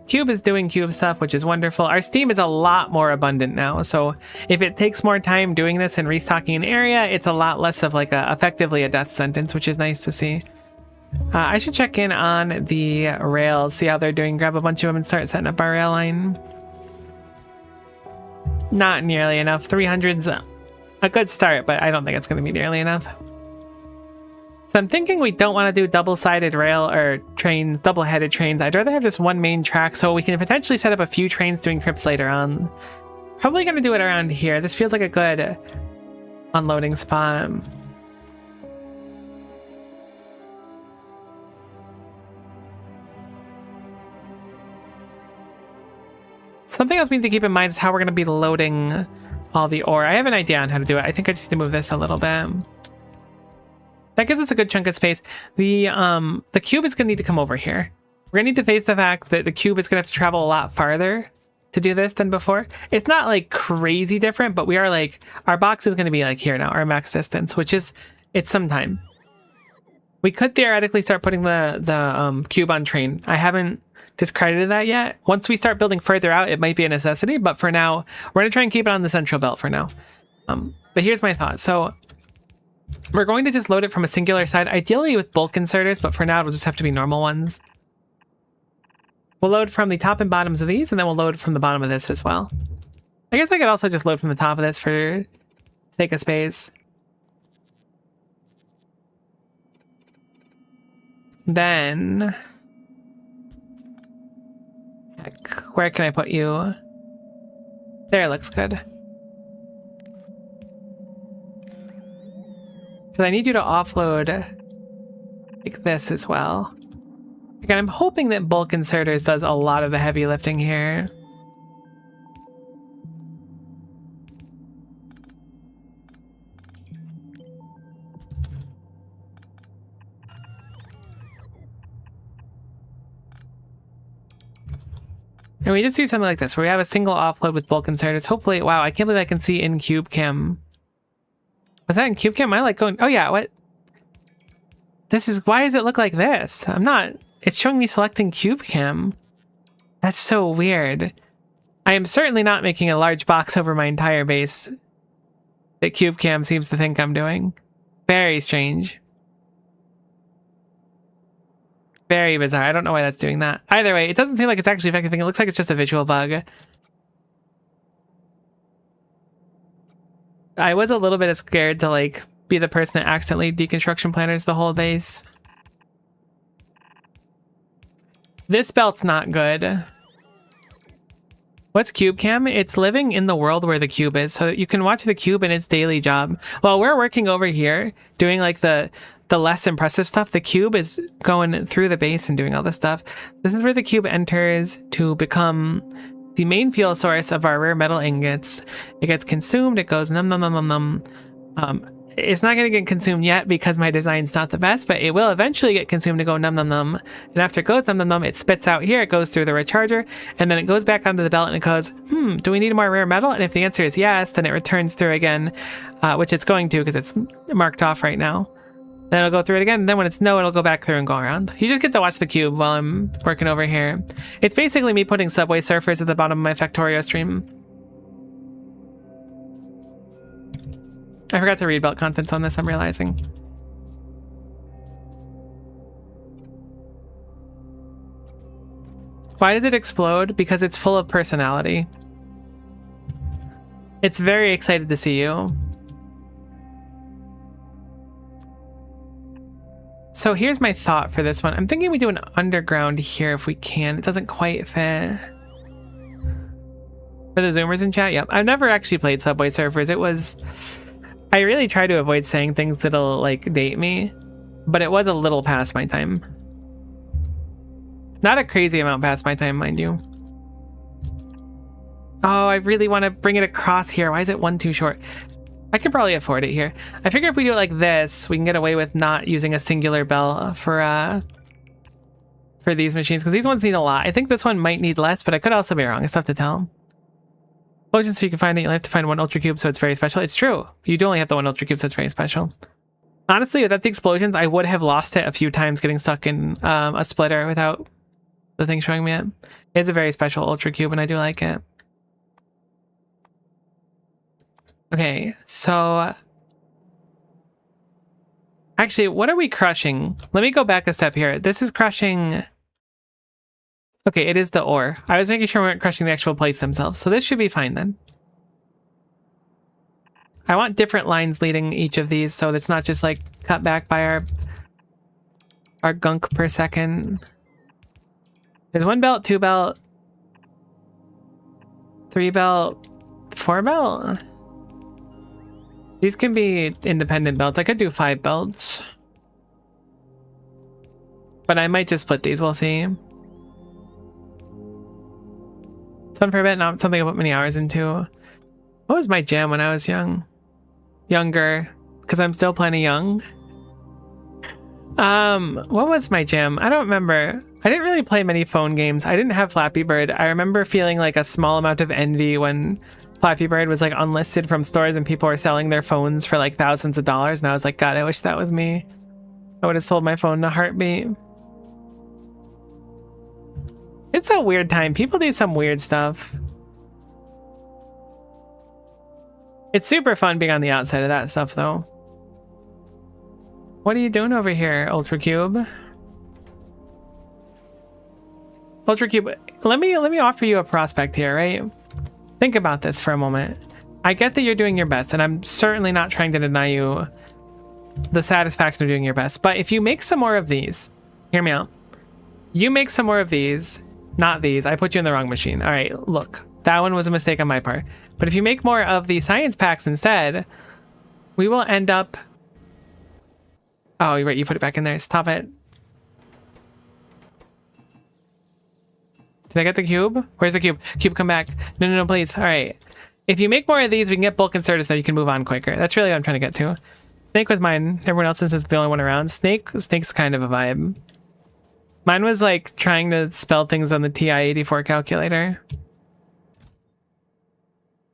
Cube is doing cube stuff, which is wonderful. Our steam is a lot more abundant now, so if it takes more time doing this and restocking an area, it's a lot less of like effectively a death sentence, which is nice to see. I should check in on the rails, see how they're doing, grab a bunch of them and start setting up our rail line. Not nearly enough. 300's a good start, but I don't think it's going to be nearly enough. So I'm thinking we don't want to do double-sided rail or trains, double-headed trains. I'd rather have just one main track so we can potentially set up a few trains doing trips later on. Probably going to do it around here. This feels like a good unloading spot. Something else we need to keep in mind is how we're going to be loading all the ore. I have an idea on how to do it. I think I just need to move this a little bit. That gives us a good chunk of space. The cube is going to need to come over here. We're going to need to face the fact that the cube is going to have to travel a lot farther to do this than before. It's not like crazy different, but we are like, our box is going to be like here now, our max distance, which is, it's some time. We could theoretically start putting the cube on train. I haven't discredited that yet. Once we start building further out, it might be a necessity, but for now, we're going to try and keep it on the central belt for now. But here's my thought. So we're going to just load it from a singular side, ideally with bulk inserters, but for now it'll just have to be normal ones. We'll load from the top and bottoms of these, and then we'll load from the bottom of this as well. I guess I could also just load from the top of this for sake of space. Then, heck, where can I put you? There, looks good. Because I need you to offload like this as well. Again, I'm hoping that bulk inserters does a lot of the heavy lifting here. And we just do something like this, where we have a single offload with bulk inserters. Hopefully, wow, I can't believe I can see in cube cam. Was that in cube cam? I like going, oh yeah, what? This is, why does it look like this? I'm not, it's showing me selecting cube cam. That's so weird. I am certainly not making a large box over my entire base that cube cam seems to think I'm doing. Very strange. Very bizarre. I don't know why that's doing that. Either way, it doesn't seem like it's actually affecting. It looks like it's just a visual bug. I was a little bit scared to like be the person that accidentally deconstruction planners the whole base. This belt's not good. What's cube cam? It's living in the world where the cube is, so that you can watch the cube in its daily job. While we're working over here, doing like the less impressive stuff, the cube is going through the base and doing all this stuff. This is where the cube enters to become the main fuel source of our rare metal ingots. It gets consumed, it goes num num num num num. It's not going to get consumed yet because my design's not the best, but it will eventually get consumed to go num num num. And after it goes num num num, it spits out here, it goes through the recharger, and then it goes back onto the belt and it goes, do we need more rare metal? And if the answer is yes, then it returns through again, which it's going to because it's marked off right now. Then it'll go through it again, and then when it's no, it'll go back through and go around. You just get to watch the cube while I'm working over here. It's basically me putting Subway Surfers at the bottom of my Factorio stream. I forgot to read belt contents on this, I'm realizing. Why does it explode? Because it's full of personality. It's very excited to see you. So here's my thought for this one. I'm thinking we do an underground here if we can. It doesn't quite fit. For the Zoomers in chat, yep. I've never actually played Subway Surfers. It was... I really try to avoid saying things that'll, like, date me. But it was a little past my time. Not a crazy amount past my time, mind you. Oh, I really want to bring it across here. Why is it one too short? I could probably afford it here. I figure if we do it like this, we can get away with not using a singular bell for these machines, because these ones need a lot. I think this one might need less, but I could also be wrong. It's tough to tell. Explosion, so you can find it. You'll have to find one ultra cube, so it's very special. It's true. You do only have the one ultra cube, so it's very special. Honestly, without the explosions, I would have lost it a few times getting stuck in a splitter without the thing showing me it. It's a very special ultra cube, and I do like it. Okay, so actually, what are we crushing? Let me go back a step here. This is crushing. Okay, it is the ore. I was making sure we weren't crushing the actual plates themselves, so this should be fine then. I want different lines leading each of these, so it's not just like cut back by our gunk per second. There's 1 belt, 2 belt, 3 belt, 4 belt. These can be independent belts. I could do 5 belts, but I might just split these. We'll see. It's fun for a bit, not something I put many hours into. What was my jam when I was younger? Because I'm still plenty young. What was my jam? I don't remember. I didn't really play many phone games. I didn't have Flappy Bird. I remember feeling like a small amount of envy when Flappy Bird was like unlisted from stores and people were selling their phones for like thousands of dollars. And I was like, God, I wish that was me. I would have sold my phone in a heartbeat. It's a weird time. People do some weird stuff. It's super fun being on the outside of that stuff, though. What are you doing over here, Ultra Cube? Ultra Cube, let me offer you a prospect here, right? Think about this for a moment. I get that you're doing your best, and I'm certainly not trying to deny you the satisfaction of doing your best. But if you make some more of these, hear me out. You make some more of these. Not these. I put you in the wrong machine. All right, look. That one was a mistake on my part. But if you make more of the science packs instead, we will end up... Oh, you're right. You put it back in there. Stop it. Did I get the cube? Where's the cube? Cube, come back. No, please. All right. If you make more of these, we can get bulk inserters so you can move on quicker. That's really what I'm trying to get to. Snake was mine. Everyone else's is the only one around. Snake's kind of a vibe. Mine was like trying to spell things on the TI-84 calculator.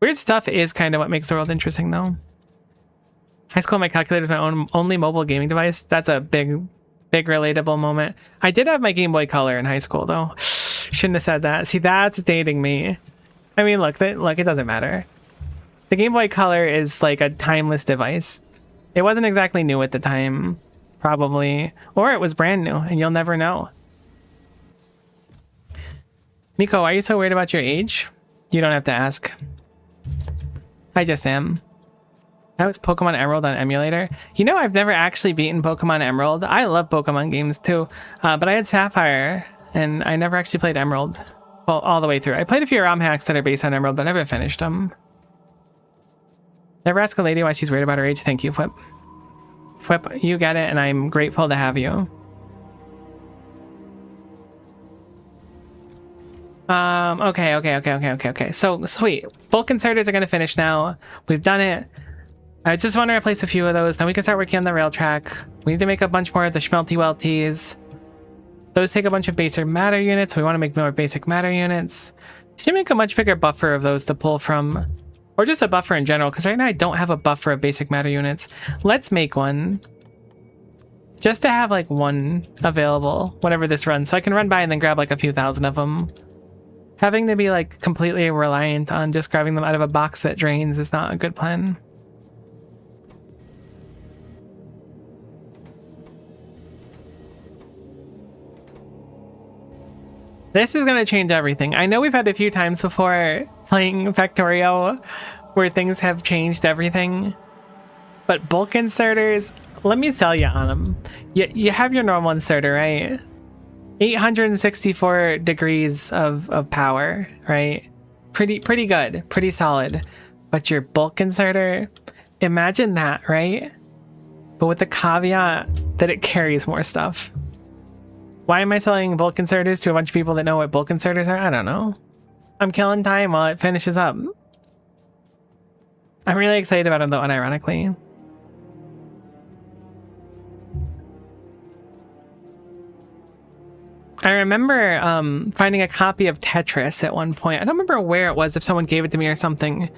Weird stuff is kind of what makes the world interesting, though. High school, my calculator is my only mobile gaming device. That's a big relatable moment. I did have my Game Boy Color in high school, though. Shouldn't have said that. See, that's dating me. I mean, look, it doesn't matter. The Game Boy Color is like a timeless device. It wasn't exactly new at the time, probably. Or it was brand new, and you'll never know. Miko, why are you so worried about your age? You don't have to ask. I just am. That was Pokemon Emerald on emulator. You know, I've never actually beaten Pokemon Emerald. I love Pokemon games too, but I had Sapphire, and I never actually played Emerald. Well, all the way through. I played a few ROM hacks that are based on Emerald, but never finished them. Never ask a lady why she's worried about her age. Thank you, Flip. Flip, you get it, and I'm grateful to have you. Okay. So, sweet. Bulk inserters are going to finish now. We've done it. I just want to replace a few of those. Then we can start working on the rail track. We need to make a bunch more of the Schmelty Welties. Those take a bunch of basic matter units. So we want to make more basic matter units. Should make a much bigger buffer of those to pull from. Or just a buffer in general. Because right now I don't have a buffer of basic matter units. Let's make one. Just to have like one available whenever this runs. So I can run by and then grab like a few thousand of them. Having to be like completely reliant on just grabbing them out of a box that drains is not a good plan. This is going to change everything. I know we've had a few times before playing Factorio where things have changed everything. But bulk inserters, let me sell you on them. You have your normal inserter, right? 864 degrees of power, right? Pretty good, pretty solid. But your bulk inserter, imagine that, right? But with the caveat that it carries more stuff. Why am I selling bulk inserters to a bunch of people that know what bulk inserters are? I don't know. I'm killing time while it finishes up. I'm really excited about it though, unironically. I remember finding a copy of Tetris at one point. I don't remember where it was, if someone gave it to me or something.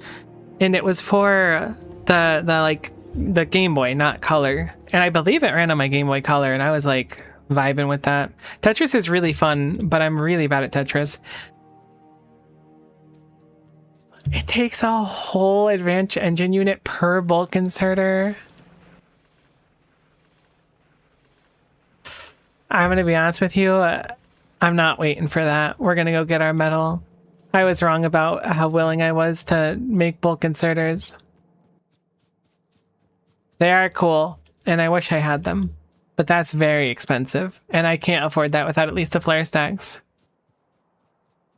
And it was for the Game Boy, not Color. And I believe it ran on my Game Boy Color, and I was like vibing with that. Tetris is really fun, but I'm really bad at Tetris. It takes a whole advanced engine unit per bulk inserter. I'm gonna be honest with you, I'm not waiting for that. We're gonna go get our medal. I was wrong about how willing I was to make bulk inserters. They are cool, and I wish I had them, but that's very expensive, and I can't afford that without at least the flare stacks.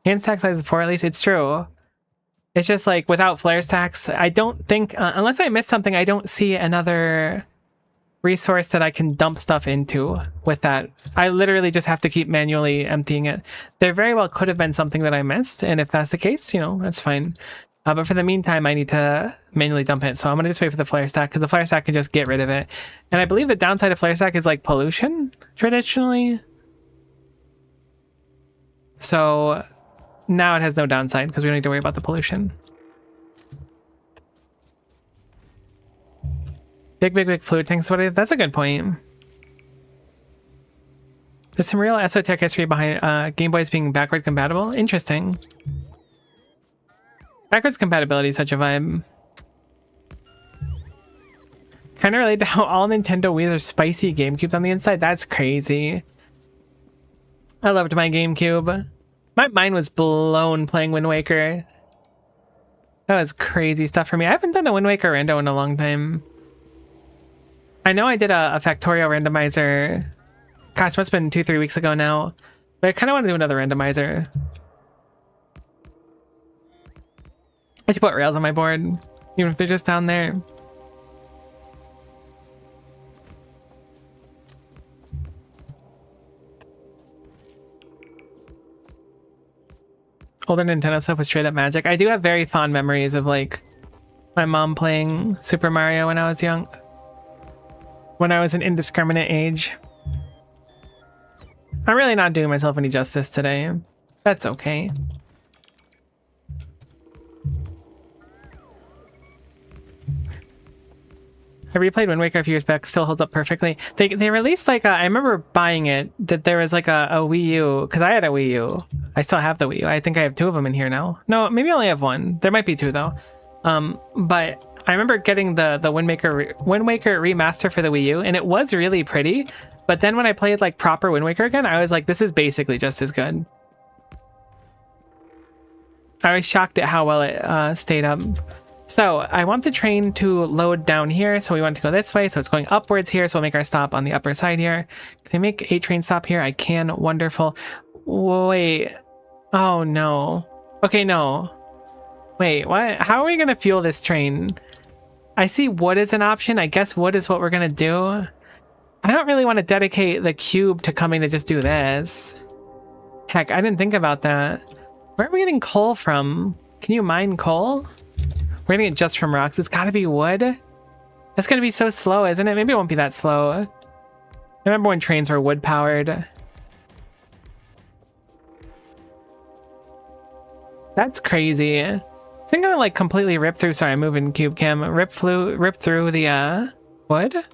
Hand stack size 4 at least, it's true. It's just like, without flare stacks, I don't think, unless I missed something, I don't see another resource that I can dump stuff into with that. I literally just have to keep manually emptying it. There very well could have been something that I missed, and if that's the case, you know, that's fine. But for the meantime, I need to manually dump it, so I'm gonna just wait for the flare stack, because the flare stack can just get rid of it. And I believe the downside of flare stack is like pollution, traditionally. So now it has no downside, because we don't need to worry about the pollution. Big fluid tanks. That's a good point. There's some real esoteric history behind Game Boys being backward compatible. Interesting. Backwards compatibility is such a vibe. Kind of related to how all Nintendo Wii's are spicy GameCubes on the inside. That's crazy. I loved my GameCube. My mind was blown playing Wind Waker. That was crazy stuff for me. I haven't done a Wind Waker rando in a long time. I know I did a Factorio randomizer. Gosh, it must have been 2-3 weeks ago now. But I kind of want to do another randomizer. I should put rails on my board, even if they're just down there. Older Nintendo stuff was straight up magic. I do have very fond memories of like my mom playing Super Mario when I was young. When I was an indiscriminate age. I'm really not doing myself any justice today. That's okay. I replayed Wind Waker a few years back, still holds up perfectly. They released like I remember buying it, that there was like a Wii U, because I had a Wii U. I still have the Wii U. I think I have 2 of them in here now. No, maybe I only have 1. There might be 2 though. But I remember getting the Wind Waker remaster for the Wii U, and it was really pretty. But then when I played like proper Wind Waker again, I was like, this is basically just as good. I was shocked at how well it stayed up. So I want the train to load down here, so we want to go this way, so it's going upwards here, so we'll make our stop on the upper side here. Can I make a train stop here? I can. Wonderful. Wait. Oh no. Okay, no. Wait, what? How are we gonna fuel this train? I see wood as an option. I guess wood is what we're gonna do. I don't really want to dedicate the cube to coming to just do this. Heck, I didn't think about that. Where are we getting coal from? Can you mine coal? We're getting it just from rocks. It's gotta be wood. That's gonna be so slow, isn't it? Maybe it won't be that slow. I remember when trains were wood powered. That's crazy. I think I'm gonna like completely rip through. Sorry, I'm moving cube cam. Rip through the wood. Alright,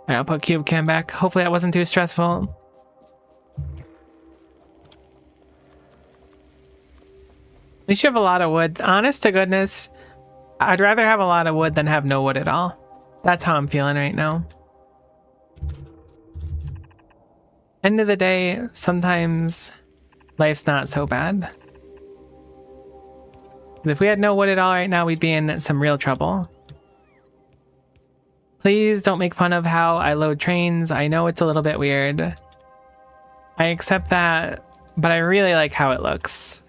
I'll put cube cam back. Hopefully that wasn't too stressful. At least you have a lot of wood. Honest to goodness, I'd rather have a lot of wood than have no wood at all. That's how I'm feeling right now. End of the day, sometimes life's not so bad. If we had no wood at all right now, we'd be in some real trouble. Please don't make fun of how I load trains. I know it's a little bit weird. I accept that, but I really like how it looks.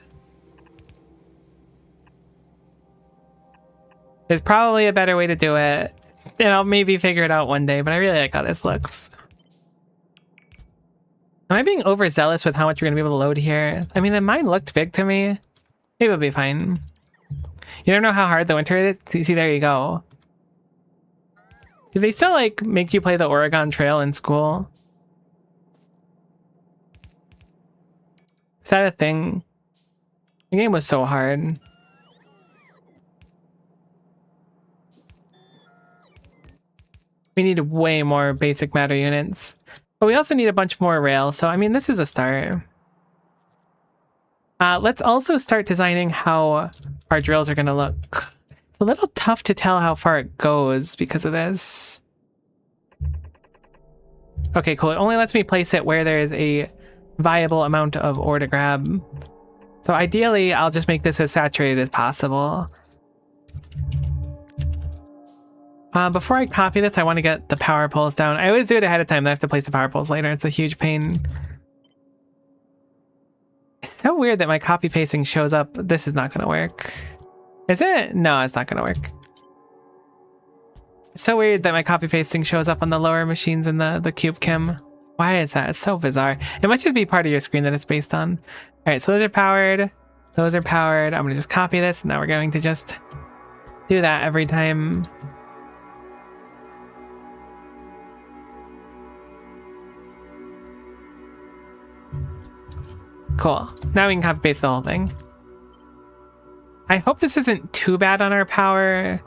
There's probably a better way to do it, and I'll maybe figure it out one day, but I really like how this looks. Am I being overzealous with how much you're going to be able to load here? I mean, the mine looked big to me. Maybe it'll be fine. You don't know how hard the winter is? See, there you go. Do they still, like, make you play the Oregon Trail in school? Is that a thing? The game was so hard. We need way more basic matter units. But we also need a bunch more rail, so I mean, this is a start. Let's also start designing how our drills are gonna look. It's a little tough to tell how far it goes because of this. Okay, cool. It only lets me place it where there is a viable amount of ore to grab. So ideally, I'll just make this as saturated as possible. Before I copy this, I want to get the power poles down. I always do it ahead of time, then I have to place the power poles later. It's a huge pain. It's so weird that my copy pasting shows up. This is not going to work. Is it? No, it's not going to work. It's so weird that my copy pasting shows up on the lower machines in the cube chem. Why is that? It's so bizarre. It must just be part of your screen that it's based on. All right, so those are powered. Those are powered. I'm going to just copy this. And now we're going to just do that every time. Cool. Now we can copy paste the whole thing. I hope this isn't too bad on our power,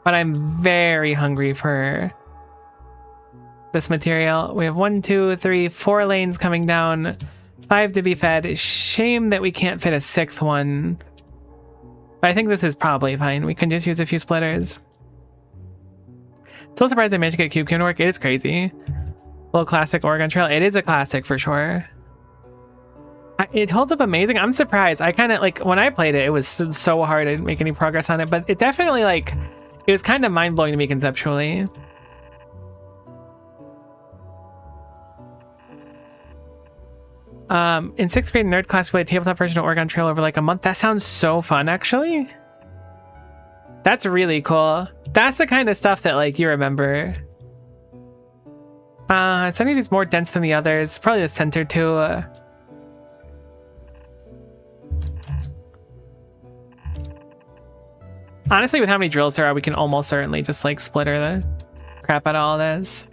but I'm very hungry for this material. We have 1, 2, 3, 4 lanes coming down, 5 to be fed. Shame that we can't fit a 6th one, but I think this is probably fine. We can just use a few splitters. Still surprised I managed to get cube can work. It is crazy. Little classic Oregon Trail. It is a classic for sure. It holds up amazing. I'm surprised. I kind of like when I played it, it was so hard. I didn't make any progress on it, but it definitely like it was kind of mind blowing to me conceptually. In 6th grade nerd class, we played tabletop version of Oregon Trail over like a month. That sounds so fun, actually. That's really cool. That's the kind of stuff that like you remember. Some of these more dense than the others. Probably the center too. Honestly, with how many drills there are, we can almost certainly just like splitter the crap out of all this.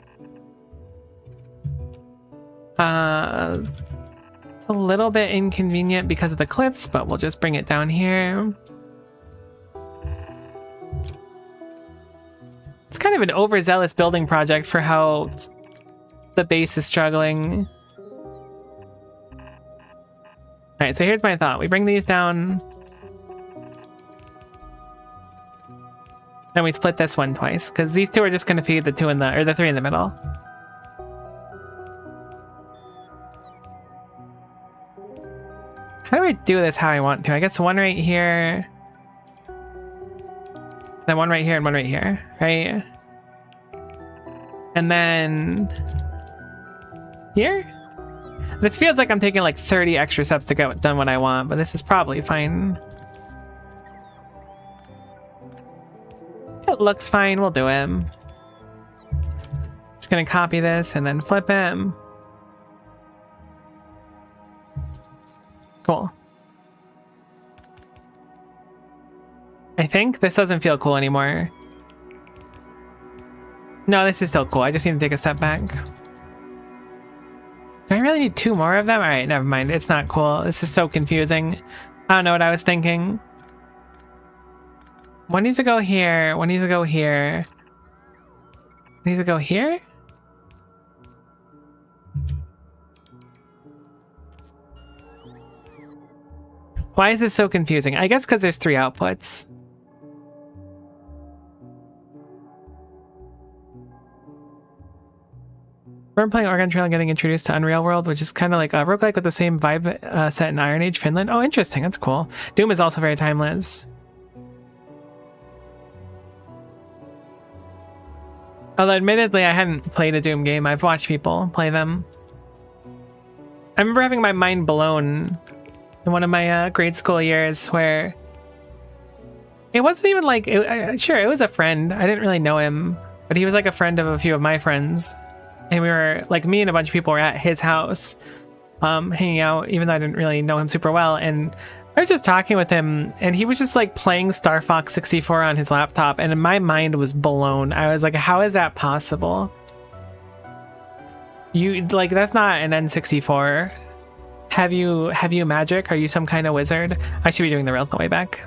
It's a little bit inconvenient because of the cliffs, but we'll just bring it down here. It's kind of an overzealous building project for how the base is struggling. All right, so here's my thought. We bring these down. And we split this one twice, because these two are just going to feed the 2 in the, or the 3 in the middle. How do I do this how I want to? I guess one right here. Then one right here and one right here, right? And then here? This feels like I'm taking like 30 extra steps to get done what I want, but this is probably fine. It looks fine, we'll do it. Just gonna copy this and then flip it. Cool. I think this doesn't feel cool anymore. No, this is still cool. I just need to take a step back. Do I really need 2 more of them? All right, never mind. It's not cool. This is so confusing. I don't know what I was thinking. One needs to go here. One needs to go here. One needs to go here? Why is this so confusing? I guess because there's 3 outputs. We're playing Oregon Trail and getting introduced to Unreal World, which is kind of like a roguelike with the same vibe set in Iron Age, Finland. Oh, interesting. That's cool. Doom is also very timeless. Although admittedly, I hadn't played a Doom game. I've watched people play them. I remember having my mind blown in one of my grade school years where it wasn't even like, sure, it was a friend. I didn't really know him, but he was like a friend of a few of my friends. And we were, like, me and a bunch of people were at his house hanging out, even though I didn't really know him super well. And I was just talking with him and he was just like playing Star Fox 64 on his laptop and my mind was blown. I was like, how is that possible? You like, that's not an N64. Have you magic? Are you some kind of wizard? I should be doing the rails on the way back.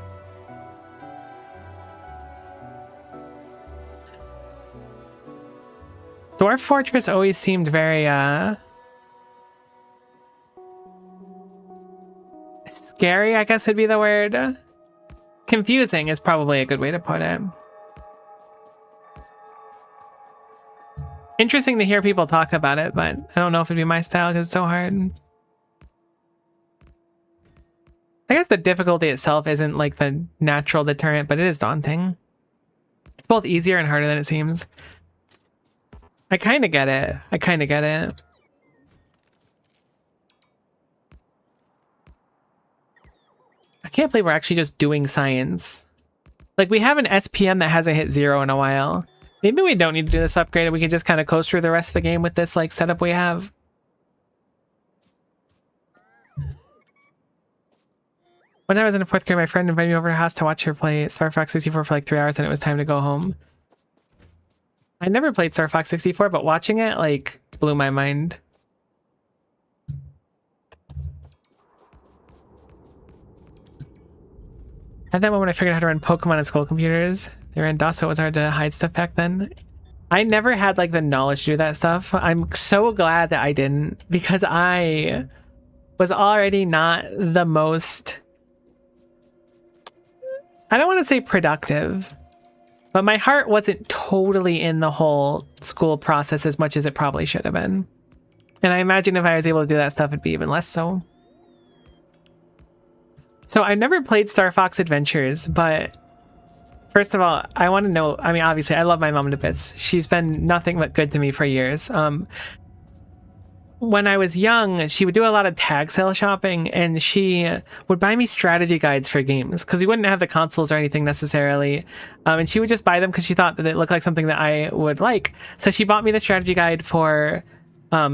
Dwarf Fortress always seemed very scary, I guess would be the word. Confusing is probably a good way to put it. Interesting to hear people talk about it, but I don't know if it'd be my style because it's so hard. I guess the difficulty itself isn't like the natural deterrent, but it is daunting. It's both easier and harder than it seems. I kind of get it. I kind of get it. I can't believe we're actually just doing science. Like, we have an SPM that hasn't hit 0 in a while. Maybe we don't need to do this upgrade and we can just kind of coast through the rest of the game with this, like, setup we have. One time I was in 4th grade, my friend invited me over to her house to watch her play Star Fox 64 for like 3 hours and it was time to go home. I never played Star Fox 64, but watching it, like, blew my mind. I had that moment I figured out how to run Pokemon on school computers. They ran DOS, so it was hard to hide stuff back then. I never had, like, the knowledge to do that stuff. I'm so glad that I didn't, because I was already not the most... I don't want to say productive, but my heart wasn't totally in the whole school process as much as it probably should have been. And I imagine if I was able to do that stuff, it'd be even less so. So I never played Star Fox Adventures, but first of all, I want to know, I mean, obviously I love my mom to bits. She's been nothing but good to me for years. When I was young, she would do a lot of tag sale shopping and she would buy me strategy guides for games because we wouldn't have the consoles or anything necessarily. And she would just buy them because she thought that it looked like something that I would like. So she bought me the strategy guide for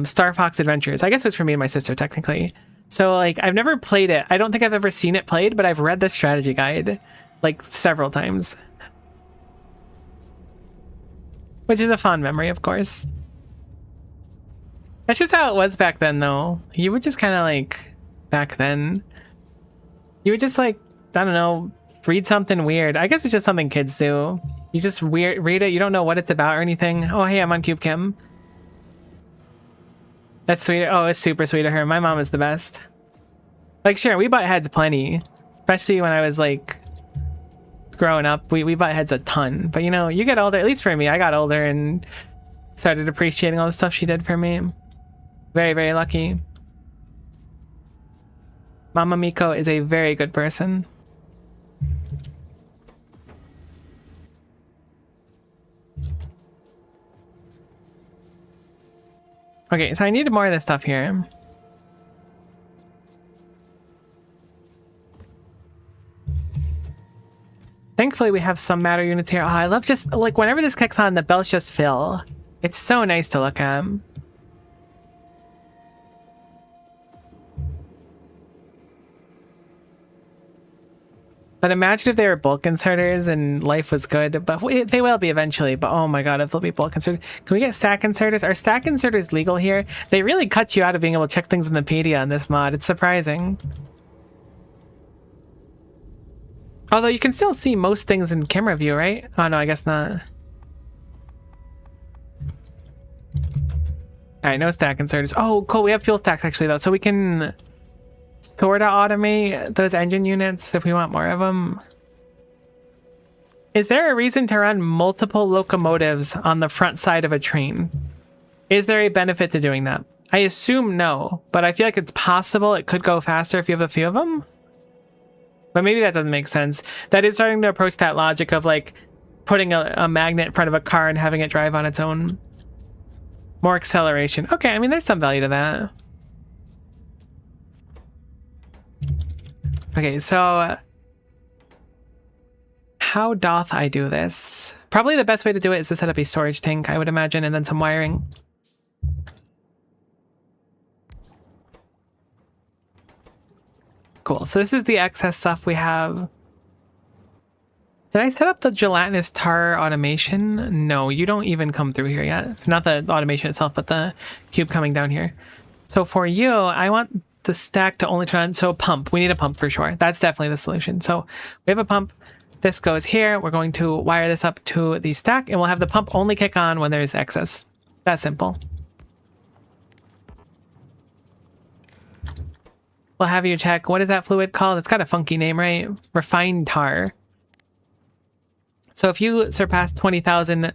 Star Fox Adventures. I guess it was for me and my sister technically. So like, I've never played it. I don't think I've ever seen it played, but I've read the strategy guide like several times. Which is a fond memory, of course. That's just how it was back then, though. You would just kind of like, back then, you would just like, I don't know, read something weird. I guess it's just something kids do. You just read it, you don't know what it's about or anything. Oh, hey, I'm on Cube Kim. That's sweet. Oh, it's super sweet of her. My mom is the best. Like, sure, we butt heads plenty. Especially when I was like, growing up, we butt heads a ton. But you know, you get older, at least for me, I got older and started appreciating all the stuff she did for me. Very, very lucky. Mama Miko is a very good person. Okay, so I needed more of this stuff here. Thankfully, we have some matter units here. Oh, I love just, like, whenever this kicks on, the bells just fill. It's so nice to look at. But imagine if they were bulk inserters and life was good. But they will be eventually. But oh my god, if they'll be bulk inserters. Can we get stack inserters? Are stack inserters legal here? They really cut you out of being able to check things in the pedia on this mod. It's surprising. Although you can still see most things in camera view, right? Oh no, I guess not. Alright, no stack inserters. Oh, cool. We have fuel stacks actually though. So we can sort of automate those engine units if we want more of them. Is there a reason to run multiple locomotives on the front side of a train? Is there a benefit to doing that? I assume no, but I feel like it's possible it could go faster if you have a few of them. But maybe that doesn't make sense. That is starting to approach that logic of like putting a magnet in front of a car and having it drive on its own. More acceleration. Okay, I mean, there's some value to that. Okay, so how doth I do this? Probably the best way to do it is to set up a storage tank, I would imagine, and then some wiring. Cool. So this is the excess stuff we have. Did I set up the gelatinous tar automation? No, you don't even come through here yet. Not the automation itself, but the cube coming down here. So for you, I want the stack to only turn on. So pump. We need a pump for sure. That's definitely the solution. So we have a pump. This goes here. We're going to wire this up to the stack, and we'll have the pump only kick on when there's excess. That's simple. We'll have you check. What is that fluid called? It's got a funky name, right? Refined tar. So if you surpass 20,000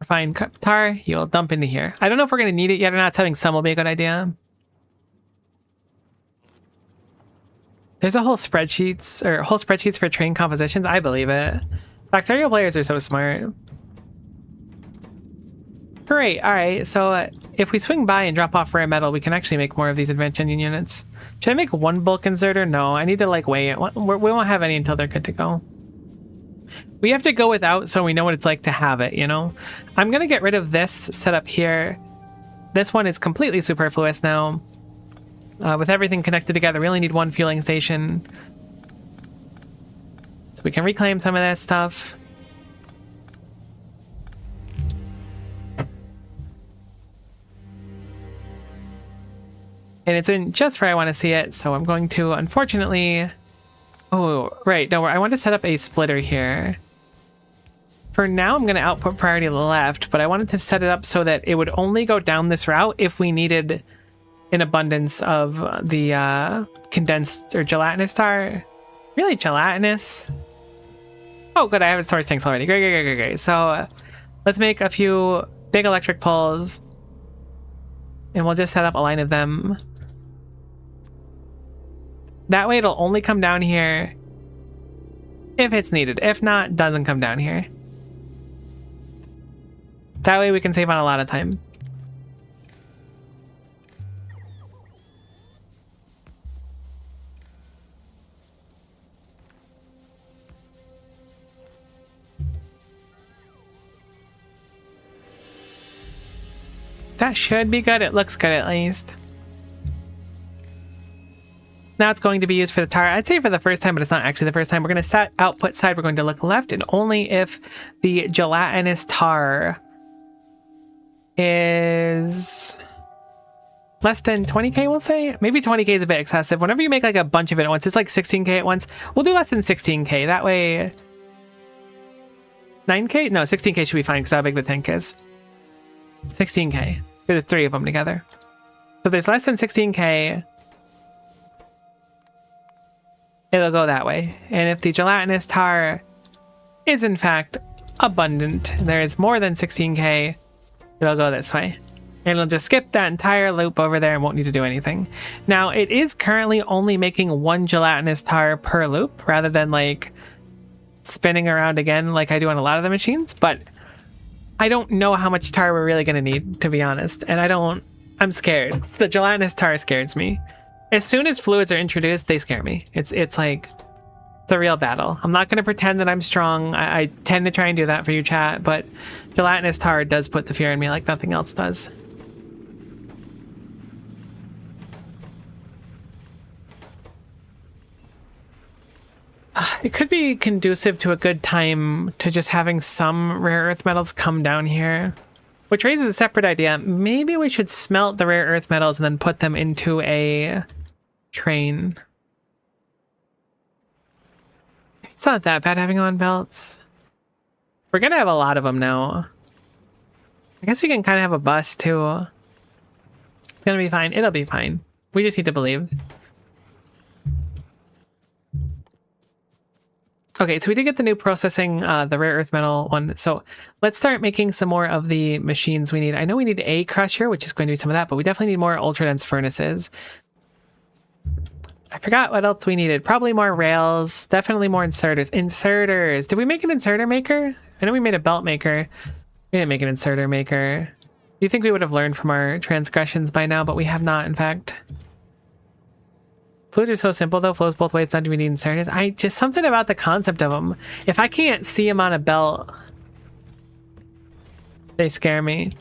refined tar, you'll dump into here. I don't know if we're going to need it yet or not. Having some will be a good idea. There's a whole spreadsheets for train compositions. I believe it. Factorio players are so smart. Great. All right. So if we swing by and drop off rare metal, we can actually make more of these invention units. Should I make one bulk inserter? No, I need to like weigh it. We won't have any until they're good to go. We have to go without so we know what it's like to have it, you know? I'm going to get rid of this setup here. This one is completely superfluous now. With everything connected together, we only need one fueling station. So we can reclaim some of that stuff. And it's in just where I want to see it, so I'm going to, unfortunately... Oh, right, no, I want to set up a splitter here. For now, I'm going to output priority left, but I wanted to set it up so that it would only go down this route if we needed an abundance of the condensed or gelatinous tar. Really gelatinous? Oh, good, I have storage tanks already. Great. So let's make a few big electric poles, and we'll just set up a line of them. That way it'll only come down here if it's needed. If not, doesn't come down here. That way we can save on a lot of time. That should be good. It looks good at least. Now it's going to be used for the tar. I'd say for the first time, but it's not actually the first time. We're going to set output side. We're going to look left, and only if the gelatinous tar is less than 20k, we'll say. Maybe 20k is a bit excessive. Whenever you make like a bunch of it at once, it's like 16k at once. We'll do less than 16k. That way... 9k? No, 16k should be fine because how big the tank is. 16k. There's 3 of them together. So if there's less than 16k... it'll go that way. And if the gelatinous tar is in fact abundant, there is more than 16k, it'll go this way. And it'll just skip that entire loop over there and won't need to do anything. Now, it is currently only making 1 gelatinous tar per loop, rather than like spinning around again like I do on a lot of the machines, but I don't know how much tar we're really going to need, to be honest. And I'm scared. The gelatinous tar scares me. As soon as fluids are introduced, they scare me. It's like, it's a real battle. I'm not going to pretend that I'm strong. I tend to try and do that for you, chat, but gelatinous tar does put the fear in me like nothing else does. It could be conducive to a good time to just having some rare earth metals come down here, which raises a separate idea. Maybe we should smelt the rare earth metals and then put them into a train. It's not that bad having on belts. We're gonna have a lot of them now. I guess we can kind of have a bus too. It's gonna be fine. It'll be fine. We just need to believe. Okay, so we did get the new processing, the rare earth metal one. So let's start making some more of the machines we need. I know we need a crusher, which is going to be some of that, but we definitely need more ultradense furnaces. I forgot what else we needed. Probably more rails, definitely more inserters. Inserters! Did we make an inserter maker? I know we made a belt maker. We didn't make an inserter maker. You think we would have learned from our transgressions by now, but we have not, in fact. Fluids are so simple though, flows both ways, not do we need inserters. Just something about the concept of them. If I can't see them on a belt, they scare me.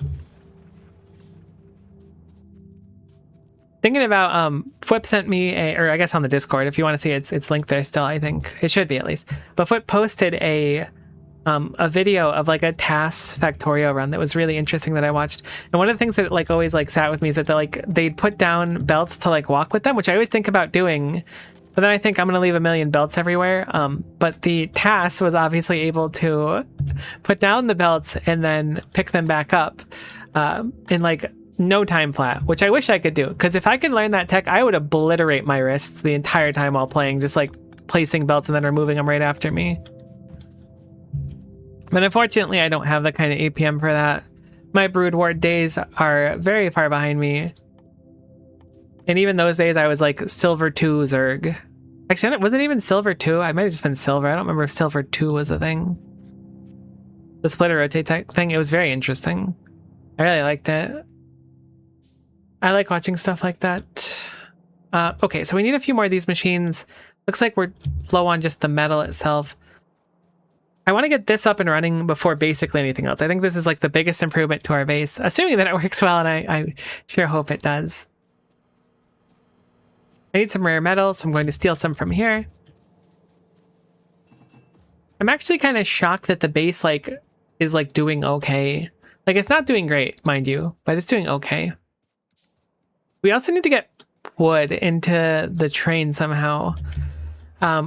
Thinking about Flip sent me or I guess on the Discord, if you want to see it, it's linked there still, I think. It should be at least. But Flip posted a video of like a TAS Factorio run that was really interesting that I watched. And one of the things that like always like sat with me is that they'd put down belts to like walk with them, which I always think about doing. But then I think I'm going to leave a million belts everywhere. But the TAS was obviously able to put down the belts and then pick them back up in like no time flat, which I wish I could do. Because if I could learn that tech, I would obliterate my wrists the entire time while playing, just like placing belts and then removing them right after me. But unfortunately, I don't have the kind of APM for that. My Brood Ward days are very far behind me. And even those days, I was like Silver 2 Zerg. Actually, was it even Silver 2? I might have just been Silver. I don't remember if Silver 2 was a thing. The splitter rotate thing, it was very interesting. I really liked it. I like watching stuff like that. Okay, so we need a few more of these machines. Looks like we're low on just the metal itself. I want to get this up and running before basically anything else. I think this is like the biggest improvement to our base, assuming that it works well, and I sure hope it does. I need some rare metal, so I'm going to steal some from here. I'm actually kind of shocked that the base like is like doing okay. Like it's not doing great, mind you, but it's doing okay. We also need to get wood into the train somehow.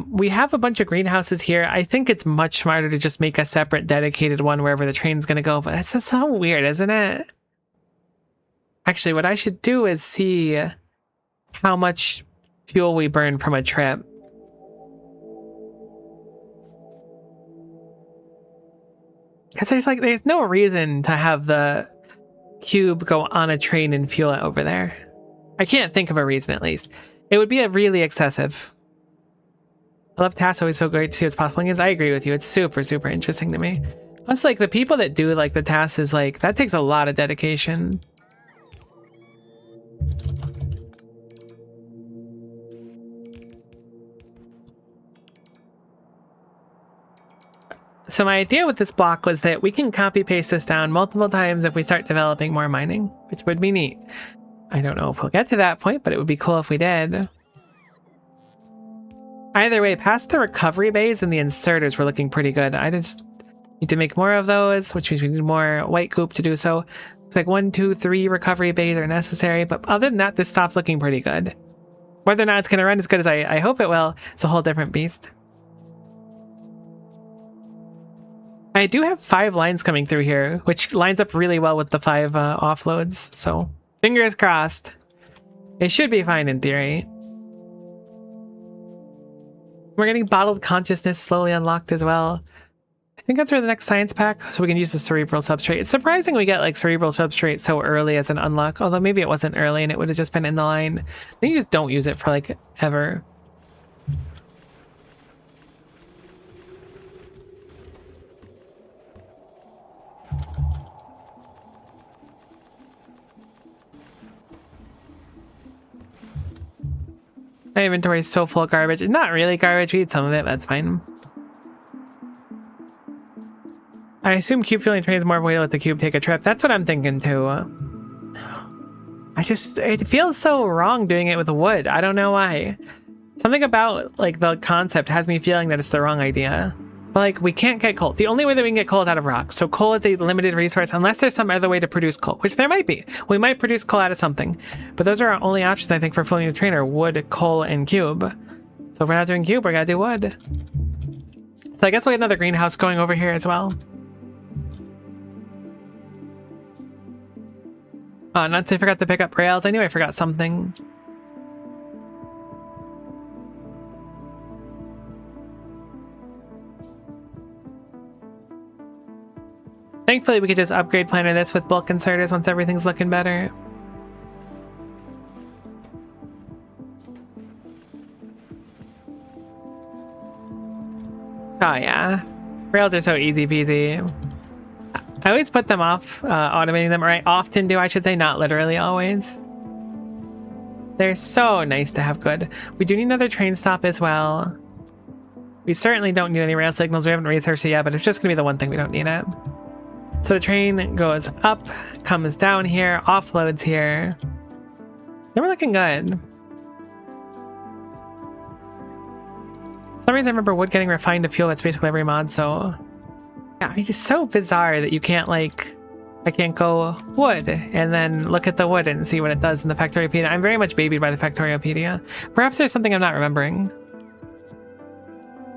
We have a bunch of greenhouses here. I think it's much smarter to just make a separate dedicated one wherever the train's going to go, but that's just so weird, isn't it? Actually, what I should do is see how much fuel we burn from a trip. Because there's no reason to have the cube go on a train and fuel it over there. I can't think of a reason, at least. It would be a really excessive. I love TAS, always so great to see what's possible in games. I agree with you. It's super, super interesting to me. Plus, like, the people that do, like, the TAS is, like, that takes a lot of dedication. So my idea with this block was that we can copy-paste this down multiple times if we start developing more mining, which would be neat. I don't know if we'll get to that point, but it would be cool if we did. Either way, past the recovery bays and the inserters were looking pretty good. I just need to make more of those, which means we need more white goop to do so. It's like 1, 2, 3 recovery bays are necessary, but other than that, this stops looking pretty good. Whether or not it's going to run as good as I hope it will, it's a whole different beast. I do have 5 lines coming through here, which lines up really well with the 5 offloads, so fingers crossed. It should be fine in theory. We're getting bottled consciousness slowly unlocked as well. I think that's where the next science pack, so we can use the cerebral substrate. It's surprising we get like cerebral substrate so early as an unlock, although maybe it wasn't early and it would have just been in the line. Then you just don't use it for like ever. My inventory is so full of garbage. It's not really garbage. We eat some of it. That's fine. I assume cube fueling train is more of a way to let the cube take a trip. That's what I'm thinking too. It feels so wrong doing it with wood. I don't know why. Something about like the concept has me feeling that it's the wrong idea. But like we can't get coal. The only way that we can get coal is out of rock. So coal is a limited resource unless there's some other way to produce coal, which there might be. We might produce coal out of something. But those are our only options, I think, for fueling the train are wood, coal, and cube. So if we're not doing cube, we're gonna do wood. So I guess we'll get another greenhouse going over here as well. Oh, nuts, I forgot to pick up rails. I knew I forgot something. Thankfully, we could just upgrade planner this with bulk inserters once everything's looking better. Oh yeah, rails are so easy peasy. I always put them off, automating them, or I often do, I should say, not literally always. They're so nice to have good. We do need another train stop as well. We certainly don't need any rail signals. We haven't researched it yet, but it's just gonna be the one thing we don't need it. So the train goes up, comes down here, offloads here. They were looking good. For some reason I remember wood getting refined to fuel. That's basically every mod, so... Yeah, it's just so bizarre that you can't, like... I can't go wood and then look at the wood and see what it does in the Factoriopedia. I'm very much babied by the Factoriopedia. Perhaps there's something I'm not remembering.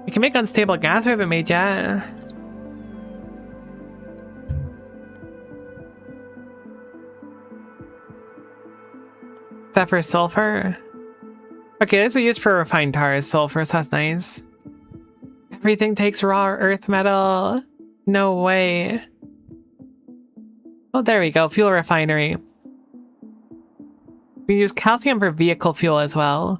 We can make unstable gas we haven't made yet. Is that for sulfur? Okay, this is used for refined tar as sulfur, so that's nice. Everything takes raw earth metal. No way. Oh, there we go. Fuel refinery. We use calcium for vehicle fuel as well.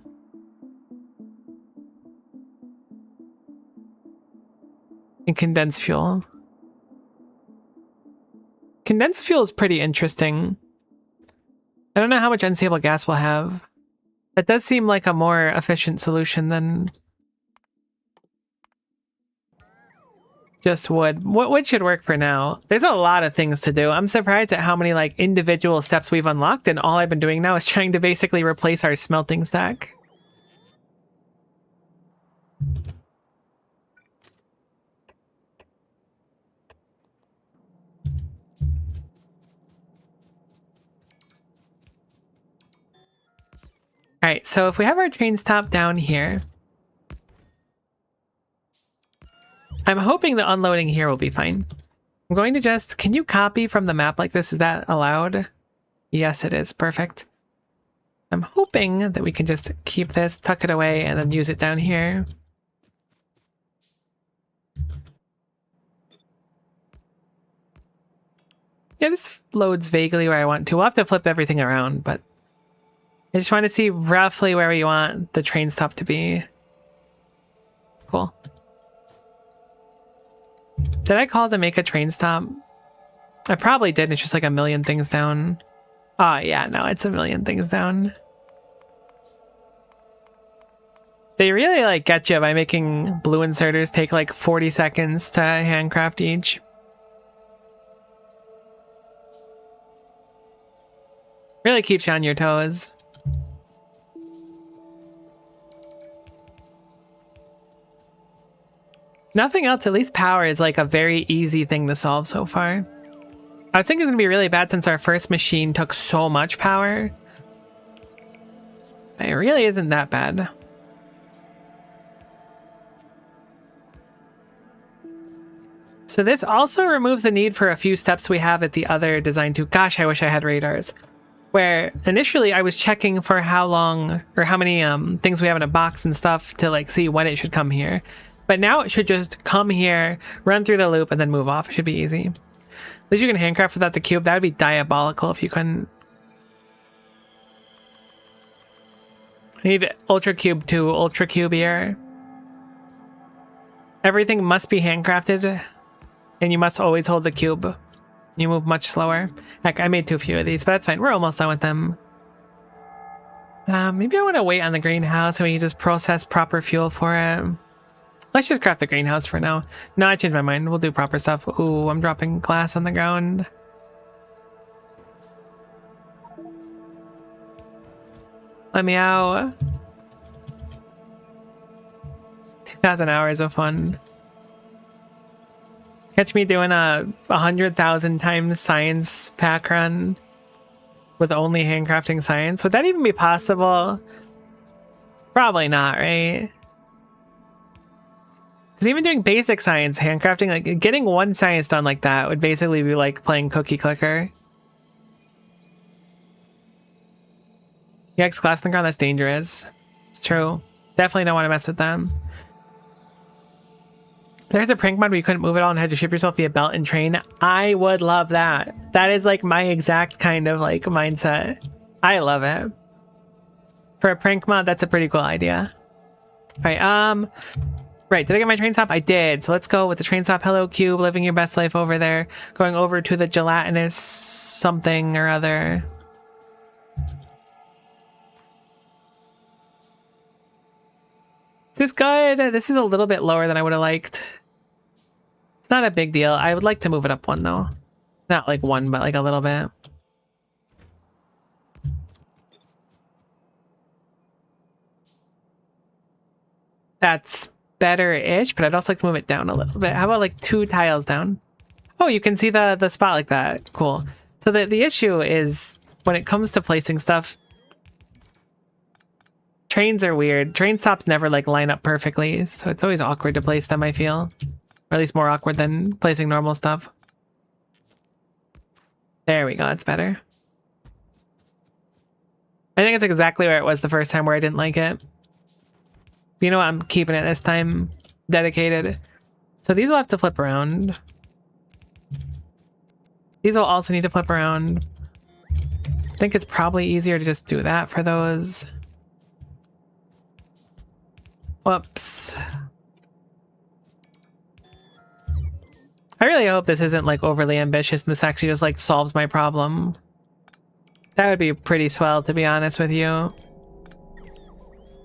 And condensed fuel. Condensed fuel is pretty interesting. I don't know how much unstable gas we'll have. That does seem like a more efficient solution than just wood. Wood should work for now. There's a lot of things to do. I'm surprised at how many like individual steps we've unlocked, and all I've been doing now is trying to basically replace our smelting stack. Alright, so if we have our train stop down here, I'm hoping the unloading here will be fine. I'm going to just... Can you copy from the map like this? Is that allowed? Yes, it is. Perfect. I'm hoping that we can just keep this, tuck it away, and then use it down here. Yeah, this loads vaguely where I want to. We'll have to flip everything around, but I just want to see roughly where we want the train stop to be. Cool. Did I call to make a train stop? I probably did. It's just like a million things down. Oh, yeah, no, it's a million things down. They really like get you by making blue inserters take like 40 seconds to handcraft each. Really keeps you on your toes. Nothing else, at least power is like a very easy thing to solve so far. I was thinking it's gonna be really bad since our first machine took so much power. But it really isn't that bad. So this also removes the need for a few steps we have at the other design too. Gosh, I wish I had radars. Where initially I was checking for how long or how many things we have in a box and stuff to like see when it should come here. But now it should just come here, run through the loop, and then move off. It should be easy. At least you can handcraft without the cube. That would be diabolical if you couldn't. I need Ultra Cube to Ultra Cube here. Everything must be handcrafted, and you must always hold the cube. You move much slower. Heck, I made too few of these, but that's fine. We're almost done with them. Maybe I want to wait on the greenhouse and we can just process proper fuel for it. Let's just craft the greenhouse for now. No, I changed my mind. We'll do proper stuff. Ooh, I'm dropping glass on the ground. Let me out. 2,000 hours of fun. Catch me doing a 100,000 times science pack run with only handcrafting science. Would that even be possible? Probably not, right? Because even doing basic science, handcrafting, like getting one science done like that would basically be like playing cookie clicker. Yikes, glass on the ground, that's dangerous. It's true. Definitely don't want to mess with them. There's a prank mod where you couldn't move at all and had to ship yourself via belt and train. I would love that. That is like my exact kind of like mindset. I love it. For a prank mod, that's a pretty cool idea. All right, right, did I get my train stop? I did. So let's go with the train stop. Hello, Cube, living your best life over there. Going over to the gelatinous something or other. Is this good? This is a little bit lower than I would have liked. It's not a big deal. I would like to move it up one though. Not like one, but like a little bit. That's better-ish, but I'd also like to move it down a little bit. How about like 2 tiles down? Oh, you can see the spot like that. Cool. So the issue is when it comes to placing stuff, trains are weird. Train stops never like line up perfectly, so it's always awkward to place them, I feel. Or at least more awkward than placing normal stuff. There we go, that's better. I think it's exactly where it was the first time where I didn't like it. You know what, I'm keeping it this time dedicated. So these will have to flip around. These will also need to flip around. I think it's probably easier to just do that for those. Whoops. I really hope this isn't like overly ambitious and this actually just like solves my problem. That would be pretty swell, to be honest with you.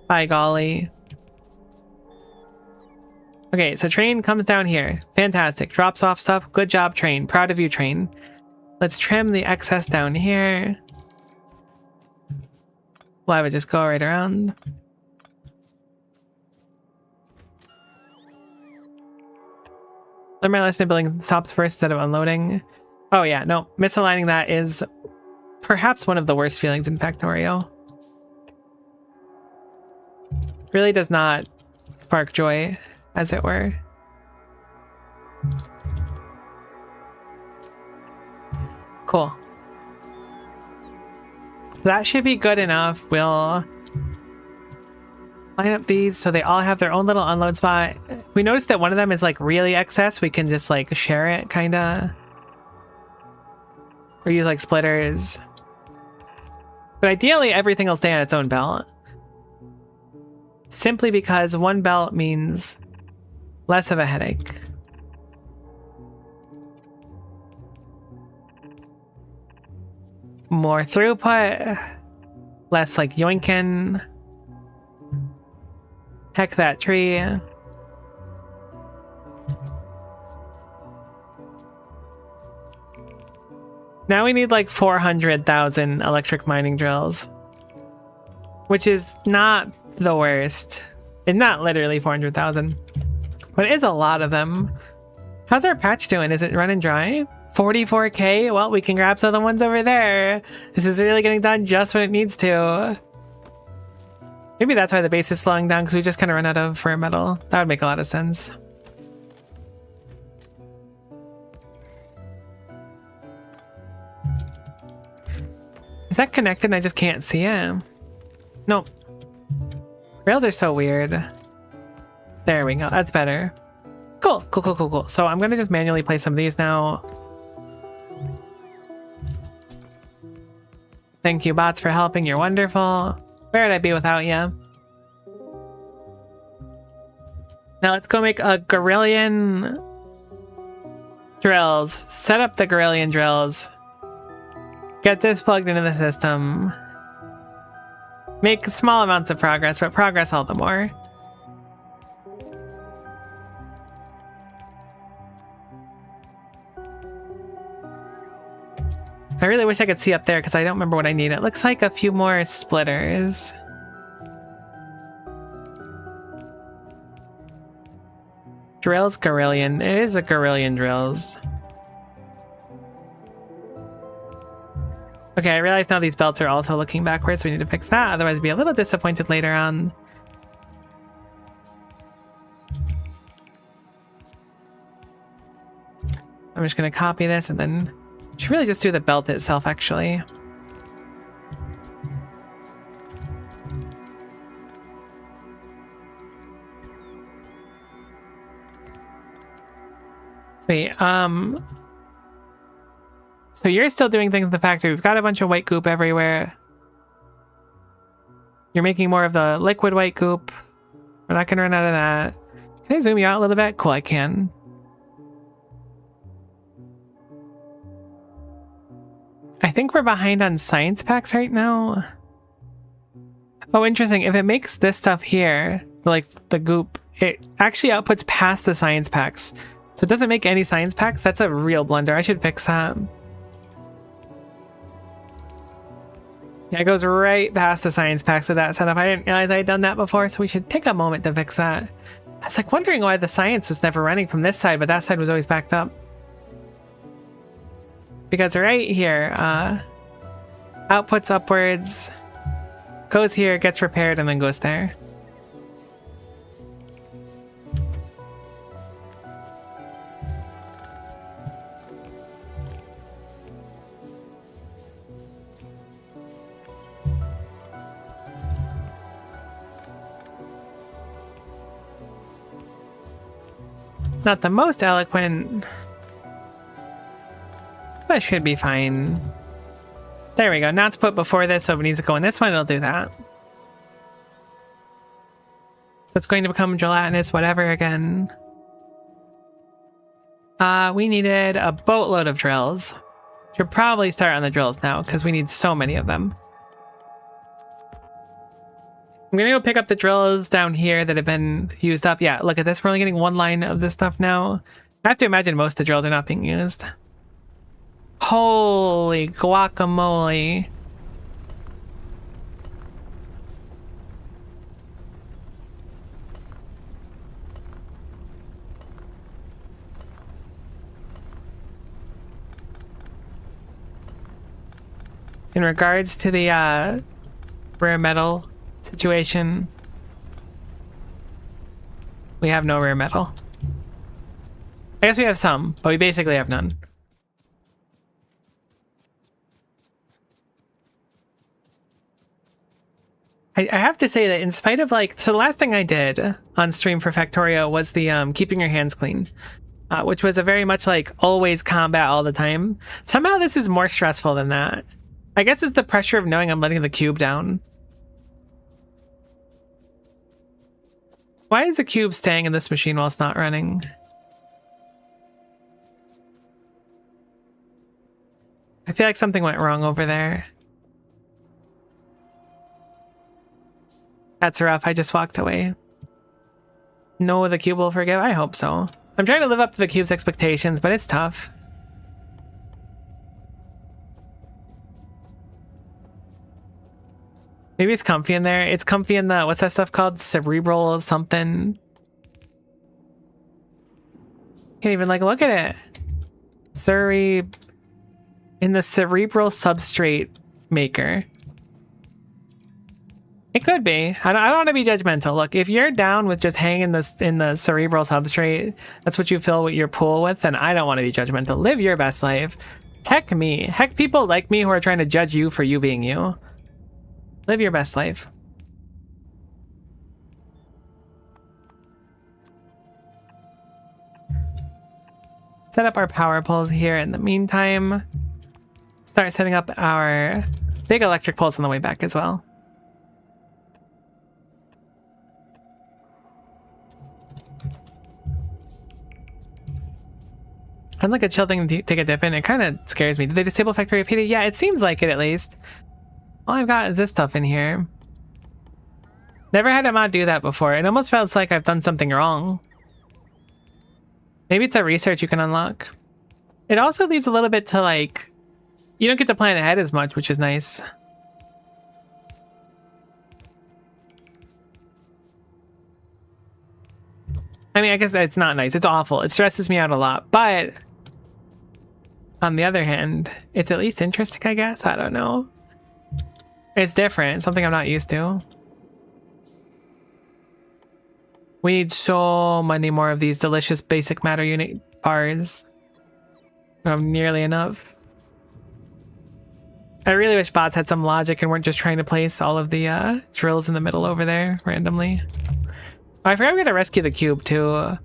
By golly. Okay, so train comes down here. Fantastic. Drops off stuff. Good job, train. Proud of you, train. Let's trim the excess down here. We'll have it just go right around. Learn my lesson of building stops first instead of unloading. Oh yeah, no. Misaligning that is perhaps one of the worst feelings in Factorio. Really does not spark joy, as it were. Cool. That should be good enough. We'll line up these so they all have their own little unload spot. We noticed that one of them is like really excess. We can just like share it, kinda. Or use like splitters. But ideally everything will stay on its own belt. Simply because one belt means less of a headache. More throughput. Less like yoinkin'. Heck that tree. Now we need like 400,000 electric mining drills. Which is not the worst. It's not literally 400,000. But it is a lot of them. How's our patch doing? Is it running dry? 44k? Well, we can grab some of the ones over there. This is really getting done just when it needs to. Maybe that's why the base is slowing down, because we just kind of run out of fur metal. That would make a lot of sense. Is that connected and I just can't see it? Nope. Rails are so weird. There we go. That's better. Cool. Cool, cool, cool, cool. So I'm going to just manually place some of these now. Thank you, bots, for helping. You're wonderful. Where would I be without you? Now let's go make a Gorillion drills. Set up the Gorillion drills. Get this plugged into the system. Make small amounts of progress, but progress all the more. I really wish I could see up there because I don't remember what I need. It looks like a few more splitters. Drills Gorillion. It is a Gorillion drills. Okay, I realize now these belts are also looking backwards, so we need to fix that. Otherwise, we'd be a little disappointed later on. I'm just going to copy this and then should really just do the belt itself, actually. Sweet. So you're still doing things in the factory. We've got a bunch of white goop everywhere. You're making more of the liquid white goop. We're not going to run out of that. Can I zoom you out a little bit? Cool, I can. I think we're behind on science packs right now. Oh, interesting. If it makes this stuff here, like the goop, it actually outputs past the science packs. So it doesn't make any science packs. That's a real blunder. I should fix that. Yeah, it goes right past the science packs with that setup. I didn't realize I had done that before, so we should take a moment to fix that. I was like wondering why the science was never running from this side, but that side was always backed up. Because right here, outputs upwards, goes here, gets repaired, and then goes there. Not the most eloquent, but should be fine. There we go. Now it's put before this, so if it needs to go in this one, it'll do that. So it's going to become gelatinous, whatever again. We needed a boatload of drills. Should probably start on the drills now, because we need so many of them. I'm gonna go pick up the drills down here that have been used up. Yeah, look at this. We're only getting one line of this stuff now. I have to imagine most of the drills are not being used. Holy guacamole. In regards to the rare metal situation, we have no rare metal. I guess we have some, but we basically have none. I have to say that in spite of so the last thing I did on stream for Factorio was the keeping your hands clean, which was a very much always combat all the time. Somehow this is more stressful than that. I guess it's the pressure of knowing I'm letting the cube down. Why is the cube staying in this machine while it's not running? I feel like something went wrong over there. That's rough. I just walked away. No, the cube will forgive? I hope so. I'm trying to live up to the cube's expectations, but it's tough. Maybe it's comfy in there. It's comfy in the, what's that stuff called? Cerebral something. Can't even look at it. In the cerebral substrate maker. It could be. I don't want to be judgmental. Look, if you're down with just hanging this in the cerebral substrate, that's what you fill your pool with, then I don't want to be judgmental. Live your best life. Heck me. Heck people like me who are trying to judge you for you being you. Live your best life. Set up our power poles here in the meantime. Start setting up our big electric poles on the way back as well. I'd like a chill thing to take a dip in. It kind of scares me. Did they disable Factorio PD? Yeah, it seems like it at least. All I've got is this stuff in here. Never had a mod do that before. It almost feels like I've done something wrong. Maybe it's a research you can unlock. It also leaves a little bit to you don't get to plan ahead as much, which is nice. I mean, I guess it's not nice. It's awful. It stresses me out a lot. But on the other hand, it's at least interesting, I guess. I don't know. It's different. Something I'm not used to. We need so many more of these delicious basic matter unit bars. We don't have nearly enough. I really wish bots had some logic and weren't just trying to place all of the drills in the middle over there randomly. Oh, I forgot we gotta rescue the cube too.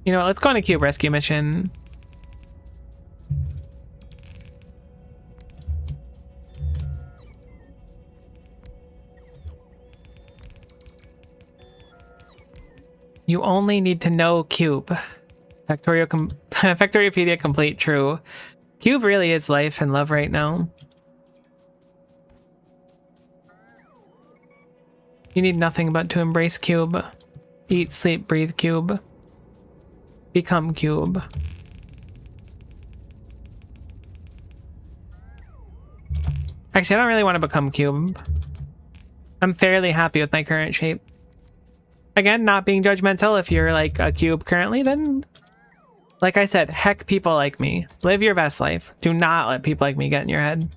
You know what? Let's go on a cube rescue mission. You only need to know cube. Factoriopedia complete, true. Cube really is life and love right now. You need nothing but to embrace cube. Eat, sleep, breathe cube. Become cube. Actually, I don't really want to become cube. I'm fairly happy with my current shape. Again, not being judgmental. If you're like a cube currently, then like I said, heck people like me. Live your best life. Do not let people like me get in your head.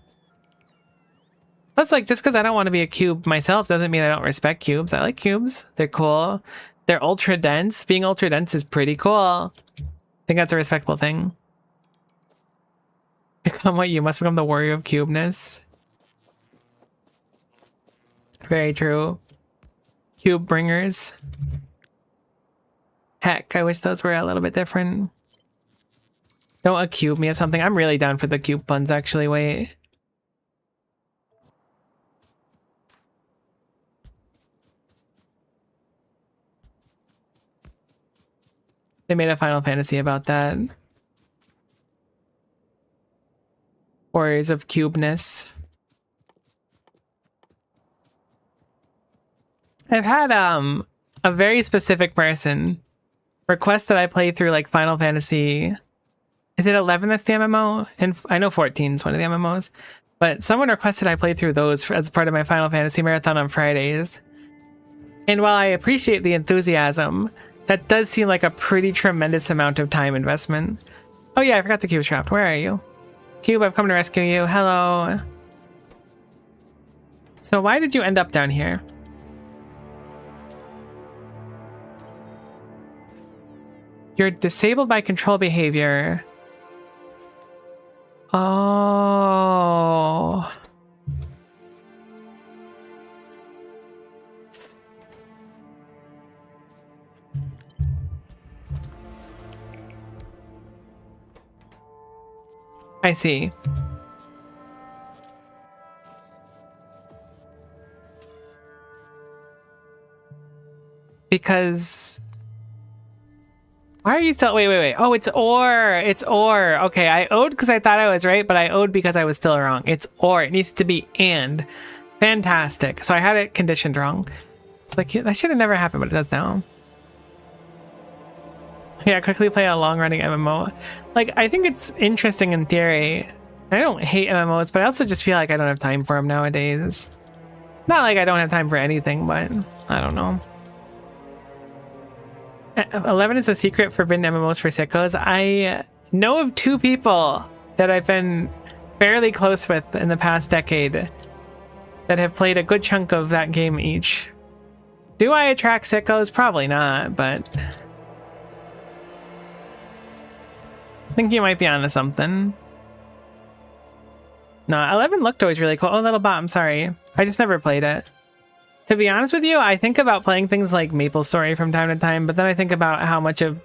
Plus, like, just because I don't want to be a cube myself doesn't mean I don't respect cubes. I like cubes. They're cool. They're ultra dense. Being ultra dense is pretty cool. I think that's a respectable thing. Become what you must become, the warrior of cubeness. Very true. Cube bringers. Heck, I wish those were a little bit different. Don't accube me of something. I'm really down for the cube puns, actually. Wait. They made a Final Fantasy about that. Warriors of cubeness. I've had a very specific person request that I play through like Final Fantasy. Is it 11 that's the MMO? And I know 14 is one of the MMOs. But someone requested I play through those as part of my Final Fantasy marathon on Fridays. And while I appreciate the enthusiasm, that does seem like a pretty tremendous amount of time investment. Oh yeah, I forgot the cube's trapped. Where are you? Cube, I've come to rescue you. Hello. So why did you end up down here? You're disabled by control behavior. Oh. I see. Because... Why are you still... Wait. Oh, it's or. It's or. Okay, I owed because I thought I was right, but I owed because I was still wrong. It's or. It needs to be and. Fantastic. So I had it conditioned wrong. It's like, that should have never happened, but it does now. Yeah, quickly play a long-running MMO. Like, I think it's interesting in theory. I don't hate MMOs, but I also just feel like I don't have time for them nowadays. Not like I don't have time for anything, but I don't know. 11 is a secret forbidden MMOs for sickos. I know of 2 people that I've been fairly close with in the past decade that have played a good chunk of that game each. Do I attract sickos? Probably not, but... I think you might be onto something. No, 11 looked always really cool. Oh, Little Bot, I'm sorry. I just never played it. To be honest with you, I think about playing things like MapleStory from time to time, but then I think about how much of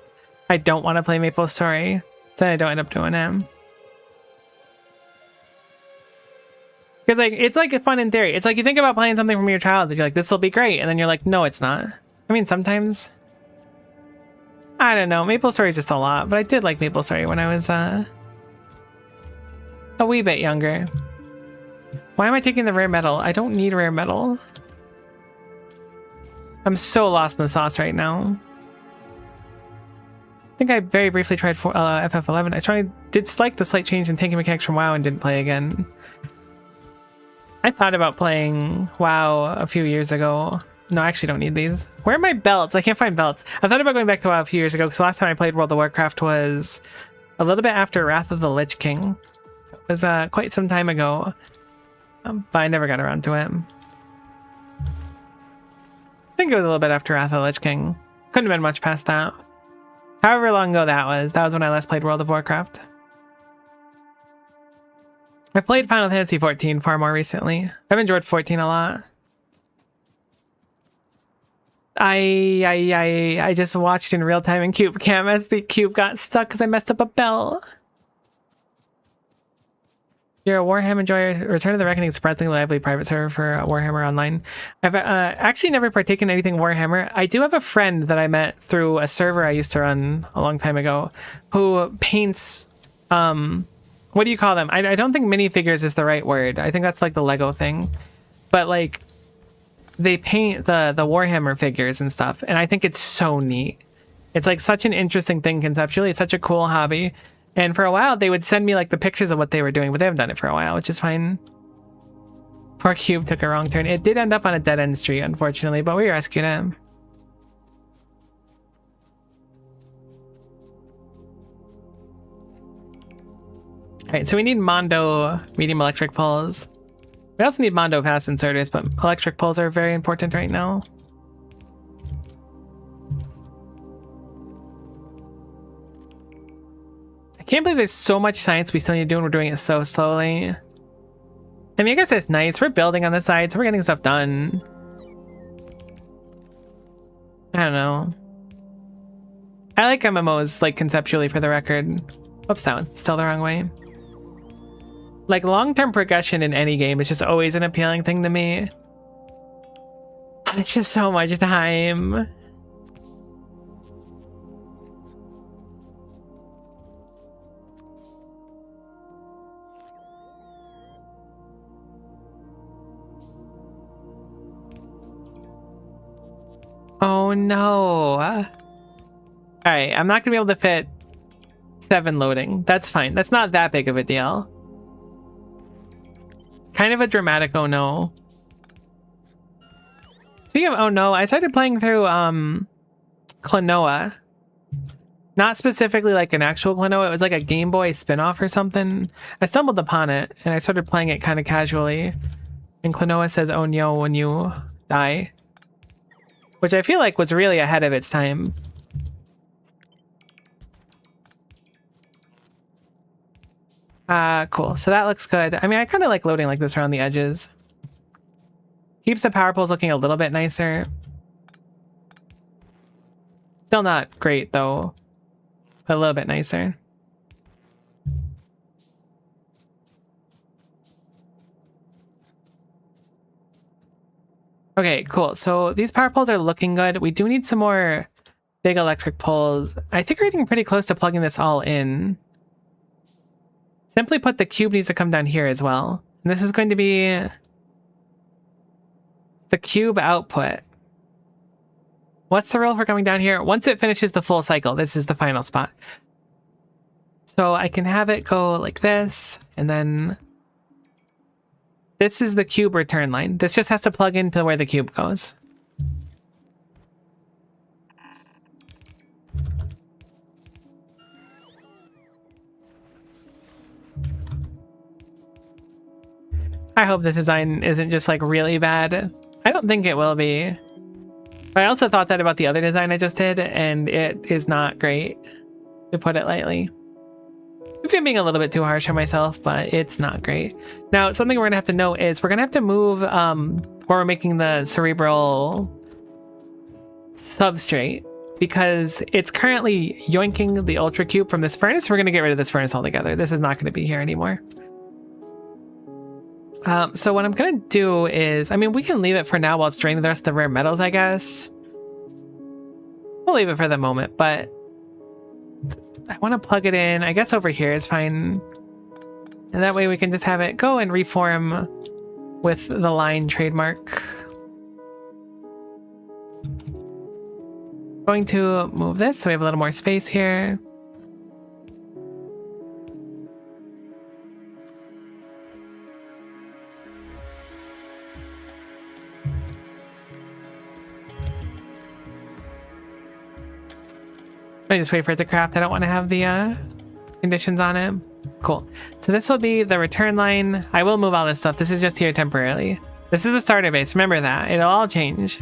I don't want to play MapleStory, so then I don't end up doing it. Because like it's like fun in theory. It's like you think about playing something from your childhood, you're like, this will be great, and then you're like, no, it's not. I mean, sometimes... I don't know. MapleStory is just a lot, but I did like MapleStory when I was a wee bit younger. Why am I taking the rare metal? I don't need rare metal. I'm so lost in the sauce right now. I think I very briefly tried for FF11. I did like the slight change in tanking mechanics from WoW and didn't play again. I thought about playing WoW a few years ago. No, I actually don't need these. Where are my belts? I can't find belts. I thought about going back to WoW a few years ago because the last time I played World of Warcraft was a little bit after Wrath of the Lich King. So it was quite some time ago, but I never got around to it. I think it was a little bit after Wrath of the Lich King. Couldn't have been much past that. However long ago that was when I last played World of Warcraft. I played Final Fantasy 14 far more recently. I've enjoyed 14 a lot. I just watched in real time in Cube Cam as the cube got stuck because I messed up a bell. You're a Warhammer enjoyer. Return to the Reckoning, surprisingly lively private server for Warhammer Online. I've actually never partaken in anything Warhammer. I do have a friend that I met through a server I used to run a long time ago who paints, what do you call them? I don't think minifigures is the right word. I think that's like the Lego thing. But like, they paint the Warhammer figures and stuff, and I think it's so neat. It's like such an interesting thing conceptually. It's such a cool hobby. And for a while, they would send me like the pictures of what they were doing, but they haven't done it for a while, which is fine. Poor cube took a wrong turn. It did end up on a dead-end street, unfortunately, but we rescued him. Alright, so we need Mondo medium electric pulls. We also need Mondo fast inserters, but electric pulls are very important right now. I can't believe there's so much science we still need to do and we're doing it so slowly. I mean, I guess it's nice. We're building on the side, so we're getting stuff done. I don't know. I like MMOs, like, conceptually, for the record. Oops, that one's still the wrong way. Like, long-term progression in any game is just always an appealing thing to me. It's just so much time. Oh no. Alright, I'm not gonna be able to fit 7 loading. That's fine. That's not that big of a deal. Kind of a dramatic oh no. Speaking of oh no, I started playing through Klonoa. Not specifically like an actual Klonoa, it was like a Game Boy spin-off or something. I stumbled upon it and I started playing it kind of casually. And Klonoa says oh no when you die. Which I feel like was really ahead of its time. Cool. So that looks good. I mean, I kind of like loading like this around the edges. Keeps the power poles looking a little bit nicer. Still not great, though. But a little bit nicer. Okay, cool. So these power poles are looking good. We do need some more big electric poles. I think we're getting pretty close to plugging this all in. Simply put, the cube needs to come down here as well. And this is going to be the cube output. What's the rule for coming down here? Once it finishes the full cycle, this is the final spot. So I can have it go like this, and then this is the cube return line. This just has to plug into where the cube goes. I hope this design isn't just like really bad. I don't think it will be. But I also thought that about the other design I just did, and it is not great, to put it lightly. Maybe I'm being a little bit too harsh on myself, but it's not great. Now, something we're gonna have to know is we're gonna have to move where we're making the cerebral substrate, because it's currently yoinking the ultra cube from this furnace. We're gonna get rid of this furnace altogether. This is not gonna be here anymore. So what I'm gonna do is, I mean, we can leave it for now while it's draining the rest of the rare metals, I guess. We'll leave it for the moment, but I want to plug it in. I guess over here is fine. And that way we can just have it go and reform with the line trademark. Going to move this so we have a little more space here. I just wait for it to craft. I don't want to have the conditions on it. Cool. So this will be the return line. I will move all this stuff. This is just here temporarily. This is the starter base. Remember that. It'll all change.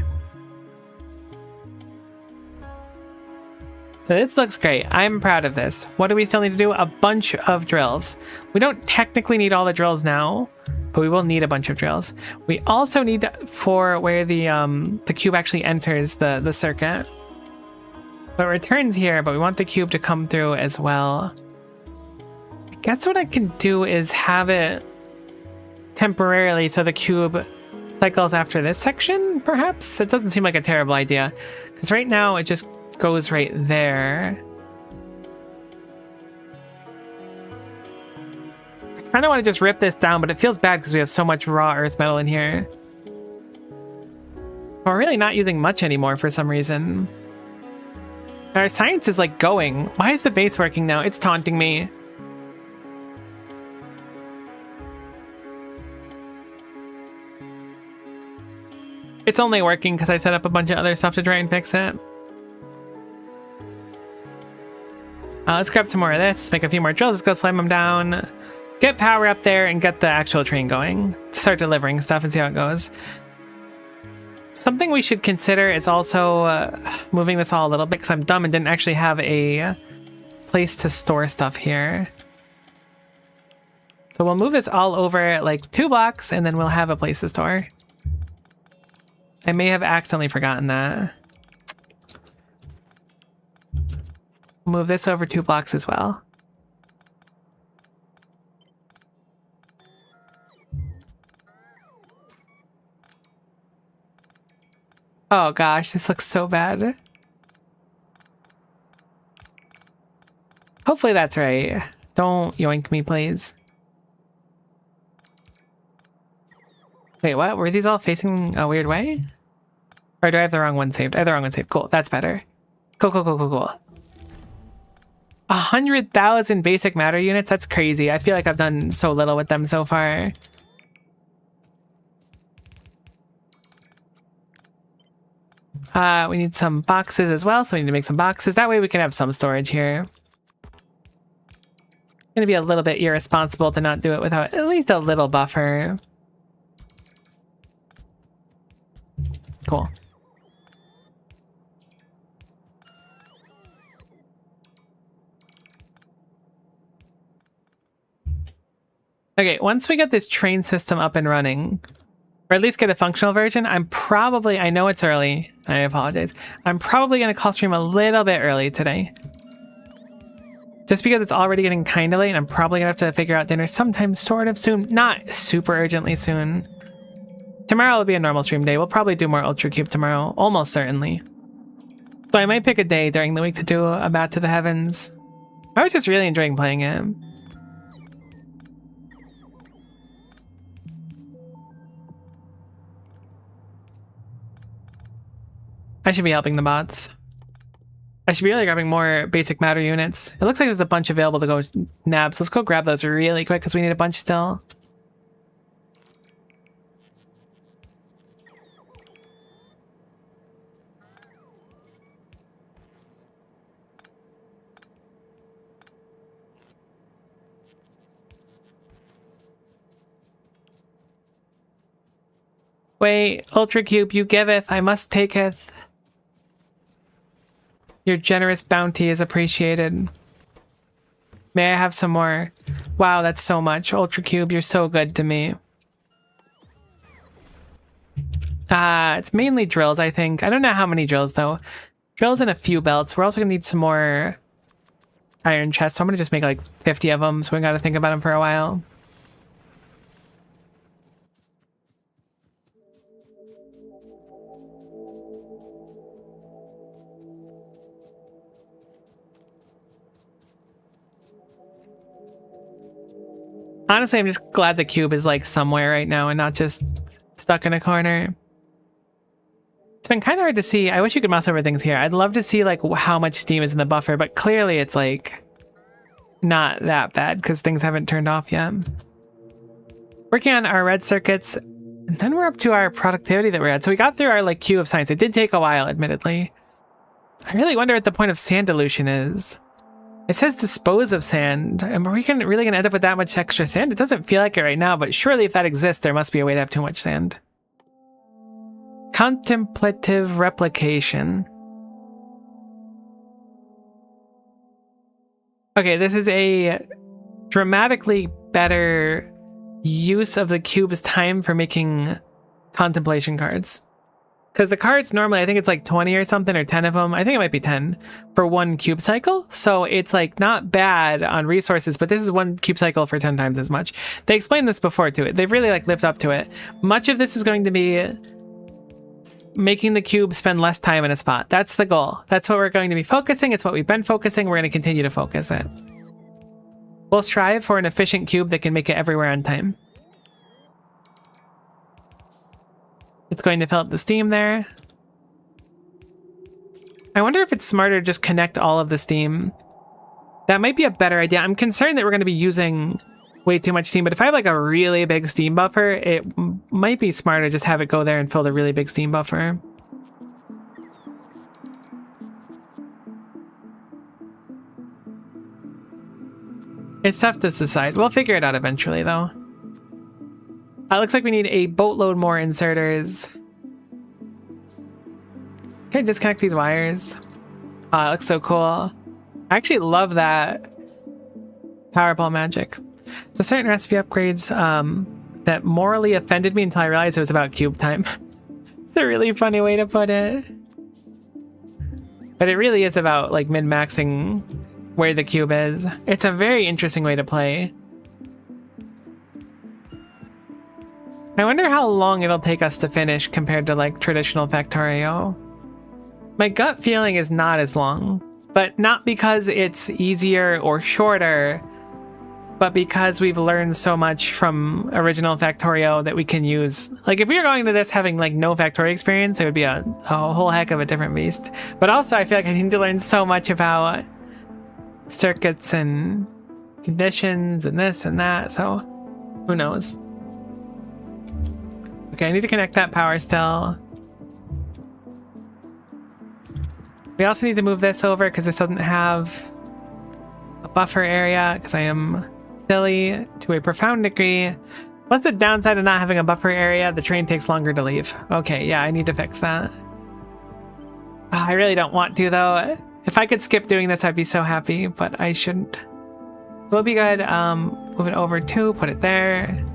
So this looks great. I'm proud of this. What do we still need to do? A bunch of drills. We don't technically need all the drills now, but we will need a bunch of drills. We also need for where the cube actually enters the circuit. So it returns here, but we want the cube to come through as well. I guess what I can do is have it temporarily so the cube cycles after this section, perhaps? It doesn't seem like a terrible idea, because right now it just goes right there. I kind of want to just rip this down, but it feels bad because we have so much raw earth metal in here. We're really not using much anymore for some reason. Our science is like going. Why is the base working now? It's taunting me. It's only working because I set up a bunch of other stuff to try and fix it. Let's grab some more of this. Let's make a few more drills. Let's go slam them down. Get power up there and get the actual train going. Start delivering stuff and see how it goes. Something we should consider is also moving this all a little bit because I'm dumb and didn't actually have a place to store stuff here. So we'll move this all over like 2 blocks and then we'll have a place to store. I may have accidentally forgotten that. Move this over 2 blocks as well. Oh gosh, this looks so bad. Hopefully that's right. Don't yoink me, please. Wait, what? Were these all facing a weird way? Or do I have the wrong one saved? I have the wrong one saved. Cool, that's better. Cool, cool, cool, cool, cool. 100,000 basic matter units? That's crazy. I feel like I've done so little with them so far. We need some boxes as well, so we need to make some boxes. That way we can have some storage here. Gonna be a little bit irresponsible to not do it without at least a little buffer. Cool. Okay, once we get this train system up and running, or at least get a functional version, I know it's early, I apologize. I'm probably going to call stream a little bit early today. Just because it's already getting kind of late, and I'm probably going to have to figure out dinner sometime sort of soon. Not super urgently soon. Tomorrow will be a normal stream day. We'll probably do more Ultra Cube tomorrow, almost certainly. So I might pick a day during the week to do a Bat to the Heavens. I was just really enjoying playing it. I should be helping the bots. I should be really grabbing more basic matter units. It looks like there's a bunch available to go nab, so let's go grab those really quick because we need a bunch still. Wait, Ultra Cube, you giveth, I must taketh. Your generous bounty is appreciated. May I have some more? Wow, that's so much. Ultra Cube, you're so good to me. It's mainly drills, I think. I don't know how many drills, though. Drills and a few belts. We're also going to need some more iron chests, so I'm going to just make like 50 of them, so we got to think about them for a while. Honestly, I'm just glad the cube is like somewhere right now and not just stuck in a corner. It's been kind of hard to see. I wish you could mouse over things here. I'd love to see like how much steam is in the buffer, but clearly it's like not that bad because things haven't turned off yet. Working on our red circuits, and then we're up to our productivity that we're at. So we got through our like queue of science. It did take a while, admittedly. I really wonder what the point of sand dilution is. It says dispose of sand. And are we really going to end up with that much extra sand? It doesn't feel like it right now, but surely if that exists, there must be a way to have too much sand. Contemplative replication. Okay, this is a dramatically better use of the cube's time for making contemplation cards. Because the cards normally, I think it's like 20 or something, or 10 of them. I think it might be 10 for one cube cycle. So it's like not bad on resources, but this is one cube cycle for 10 times as much. They explained this before to it. They've really like lived up to it. Much of this is going to be making the cube spend less time in a spot. That's the goal. That's what we're going to be focusing. It's what we've been focusing. We're going to continue to focus it. We'll strive for an efficient cube that can make it everywhere on time. It's going to fill up the steam there. I wonder if it's smarter to just connect all of the steam. That might be a better idea. I'm concerned that we're going to be using way too much steam. But if I have like a really big steam buffer, it might be smarter to just have it go there and fill the really big steam buffer. It's tough to decide. We'll figure it out eventually, though. It looks like we need a boatload more inserters. Okay, disconnect these wires. It looks so cool. I actually love that Powerball magic. So certain recipe upgrades that morally offended me until I realized it was about cube time. It's a really funny way to put it. But it really is about like min-maxing where the cube is. It's a very interesting way to play. I wonder how long it'll take us to finish compared to like traditional Factorio. My gut feeling is not as long, but not because it's easier or shorter, but because we've learned so much from original Factorio that we can use. Like if we were going to this having like no Factorio experience, it would be a whole heck of a different beast. But also I feel like I need to learn so much about circuits and conditions and this and that, so who knows. Okay, I need to connect that power still. We also need to move this over because this doesn't have a buffer area because I am silly to a profound degree. What's the downside of not having a buffer area? The train takes longer to leave. Okay, yeah, I need to fix that. I really don't want to though. If I could skip doing this, I'd be so happy, but I shouldn't. We'll be good. Move it over to, put it there.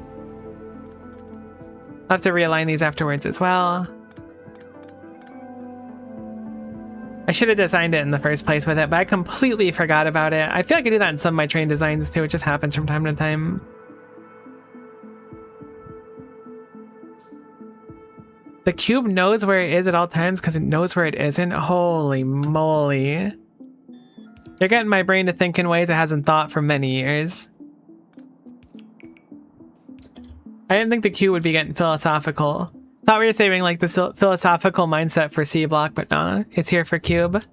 I'll have to realign these afterwards as well. I should have designed it in the first place with it, but I completely forgot about it. I feel like I do that in some of my train designs too. It just happens from time to time. The cube knows where it is at all times because it knows where it isn't. Holy moly. You're getting my brain to think in ways it hasn't thought for many years. I didn't think the cube would be getting philosophical. Thought we were saving like the philosophical mindset for C block, but nah, it's here for cube.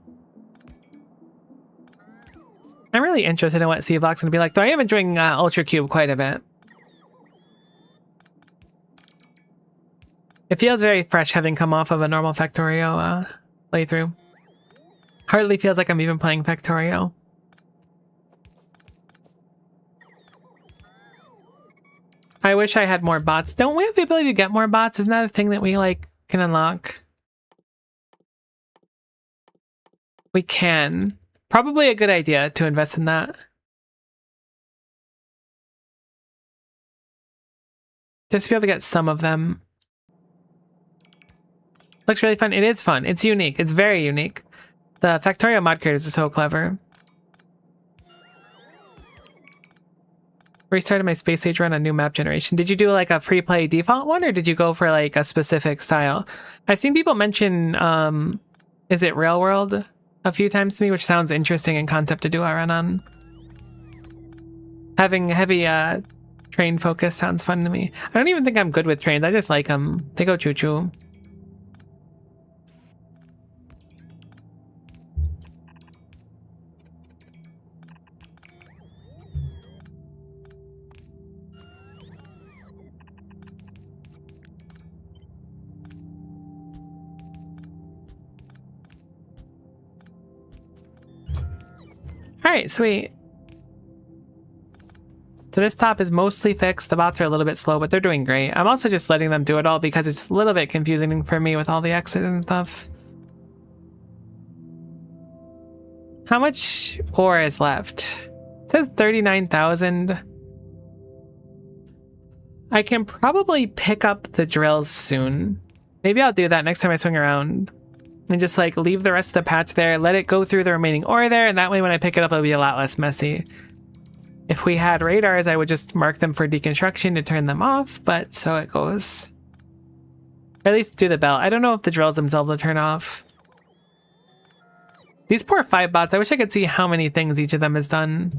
I'm really interested in what C block's gonna be like, though I am enjoying Ultra Cube quite a bit. It feels very fresh having come off of a normal Factorio playthrough. Hardly feels like I'm even playing Factorio. I wish I had more bots. Don't we have the ability to get more bots? Isn't that a thing that we like can unlock? We can. Probably a good idea to invest in that. Just to be able to get some of them. Looks really fun. It is fun. It's unique. It's very unique. The Factorio mod creators are so clever. Restarted my space age run on new map generation. Did you do like a free play default one or did you go for like a specific style? I've seen people mention, is it Rail World a few times to me, which sounds interesting in concept to do a run on. Having heavy train focus sounds fun to me. I don't even think I'm good with trains. I just like them. They go choo-choo. Alright, sweet. So this top is mostly fixed. The bots are a little bit slow, but they're doing great. I'm also just letting them do it all because it's a little bit confusing for me with all the exits and stuff. How much ore is left? It says 39,000. I can probably pick up the drills soon. Maybe I'll do that next time I swing around. And just like leave the rest of the patch there, let it go through the remaining ore there, and that way when I pick it up it'll be a lot less messy. If we had radars, I would just mark them for deconstruction to turn them off, but so it goes. Or at least do the belt. I don't know if the drills themselves will turn off. These poor 5 bots, I wish I could see how many things each of them has done.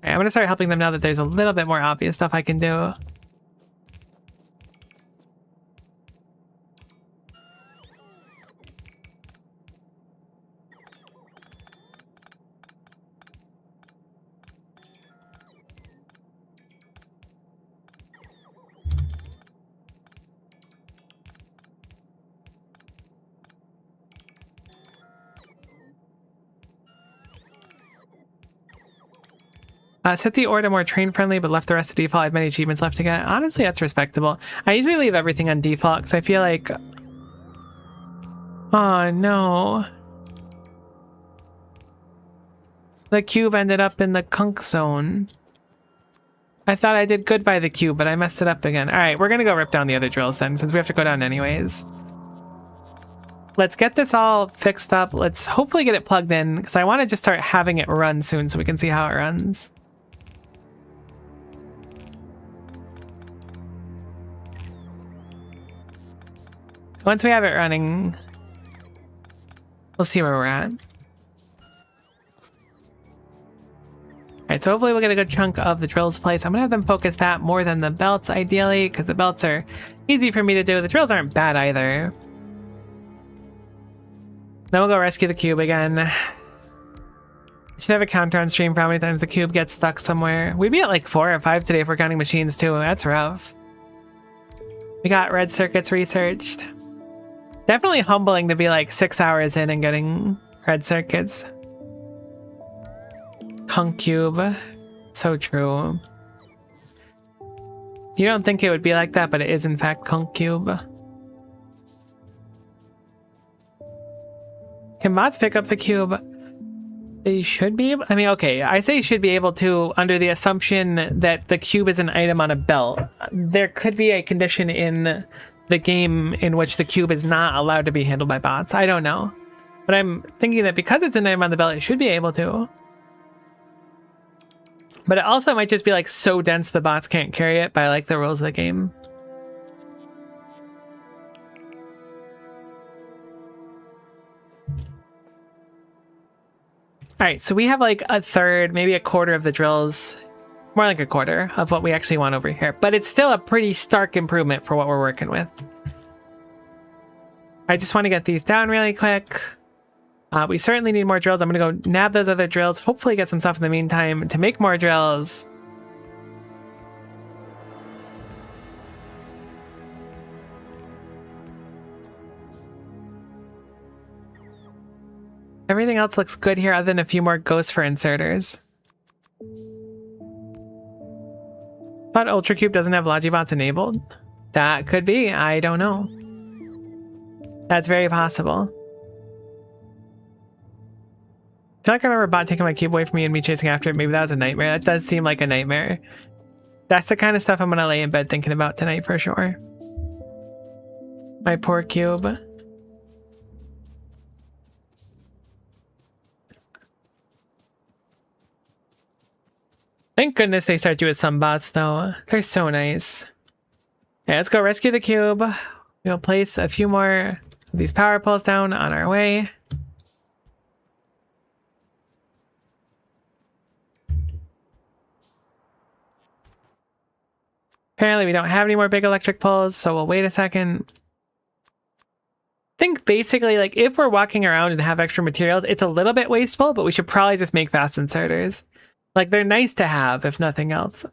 Alright, I'm gonna start helping them now that there's a little bit more obvious stuff I can do. Set the order more train friendly, but left the rest to default. I have many achievements left to get. Honestly, that's respectable. I usually leave everything on default because I feel like... Oh, no. The cube ended up in the kunk zone. I thought I did good by the cube, but I messed it up again. All right, we're going to go rip down the other drills then, since we have to go down anyways. Let's get this all fixed up. Let's hopefully get it plugged in, because I want to just start having it run soon so we can see how it runs. Once we have it running, we'll see where we're at. Alright, so hopefully we'll get a good chunk of the drills place. I'm gonna have them focus that more than the belts, ideally, because the belts are easy for me to do. The drills aren't bad either. Then we'll go rescue the cube again. I should have a counter on stream for how many times the cube gets stuck somewhere. We'd be at like 4 or 5 today if we're counting machines too. That's rough. We got red circuits researched. Definitely humbling to be like 6 hours in and getting red circuits. Kunk cube. So true. You don't think it would be like that, but it is in fact Kunk cube. Can bots pick up the cube? They should be able. I mean, okay, I say should be able to under the assumption that the cube is an item on a belt. There could be a condition in the game in which the cube is not allowed to be handled by bots. I don't know. But I'm thinking that because it's an item on the belt, it should be able to. But it also might just be like so dense the bots can't carry it by like the rules of the game. Alright, so we have like a third, maybe a quarter of the drills. More like a quarter of what we actually want over here. But it's still a pretty stark improvement for what we're working with. I just want to get these down really quick. We certainly need more drills. I'm going to go nab those other drills. Hopefully get some stuff in the meantime to make more drills. Everything else looks good here other than a few more ghosts for inserters. But Ultra Cube doesn't have Logibots enabled? That could be. I don't know. That's very possible. I feel like I remember a bot taking my cube away from me and me chasing after it. Maybe that was a nightmare. That does seem like a nightmare. That's the kind of stuff I'm going to lay in bed thinking about tonight for sure. My poor cube. Thank goodness they start you with some bots, though. They're so nice. Yeah, let's go rescue the cube. We'll place a few more of these power poles down on our way. Apparently we don't have any more big electric poles, so we'll wait a second. I think basically, like, if we're walking around and have extra materials, it's a little bit wasteful, but we should probably just make fast inserters. Like, they're nice to have, if nothing else.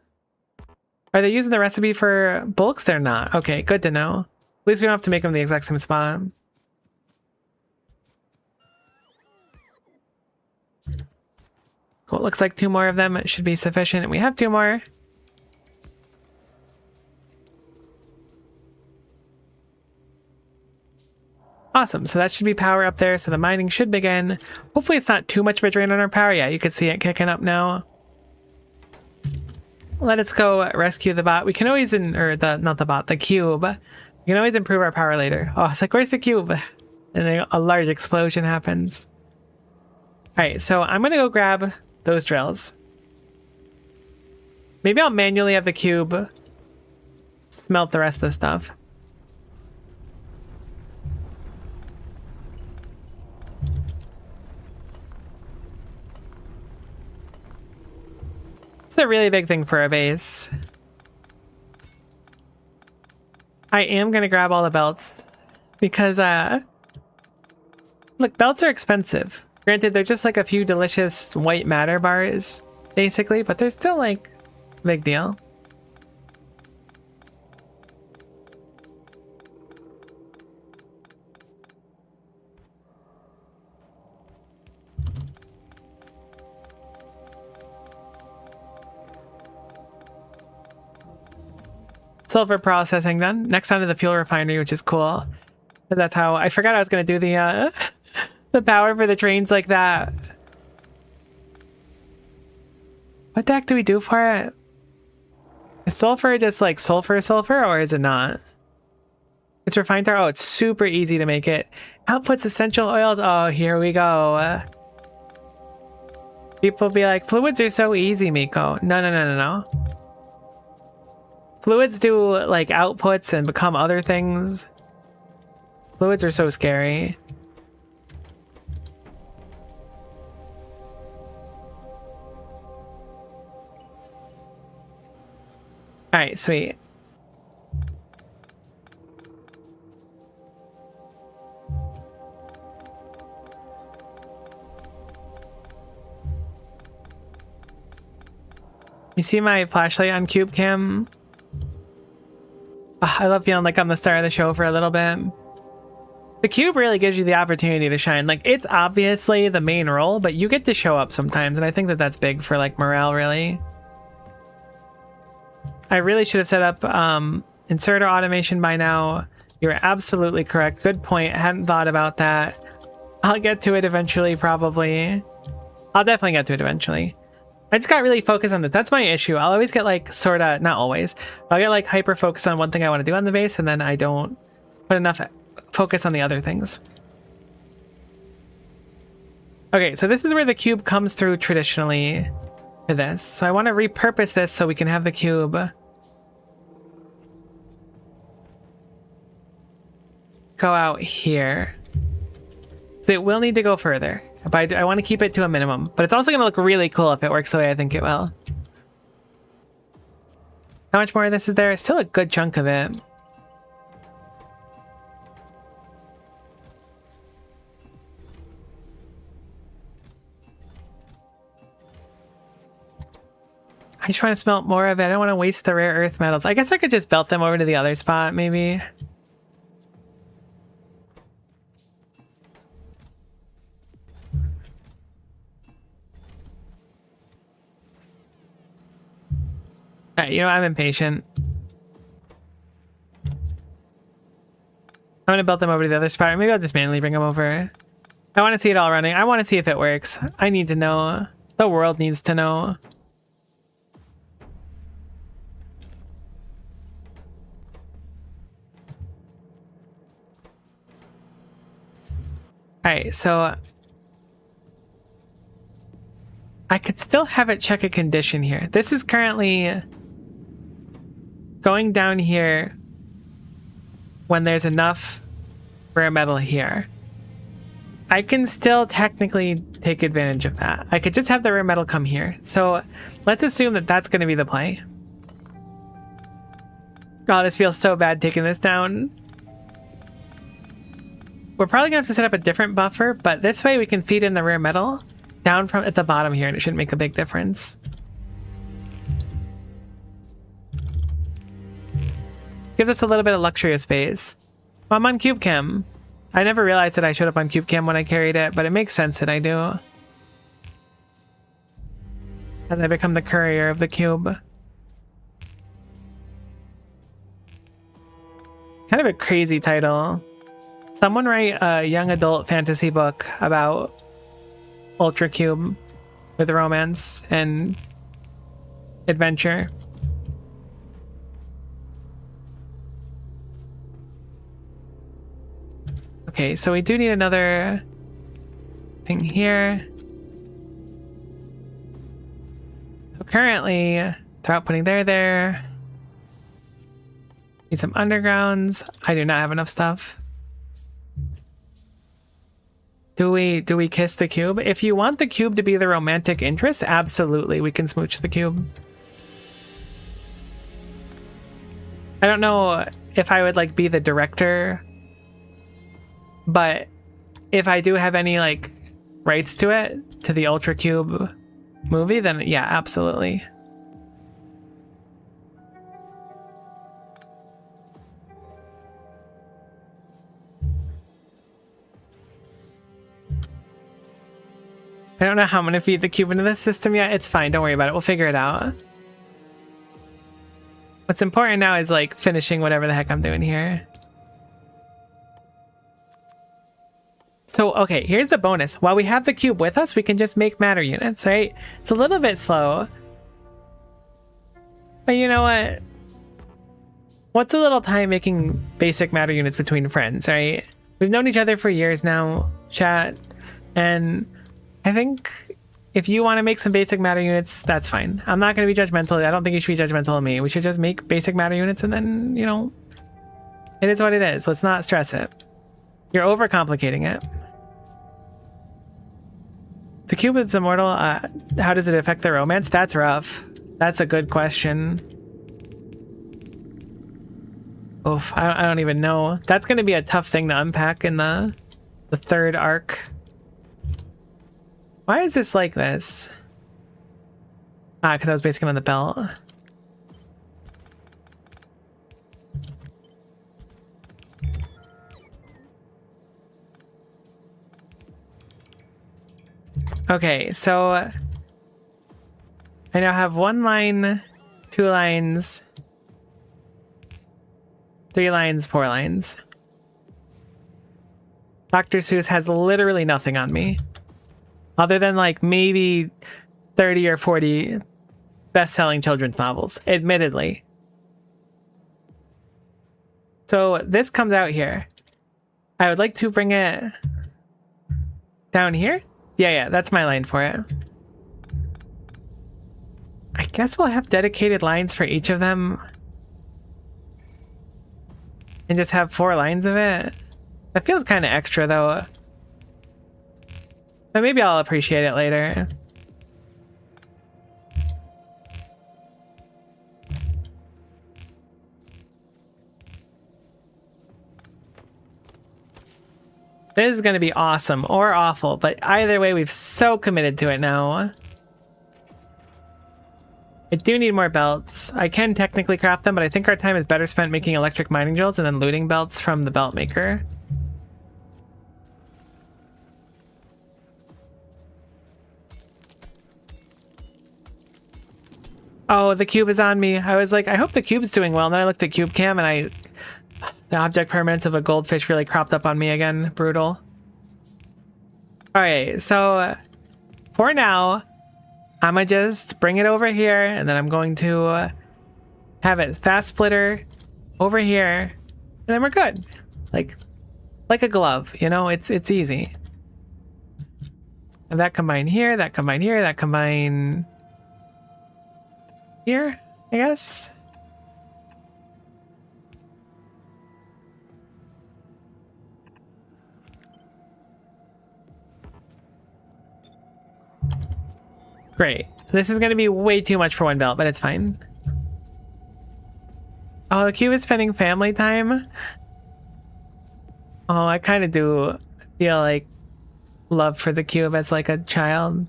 Are they using the recipe for bulks? They're not. Okay, good to know. At least we don't have to make them the exact same spot. Cool, it looks like 2 more of them should be sufficient. We have 2 more. Awesome, so that should be power up there, so the mining should begin. Hopefully it's not too much of a drain on our power. Yeah, you can see it kicking up now. Let us go rescue the bot. We can always, not the bot, the cube. We can always improve our power later. Oh, it's like, where's the cube? And then a large explosion happens. Alright, so I'm gonna go grab those drills. Maybe I'll manually have the cube smelt the rest of the stuff. It's a really big thing for a base. I am gonna grab all the belts because look, belts are expensive. Granted, they're just like a few delicious white matter bars, basically, but they're still like a big deal. Sulfur processing done. Next on to the fuel refinery, which is cool. That's how I forgot I was gonna do the the power for the trains like that. What the heck do we do for it? Is sulfur just like sulfur, or is it not? It's refined tar. Oh, it's super easy to make it. Outputs essential oils. Oh, here we go. People be like, fluids are so easy, Miko. No. Fluids do like outputs and become other things. Fluids are so scary. All right, sweet. You see my flashlight on Cube Cam? I love feeling like I'm the star of the show for a little bit. The cube really gives you the opportunity to shine. Like, it's obviously the main role, but you get to show up sometimes, and I think that that's big for, like, morale, really. I really should have set up inserter automation by now. You're absolutely correct. Good point. I hadn't thought about that. I'll get to it eventually, probably. I'll definitely get to it eventually. I just got really focused on this. That's my issue. I'll always get like sort of, not always, I'll get like hyper focused on one thing I want to do on the base, and then I don't put enough focus on the other things. Okay, so this is where the cube comes through traditionally for this. So I want to repurpose this so we can have the cube go out here. So it will need to go further. But I want to keep it to a minimum. But it's also going to look really cool if it works the way I think it will. How much more of this is there? Still a good chunk of it. I just want to smelt more of it. I don't want to waste the rare earth metals. I guess I could just belt them over to the other spot, maybe. Alright, you know, I'm impatient. I'm gonna belt them over to the other spot. Maybe I'll just manually bring them over. I want to see it all running. I want to see if it works. I need to know. The world needs to know. Alright, so I could still have it check a condition here. This is currently going down here when there's enough rare metal here. I can still technically take advantage of that. I could just have the rare metal come here. So let's assume that that's going to be the play. Oh, this feels so bad taking this down. We're probably gonna have to set up a different buffer, but this way we can feed in the rare metal down from at the bottom here, and it shouldn't make a big difference. Give us a little bit of luxury of space. Well, I'm on Cube Cam. I never realized that I showed up on Cube Cam when I carried it, but it makes sense that I do. As I become the courier of the cube. Kind of a crazy title. Someone write a young adult fantasy book about Ultra Cube with romance and adventure. Okay, so we do need another thing here. So currently, they're outputting there. Need some undergrounds. I do not have enough stuff. Do we kiss the cube? If you want the cube to be the romantic interest, absolutely, we can smooch the cube. I don't know if I would like be the director, but if I do have any like rights to it, to the Ultra Cube movie, then yeah, absolutely. I don't know how I'm going to feed the cube into this system yet. It's fine. Don't worry about it. We'll figure it out. What's important now is like finishing whatever the heck I'm doing here. So, okay, here's the bonus. While we have the cube with us, we can just make matter units, right? It's a little bit slow. But you know what? What's a little time making basic matter units between friends, right? We've known each other for years now, chat. And I think if you want to make some basic matter units, that's fine. I'm not going to be judgmental. I don't think you should be judgmental of me. We should just make basic matter units and then, you know, it is what it is. Let's not stress it. You're overcomplicating it. The cube is immortal. How does it affect the romance? That's rough. That's a good question. Oof, I don't even know. That's going to be a tough thing to unpack in the third arc. Why is this like this? Because I was basing it on the belt. Okay, so I now have 1 line, 2 lines, 3 lines, 4 lines. Dr. Seuss has literally nothing on me. Other than like maybe 30 or 40 best-selling children's novels, admittedly. So this comes out here. I would like to bring it down here. Yeah, that's my line for it. I guess we'll have dedicated lines for each of them. And just have 4 lines of it. That feels kind of extra though. But maybe I'll appreciate it later. This is going to be awesome or awful, but either way, we've so committed to it now. I do need more belts. I can technically craft them, but I think our time is better spent making electric mining drills and then looting belts from the belt maker. Oh, the cube is on me. I was like, I hope the cube's doing well. And then I looked at cube cam and the object permanence of a goldfish really cropped up on me again. Brutal. Alright, so for now, I'm gonna just bring it over here and then I'm going to have it fast splitter over here and then we're good. Like a glove, you know, it's easy. And that combine here, that combine here, that combine here, I guess. Great. This is going to be way too much for one belt, but it's fine. Oh, the cube is spending family time. Oh, I kind of do feel like love for the cube as like a child.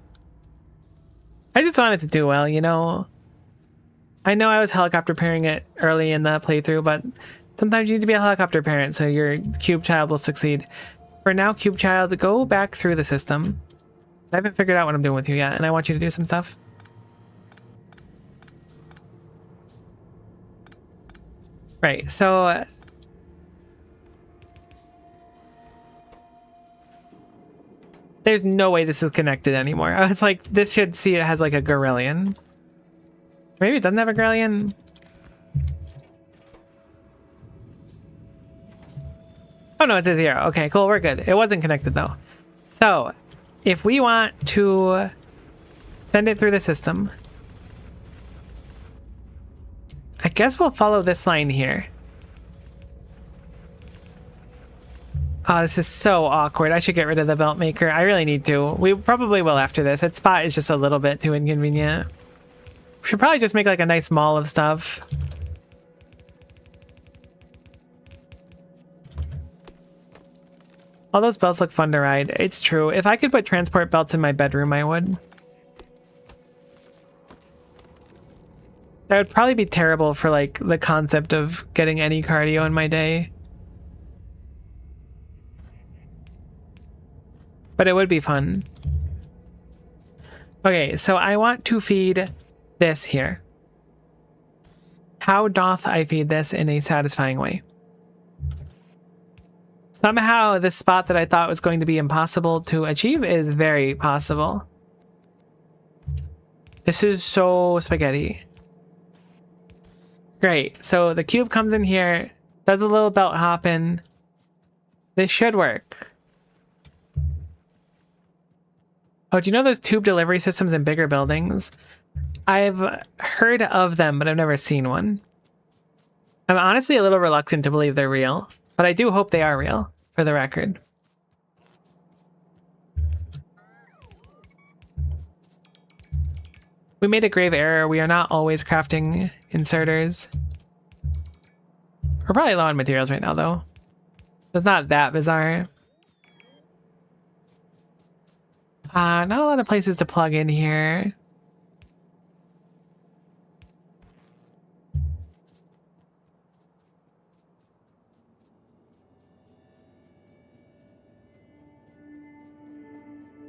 I just want it to do well, you know? I know I was helicopter parenting it early in the playthrough, but sometimes you need to be a helicopter parent so your cube child will succeed. For now, cube child, go back through the system. I haven't figured out what I'm doing with you yet, and I want you to do some stuff. Right, so there's no way this is connected anymore. I was like, this should see it has like a Gorillion. Maybe it doesn't have a Gorillion. Oh no, it says here. Okay, cool, we're good. It wasn't connected though. So, if we want to send it through the system, I guess we'll follow this line here. Oh, this is so awkward. I should get rid of the belt maker. I really need to. We probably will after this. Its spot is just a little bit too inconvenient. We should probably just make like a nice mall of stuff. All those belts look fun to ride. It's true. If I could put transport belts in my bedroom, I would. That would probably be terrible for like the concept of getting any cardio in my day. But it would be fun. Okay, so I want to feed this here. How doth I feed this in a satisfying way? Somehow, this spot that I thought was going to be impossible to achieve is very possible. This is so spaghetti. Great. So the cube comes in here, does a little belt hopping. This should work. Oh, do you know those tube delivery systems in bigger buildings? I've heard of them, but I've never seen one. I'm honestly a little reluctant to believe they're real, but I do hope they are real, for the record. We made a grave error. We are not always crafting inserters. We're probably low on materials right now, though. It's not that bizarre. Not a lot of places to plug in here.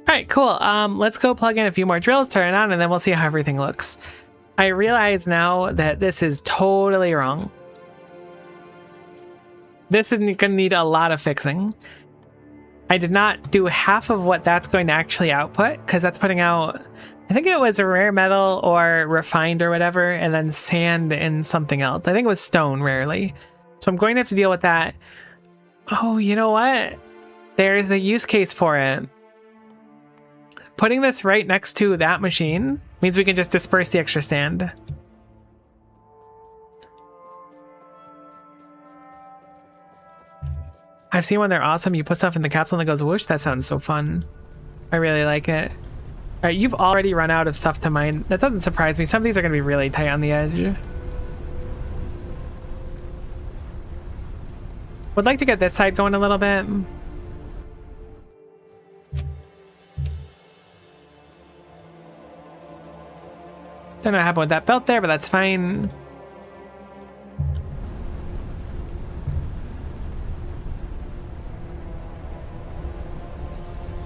Alright, cool. Let's go plug in a few more drills, turn it on, and then we'll see how everything looks. I realize now that this is totally wrong. This is going to need a lot of fixing. I did not do half of what that's going to actually output, because that's putting out, I think it was a rare metal or refined or whatever, and then sand and something else. I think it was stone rarely. So I'm going to have to deal with that. Oh, you know what? There's a use case for it. Putting this right next to that machine means we can just disperse the extra sand. I've seen when they're awesome. You put stuff in the capsule and it goes whoosh. That sounds so fun. I really like it. All right, you've already run out of stuff to mine. That doesn't surprise me. Some of these are going to be really tight on the edge. Would like to get this side going a little bit. Don't know what happened with that belt there, but that's fine.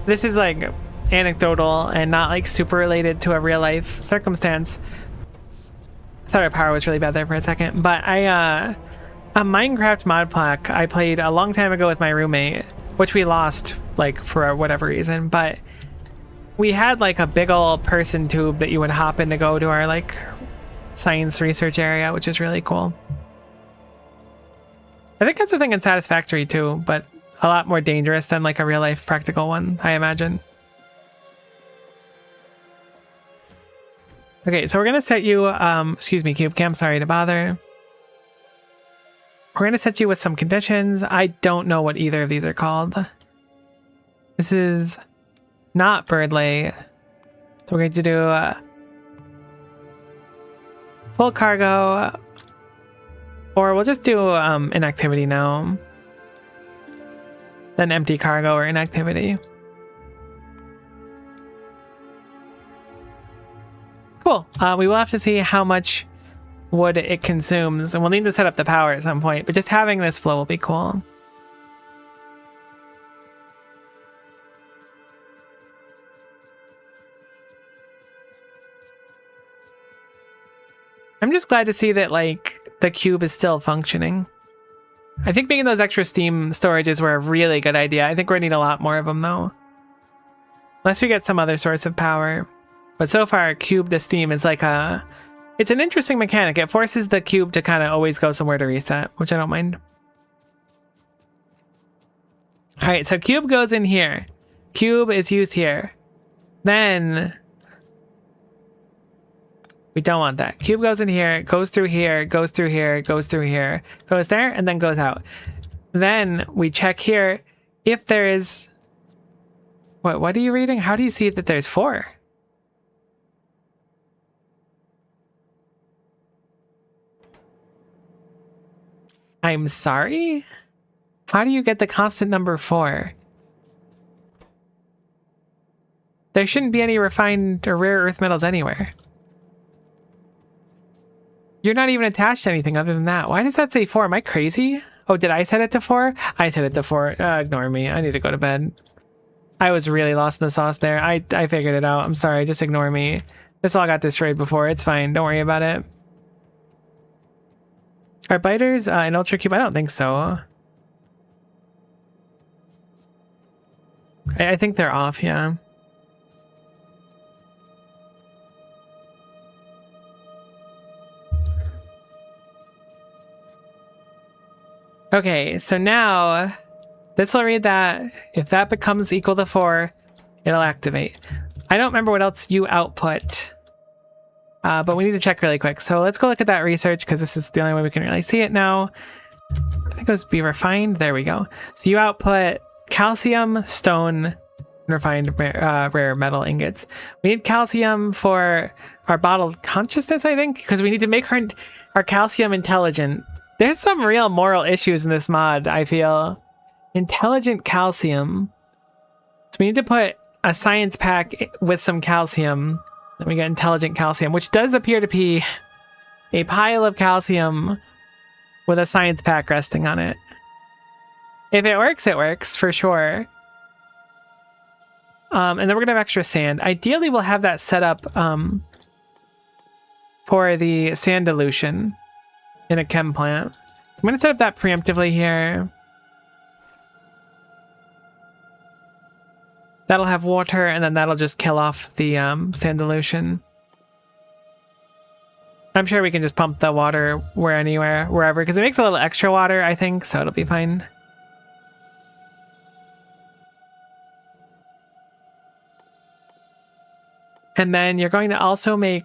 This is like anecdotal and not like super related to a real life circumstance. I thought our power was really bad there for a second, but a Minecraft mod pack I played a long time ago with my roommate, which we lost like for whatever reason, but we had like a big old person tube that you would hop in to go to our like science research area, which is really cool. I think that's a thing in Satisfactory too, but a lot more dangerous than like a real life practical one, I imagine. Okay, so we're gonna set you, excuse me, CubeCam, sorry to bother. We're gonna set you with some conditions. I don't know what either of these are called. This is not bird lay. So we're going to do full cargo, or we'll just do inactivity now. Then empty cargo or inactivity. Cool. We will have to see how much wood it consumes, and we'll need to set up the power at some point, but just having this flow will be cool. I'm just glad to see that like the cube is still functioning. I think making those extra steam storages were a really good idea. I think we're gonna need a lot more of them though. Unless we get some other source of power. But so far, cube to steam is like it's an interesting mechanic. It forces the cube to kind of always go somewhere to reset, which I don't mind. All right, so cube goes in here. Cube is used here. Then we don't want that. Cube goes in here, goes through here, goes through here, goes through here, goes there, and then goes out. Then we check here if there is... What are you reading? How do you see that there's 4? I'm sorry? How do you get the constant number 4? There shouldn't be any refined or rare earth metals anywhere. You're not even attached to anything other than that. Why does that say 4? Am I crazy? Oh, did I set it to 4? I set it to 4. Ignore me. I need to go to bed. I was really lost in the sauce there. I figured it out. I'm sorry. Just ignore me. This all got destroyed before. It's fine. Don't worry about it. Are biters an ultra cube? I don't think so. I think they're off, yeah. Okay, so now this will read that if that becomes equal to 4, it'll activate. I don't remember what else you output, but we need to check really quick. So let's go look at that research because this is the only way we can really see it now. I think it was be refined. There we go. So you output calcium, stone, and refined rare metal ingots. We need calcium for our bottled consciousness, I think, because we need to make our calcium intelligent. There's some real moral issues in this mod, I feel. Intelligent calcium. So we need to put a science pack with some calcium. Then we get intelligent calcium, which does appear to be a pile of calcium with a science pack resting on it. If it works for sure. And then we're gonna have extra sand. Ideally, we'll have that set up for the sand dilution in a chem plant. So I'm gonna set up that preemptively here. That'll have water, and then that'll just kill off the sand dilution. I'm sure we can just pump the water wherever, because it makes a little extra water, I think, so it'll be fine. And then you're going to also make...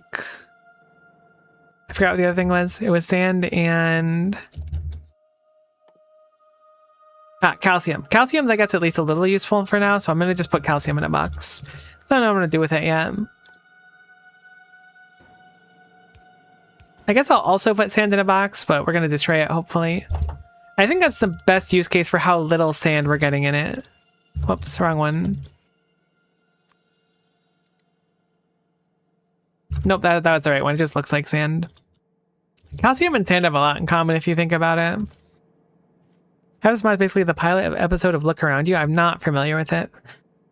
I forgot what the other thing was. It was sand and... calcium. Calcium's, I guess, at least a little useful for now, so I'm going to just put calcium in a box. I don't know what I'm going to do with it yet. I guess I'll also put sand in a box, but we're going to destroy it, hopefully. I think that's the best use case for how little sand we're getting in it. Whoops, wrong one. Nope, that was the right one. It just looks like sand. Calcium and sand have a lot in common if you think about it. This mod is basically the pilot episode of Look Around You. I'm not familiar with it,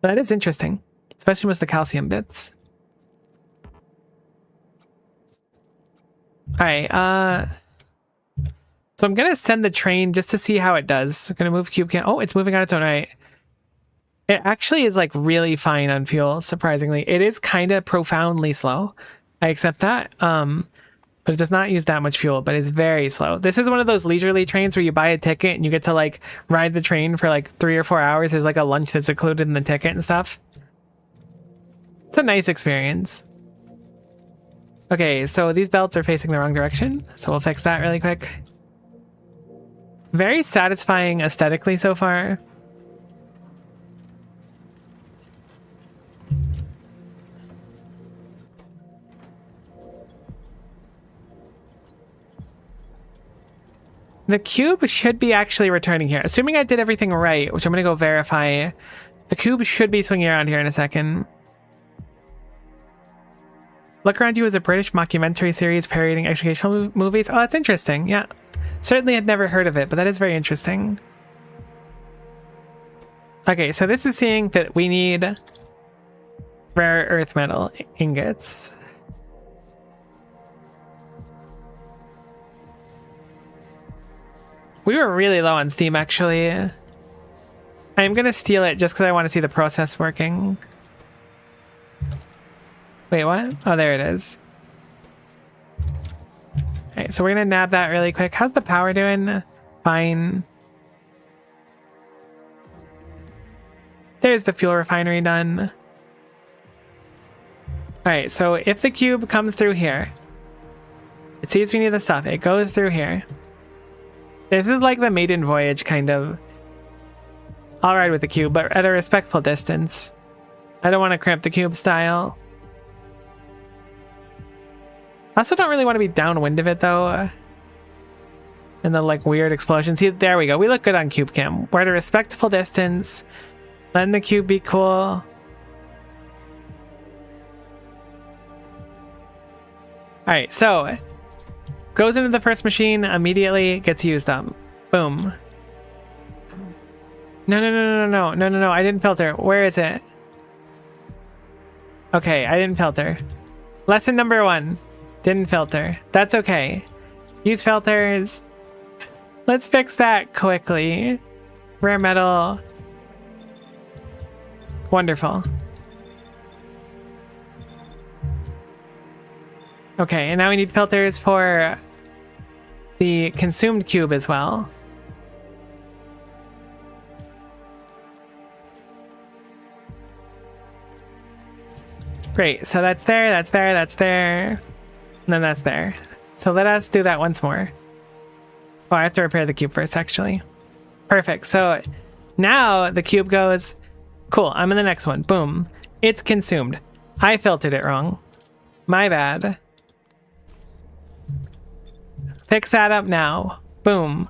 but it is interesting, especially with the calcium bits. Alright, so I'm gonna send the train just to see how it does. I'm gonna move cube cam. Oh, it's moving on its own. Right. It actually is like really fine on fuel, surprisingly. It is kind of profoundly slow. I accept that. But it does not use that much fuel, but it's very slow. This is one of those leisurely trains where you buy a ticket and you get to like ride the train for like 3 or 4 hours. There's like a lunch that's included in the ticket and stuff. It's a nice experience. Okay, so these belts are facing the wrong direction, so we'll fix that really quick. Very satisfying aesthetically so far. The cube should be actually returning here. Assuming I did everything right, which I'm going to go verify. The cube should be swinging around here in a second. Look Around You is a British mockumentary series parodying educational movies. Oh, that's interesting. Yeah. Certainly had never heard of it, but that is very interesting. Okay, so this is seeing that we need rare earth metal ingots. We were really low on steam, actually. I'm going to steal it just because I want to see the process working. Wait, what? Oh, there it is. Alright, so we're going to nab that really quick. How's the power doing? Fine. There's the fuel refinery done. Alright, so if the cube comes through here, it sees we need the stuff. It goes through here. This is like the maiden voyage, kind of. I'll ride with the cube, but at a respectful distance. I don't want to cramp the cube style. I also don't really want to be downwind of it, though. And the, like, weird explosion. See, there we go. We look good on cube cam. We're at a respectful distance. Letting the cube be cool. Alright, so... goes into the first machine, immediately gets used up. Boom. No, I didn't filter. Where is it? Okay, I didn't filter. Lesson number 1. Didn't filter. That's okay. Use filters. Let's fix that quickly. Rare metal. Wonderful. Okay, and now we need filters for the consumed cube as well. Great, so that's there, that's there, that's there, and then that's there. So let us do that once more. Oh, I have to repair the cube first, actually. Perfect, so now the cube goes, cool, I'm in the next one, boom. It's consumed. I filtered it wrong. My bad. Fix that up now. Boom.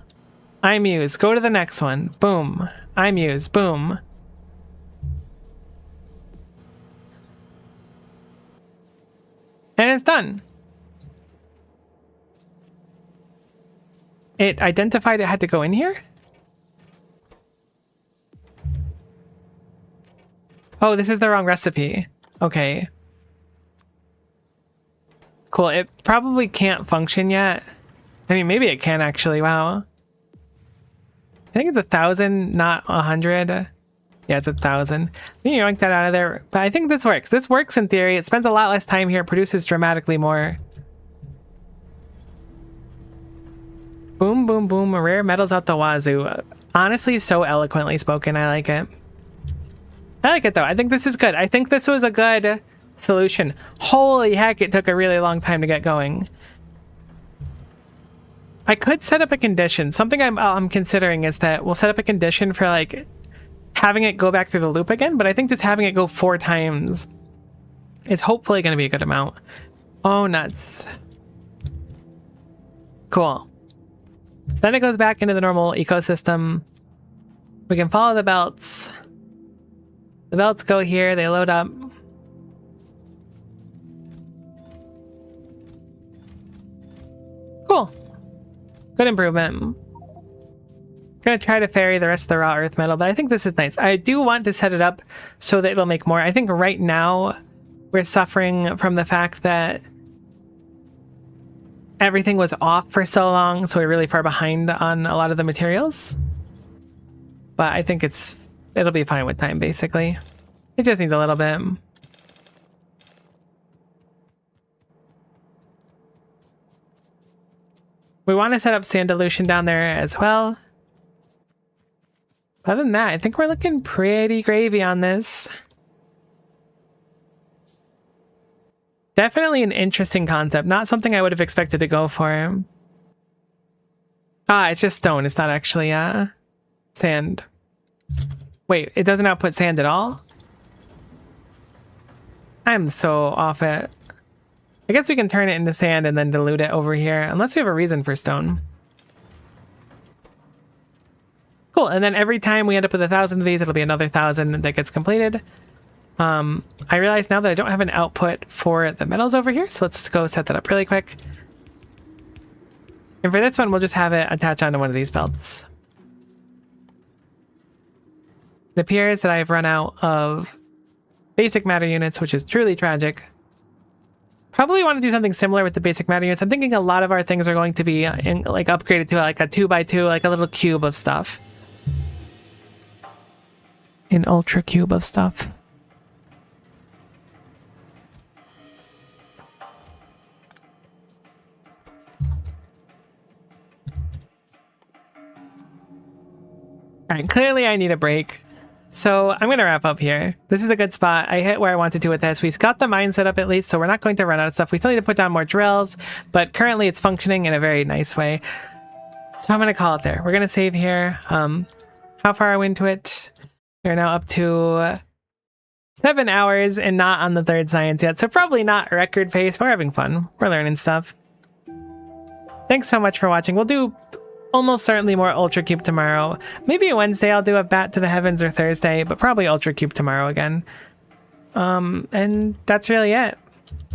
I'm used. Go to the next one. Boom. I'm used. Boom. And it's done. It identified it had to go in here? Oh, this is the wrong recipe. Okay. Cool. It probably can't function yet. I mean, maybe it can actually. Wow. I think it's 1,000, not 100. Yeah, it's 1,000. You yank that out of there. But I think this works. This works in theory. It spends a lot less time here. It produces dramatically more. Boom, boom, boom. Rare metals out the wazoo. Honestly, so eloquently spoken. I like it. I like it, though. I think this is good. I think this was a good solution. Holy heck, it took a really long time to get going. I could set up a condition. Something I'm considering is that we'll set up a condition for like having it go back through the loop again, but I think just having it go 4 times is hopefully going to be a good amount. Oh, nuts. Cool. So then it goes back into the normal ecosystem. We can follow the belts. The belts go here, they load up. Cool. Good improvement. Gonna try to ferry the rest of the raw earth metal, but I think this is nice. I do want to set it up so that it'll make more. I think right now we're suffering from the fact that everything was off for so long, so we're really far behind on a lot of the materials. But I think it'll be fine with time, basically. It just needs a little bit. We want to set up sand dilution down there as well. Other than that, I think we're looking pretty gravy on this. Definitely an interesting concept. Not something I would have expected to go for. Ah, it's just stone. It's not actually sand. Wait, it doesn't output sand at all? I'm so off it. I guess we can turn it into sand and then dilute it over here, unless we have a reason for stone. Cool, and then every time we end up with 1,000 of these, it'll be another 1,000 that gets completed. I realize now that I don't have an output for the metals over here, so let's go set that up really quick. And for this one, we'll just have it attach onto one of these belts. It appears that I've run out of basic matter units, which is truly tragic. Probably want to do something similar with the basic matter units. I'm thinking a lot of our things are going to be upgraded to like a 2x2, like a little cube of stuff. An ultra cube of stuff. Alright, clearly I need a break. So I'm going to wrap up here. This is a good spot. I hit where I wanted to with this. We've got the mine set up at least, so we're not going to run out of stuff. We still need to put down more drills, but currently it's functioning in a very nice way. So I'm going to call it there. We're going to save here. How far are we into it? We're now up to 7 hours and not on the 3rd science yet, so probably not record pace, but we're having fun. We're learning stuff. Thanks so much for watching. We'll do almost certainly more Ultra Cube tomorrow. Maybe Wednesday I'll do a Bat to the Heavens, or Thursday, but probably Ultra Cube tomorrow again. And that's really it.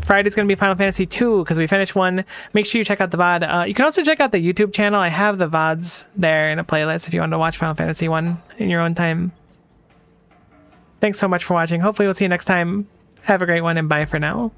Friday's going to be Final Fantasy 2 because we finished one. Make sure you check out the VOD. You can also check out the YouTube channel. I have the VODs there in a playlist if you want to watch Final Fantasy 1 in your own time. Thanks so much for watching. Hopefully we'll see you next time. Have a great one and bye for now.